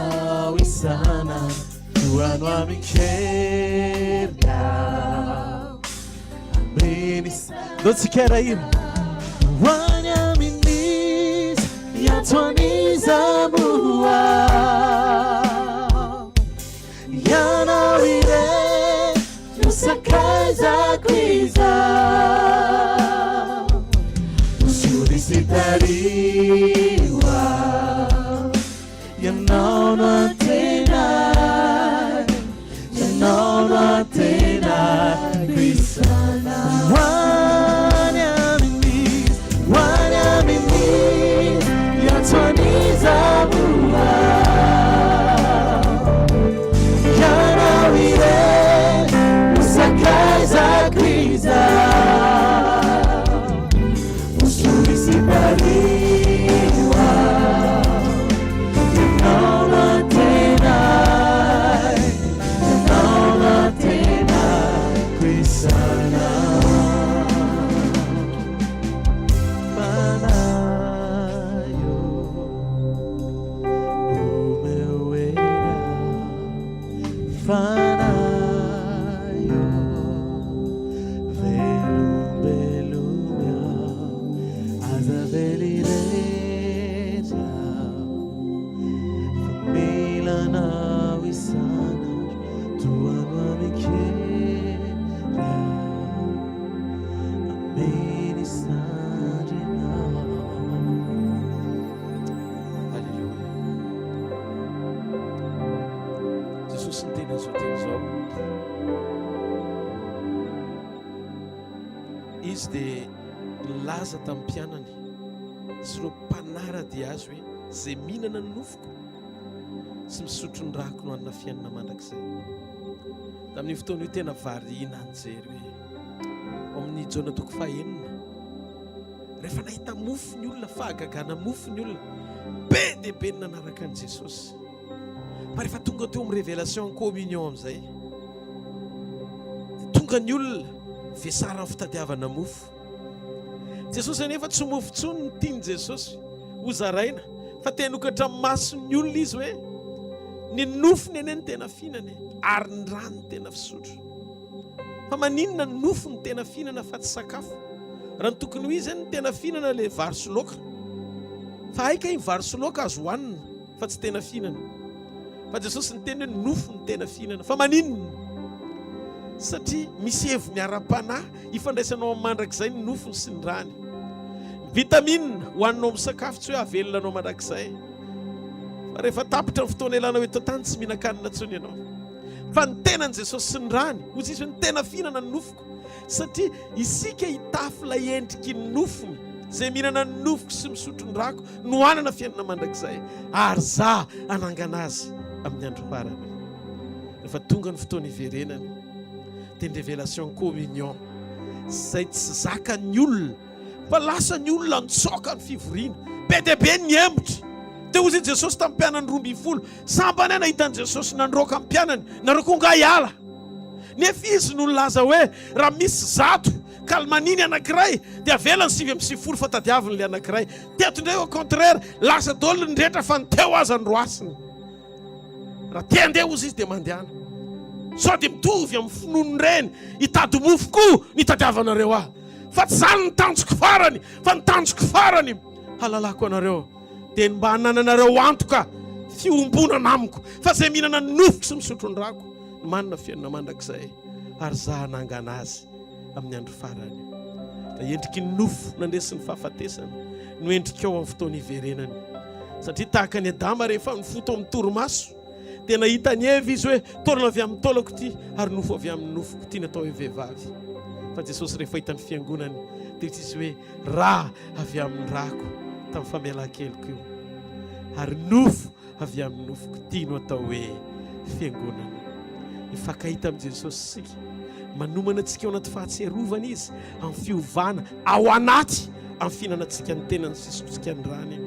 wisana tuano aminkeria não se quer ir. Wanya minis yatwaniza mua yana wire yusakaza kwiza usulisitariwa yanaona tena yanaona tena kwisana. Yatwaniza mua yana wire usakaza kwiza usulisitariwa yanaona tena kwisana. Fanayo velum yao azavelireja famila na wisana tuano amikera ameni sadina. Alleluia. Jesus não tem na sua atenção. Izy dia nilaza tamin'ny mpianany sy ireo mpanarady azy hoe izay mihinana ny nofoko sy misotro ny rako no anina fiainana mandrakizay. Tamin'ny fotoana io tena variana anjery hoe ao amin'ny jaona toko fahaenina rehefa nahita mofo ny olona, fahagagana mofo ny olona be dehibe ny nanaraka an' Jesosy. Fa rehefa tonga teo amin'ny révélation en communion amin'izay, tonga ny olona vesara ny fitadiavana mofo. Jesosy anefa tsy mofo tsony ny tiany Jesosy ho zaraina, fa tena okatra amin'ny mason'ny olona izy hoe ny nofony ene ny tena fihinana ary ny rano ny tena fisotro. Fa maninona ny nofo ny tena fihinana fa tsy sakafo? Raha ny tokony ho izy ny tena fihinana le vary sy laoka. Fa aika iny vary sy laoka azo hohanina fa tsy tena fihinana. Fa Jesosy ny tena hoe nofo ny tena fihinana. Fa maninona? Satria misy heviny ara-panahy ifandraisanao amin'ny mandrakizay ny nofony sy ny rany. Vitamine hohaninao amin'ny sakafo tsy hoe avelona anao mandrakizay. Fa rehefa tapitra ny fotoana ilana hoe tao tany tsy mihinan-kanina intsony ianao. Fa ny tenan'i Jesosy sy ny rany ho tsisy ny tena fihinana ny nofoko. Satria isika hitafy ilay endriky ny nofony, izay mihinana ny nofoko sy misotro ny rako no hanana fiainana mandrakizay, ary za hanangana azy amin'ny andro farany. Rehefa tonga ny fotoana iverenany dia ny révélation communion, izay tsy zaka ny olona fa lasa ny olona nitsoaka ny fivoriana be dia be ny hembotra. Dia hozy Jesosy tamin'ny mpianany 12 sambany nahitany Jesosy nandroaka amin'ny mpianany, nareo nga hiala. Nefa izy no nilaza hoe raha misy zato kalmaniny anankiray dia avelany 7 fa tadiaviny le anankiray. Teto indray au contraire lasa daholo ny rehetra fa niteo aza ny roasiny. Raha tia andeha hozy izy dia mandehana. Sao dia mitovy amin'ny finono reny hitady mofo koa ny tadiavanareo ahy. Fa tsy zany ny tanjoko farany, fa ny tanjoko farany halalako anareo dia mba hanananareo antoka fiombonana amiko, fa izay mihinana ny nofoko sy misotro ny rako ny manana fiainana mandrakizay, ary za hanangana azy amin'ny andro farany. Da endriky ny nofo nandresin'ny fahafatesana no endrika ao amin'ny fotoana iverenany. Satria tahaka ny Adama rehefa nifoto amin'ny torimaso dia nahita ny Eva izy hoe taolana avy amin'ny taolako ity ary nofo avy amin'ny nofoko ity natao hoe vehivavy. Fa Jesosy rehefa hita ny fiangonany dia izy hoe rà avy amin'ny rako tamin'ny famelan-keliko io, ary nofo avy amin'ny nofoko ity no atao hoe fiangonana. Mifankahita amin'i Jesosy sika, manomana antsika ao anaty fahatserovana izy amin'ny fiovana ao anaty amin'ny fihinanantsika ny tenany fisotrotsika ny rany.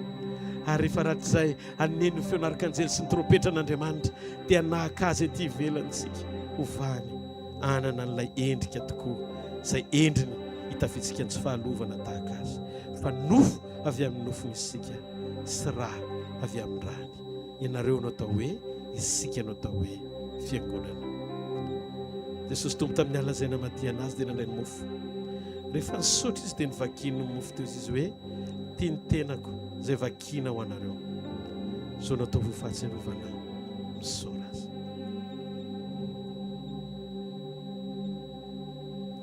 Ary rehefa rahatrizay aneny ny feon'arkanjely sy ny trompetra an'Andriamanitra dia nahaka azy ety ivelantsika hovany anana n'ilay endrika tokoa, izay endriny hitafitsika ny tsy fahalovana tahaka azy. Fa nofo avy amin'ny nofo isika sy rà avy amin'ny rany. Ianareo no atao hoe, isika no atao hoe fiangonana. Jesosy tombo tamin'ny alazaina madiana azy dia nandray ny mofo. Rehefa nisotro izy dia nivakiny ny mofo teo izy hoe ity ny tenako izay vakina ho anareo. Zao no atao ho fahatserovana misora azy.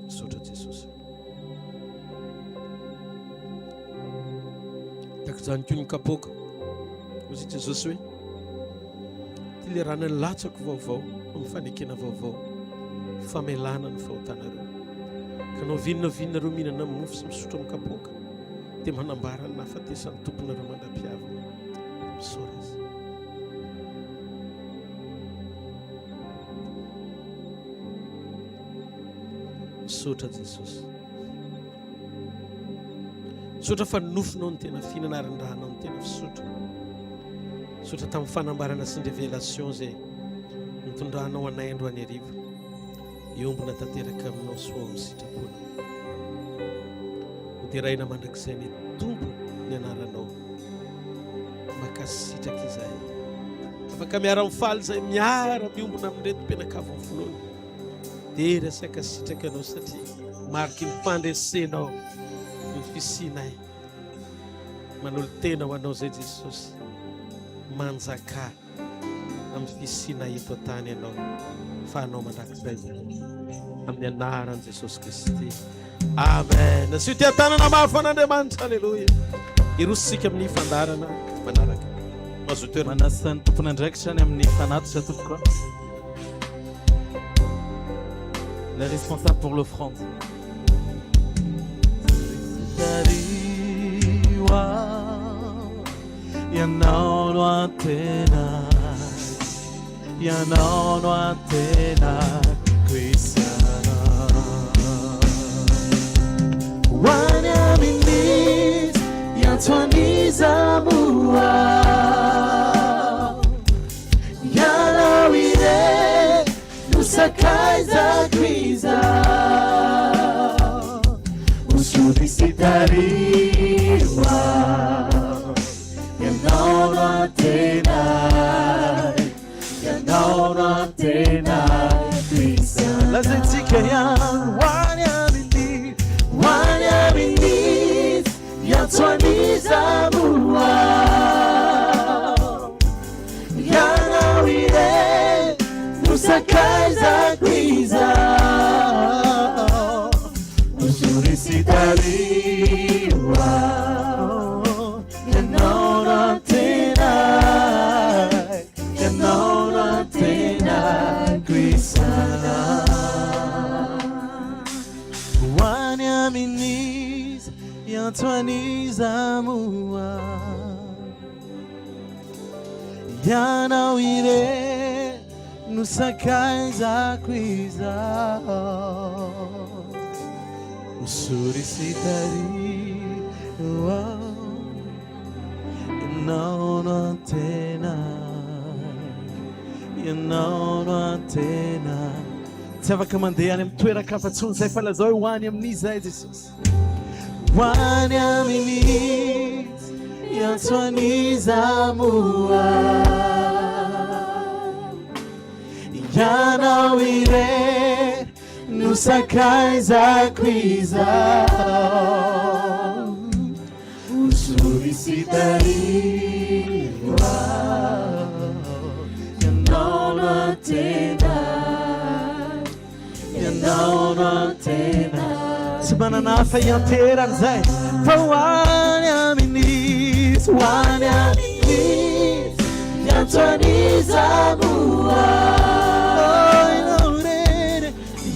Misaotra Jesosy. Takizany koa ny kapoaka hozy Jesosy hoe ty le rano ny latsako vaovao amin'ny fanekena vaovao, famelana ny fahotanareo. Ka nao vininareo mihinana amin'ny mofo sy misotro amin'ny kapoaka dia manambara ny nahafatesan'ny tomponareo mandra-piavana. Misaora azy. Misaotra Jesosy. Misaotra fa ny nofonao ny tena fihinana ary ny rahanao ny tena fisotro. Misaotra tamin'ny fanambarana sy ny révélation izay nitondranao anay andro any ariva. Iombona tanteraka aminao soa amin'ny sitrapona. Dia raina mandrakizay ny tompo ny anaranao makasitraka izay. Afaka miara-mifaly izay miara miombona amin'ireto mpianakavy amin'ny volohany. Dia resaka sitraka anao satria mariky ny fandresenao ny fisinay. Manolo tena ho anao izay Jesosy, manjaka amin'ny fisinay eto an-tany ianao, fa anao mandrakizay amin'ny anaran'i Jesosy Kristy. Amen. Sy tia tanana mahafan'Andriamanitra. Alleluia. Irositsika amin'ny fandarana manaraka. Manasa ny tompony andraikitra amin'ny fanatitra tompoko. Les responsables pour l'offrande. Ianao no antena, ianao no antena cristiana. Guarda-me nisso, yatwaniza mua yanao ire nusakaiza kwiza usunisitariwa yanaona tena kwiza lazitikeyan wanyamini yatwaniza mua yanawire nusakaiza kwiza usunisitariwa yanaona tena kwisana wanyaminis yatwaniza mua yanawire nusakaiza kwiza usunisitariwa yanaona tena tavakamandea any mitoeran-kafatsony zay fa lazao hoe hoany amin'izay jesosy hoany amin'izy yatwaniza mua yanao ire nusakaiza kwiza usunisitariwa yanaona tena tsy manana hafa ianteran'izay fa hoany amin'izy yatwaniza mua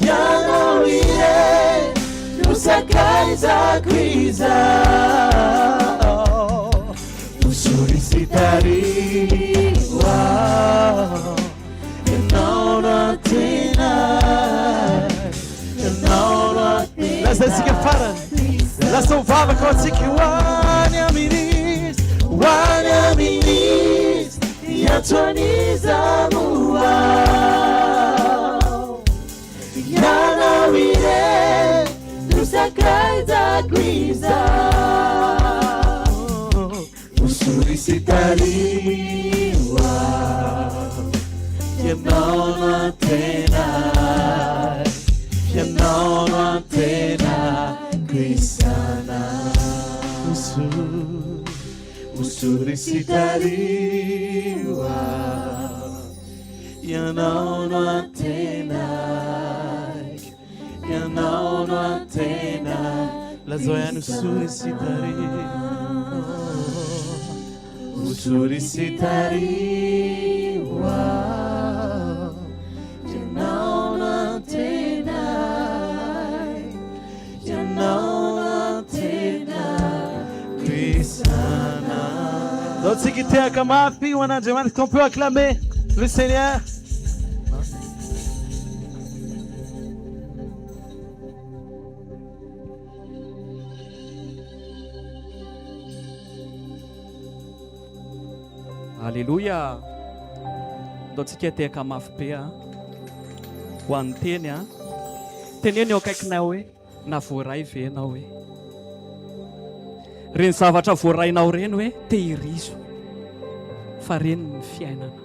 yanao ire nusakaiza kwiza usunisitariwa yanaona tena laza tsika farany lasa ovava kao atsika hoany amin'izy yatwaniza mua yanao ire nusakaiza kwiza usunisitariwa yanaona tena kwisana usunisitariwa yanaona tena lazoyani usunisitariwa yanaona tena kwisana. Donc c'est qui était comme un fille, on a demandé qu'on peut acclamer le Seigneur. Alléluia. Donc c'est qui était comme un fille, ho an'ny teny a teneny eo akaikinao hoe na voaray venao hoe reny zavatra voarainao reny hoe tehirizo fa reny ny fiainana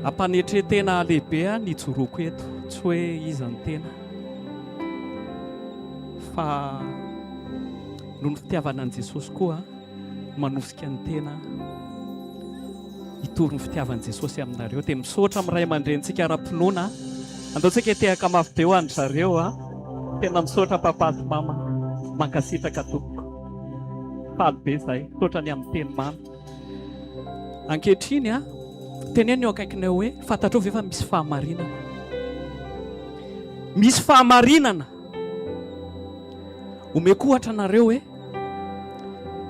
ampanetretena lehibe a nijoroko eto tsy hoe izy ny tena fa noho ny fitiavana an' Jesosy koa manosika ny tena hitory ny fitiavan'i Jesosy aminareo dia misaotra amin'ny ray aman-drenitsika ara-pinoana andaontsika hitehaka mafy be ho andry zareo a tena misaotra papa sy mama mankasitraka tompoko faly be izay misaotra ny amin'ny teny mamy ankehitriny a teneny eo akaikinao hoe fantatrao ve fa misy fahamarinana omeko ohatra anareo hoe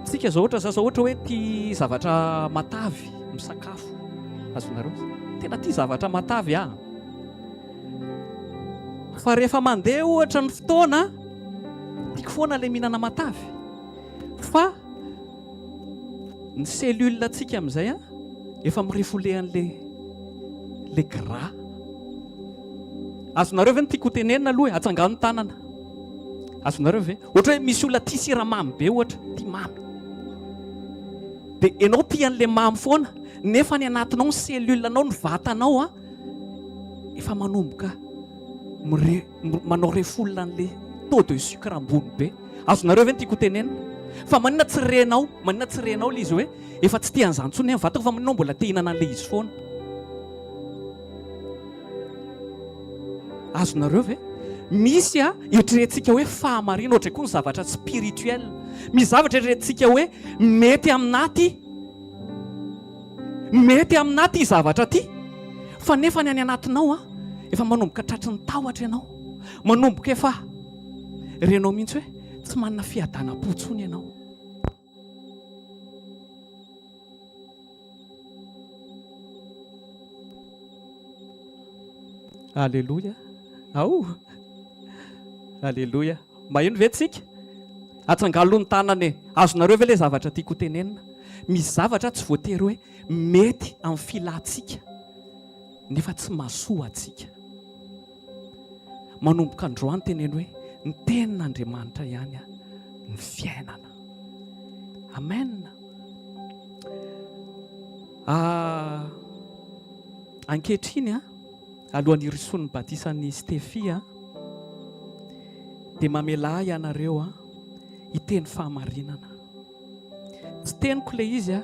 tsika zao ohatra zao ohatra hoe tia zavatra matavy misakafo azonareo tena tia zavatra matavy a fa rehefa mandeha ohatra ny fotoana tiako foana ilay mihinana matavy ny cellule antsika amin'izay a efa mirefole an'le gras. Azonareo ve ny tiako tenenina aloha e, atsangano ny tanana. Azonareo ve ohatra hoe misy olona tia siramamy be ohatra, tia mamy, dia ianao tia an'le mamy foana nefa ny anatinao ny cellule anao ny vatanao a efa manomboka manao refolona an'le taux de sucre ambony be. Azonareo ve ny tiako tenenina? Fa manina tsy renao le izy hoe efa tsy tia an'izany intsony ny vatako, fa manao mbola te hinana an'le izy foana. Azonareo ve? Misy a eritreretintsika hoe fahamarina ohatra koa ny zavatra spirituel. Misy zavatra eritreretintsika hoe mety aminaty zavatra ty, fa nefa ny any anatinao a efa manomboka tratry ny tahotra ianao, manomboka efa renao mihitsy hoe tsy manana fiadanam-po tsony ianao. Alleluia. Ao, alleluia. Maheno ve tsika? Atsangalo ny tanany. Azonareo ve le zavatra tiako tenenina? Misy zavatra tsy voatery hoe mety amin'ny filantsika nefa tsy mahasoa atsika. Manomboka androany teneny hoe ny tenin'Andriamanitra ihany ny fiainana. Amen. Ankehitriny alohan'ny rison'ny batisan'ny Stefia dia mamela ianareo hiteny fahamarinana. Tsy teniko le izy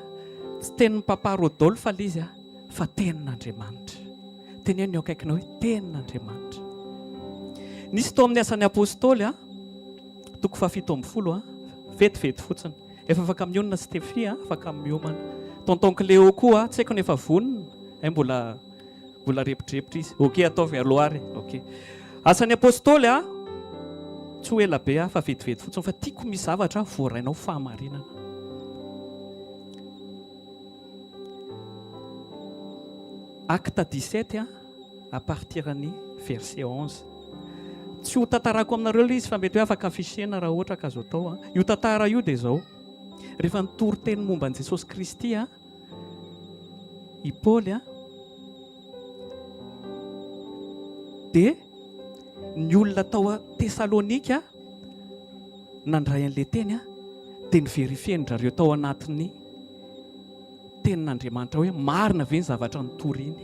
tsy tenin'ny papa Rodolphe le izy fa tenin'Andriamanitra. Teneno eo akaikinao hoe tenin'Andriamanitra. Nisy tao amin'ny asan'ny apôstôly toko 17 vetivety fotsiny. Efa afaka mionina Stefia, afaka miomana. Tonton Cléo koa tsy haiko nefa vonona mbola repitrepitra izy. Ok, ataovy aloary. Ok. Asan'ny apôstôly tsy ho ela be fa vetivety fotsiny, fa tiako misy zavatra voarainao fahamarinana. Acte 17 à partir ny verset 11. Tsy ho tantarako aminareo le izy fa mety hoe afaka afisena raha ohatra ka azo atao. Io tantara io dia izao. Rehefa nitory teny momba an'i Jesosy Kristy i Paoly dia ny olona tao a Tesalonika nandray an'ilay teny dia niverifien-drareo tao anatin'ny tenin'Andriamanitra hoe marina ve ny zavatra nitory iny.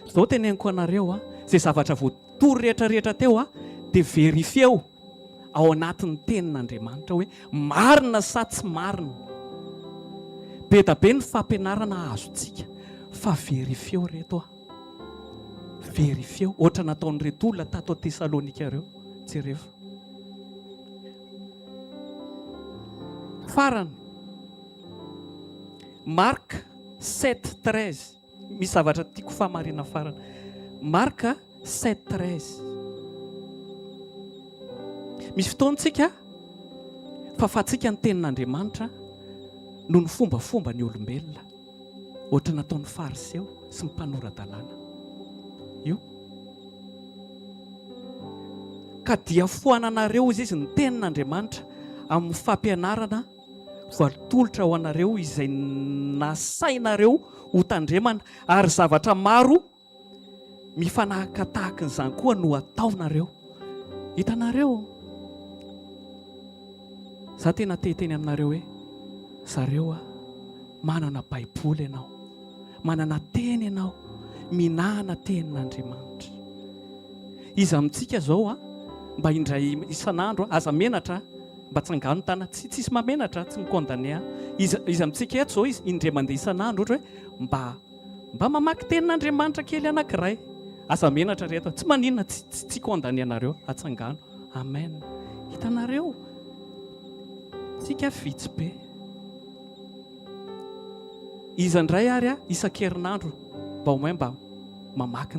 Izao teneniko anareo izay zavatra voatory rehetrarehetra teo dia verifieo ao anatin'ny tenin'Andriamanitra hoe marina sa tsy marina. Be da be ny fampianarana azontsika fa verifieo reto verifieo ohatra nataon'ireto olona tato Tesalonika ireo jereva. Farany Marc 7:13 misy zavatra tiako fahamarina farany. Marc 7:13 misy fotoantsika fahafatsika ny tenin'Andriamanitra noho ny fombafomba ny olombelona ohatra nataon'ny fariseo sy ny mpanorandalàna io. Ka dia foananareo izy ny tenin'Andriamanitra amin'ny fampianarana voatolotra ho anareo izay nasainareo ho tandremana, ary zavatra maro mifanahaka tahaka n'izany koa no ataonareo. Hitanareo, za tena teteny aminareo hoe zareo manana baiboly ianao, manana teny ianao, minahana tenin'Andriamanitra. Izy amintsika zao mba indray isan'andro aza menatra mba tsangano tana tsisy mamenatra tsy mikondane. Izy amintsika eto zao izy indray mandeha isan'andro ohatra hoe mba mamaky tenin'Andriamanitra kely anankiray, aza menatra reto tsy maninona tsy kondane anareo atsangano. Amen. Hitanareo tsika vitsy be izy indray ary isan-kerinandro mba mamaky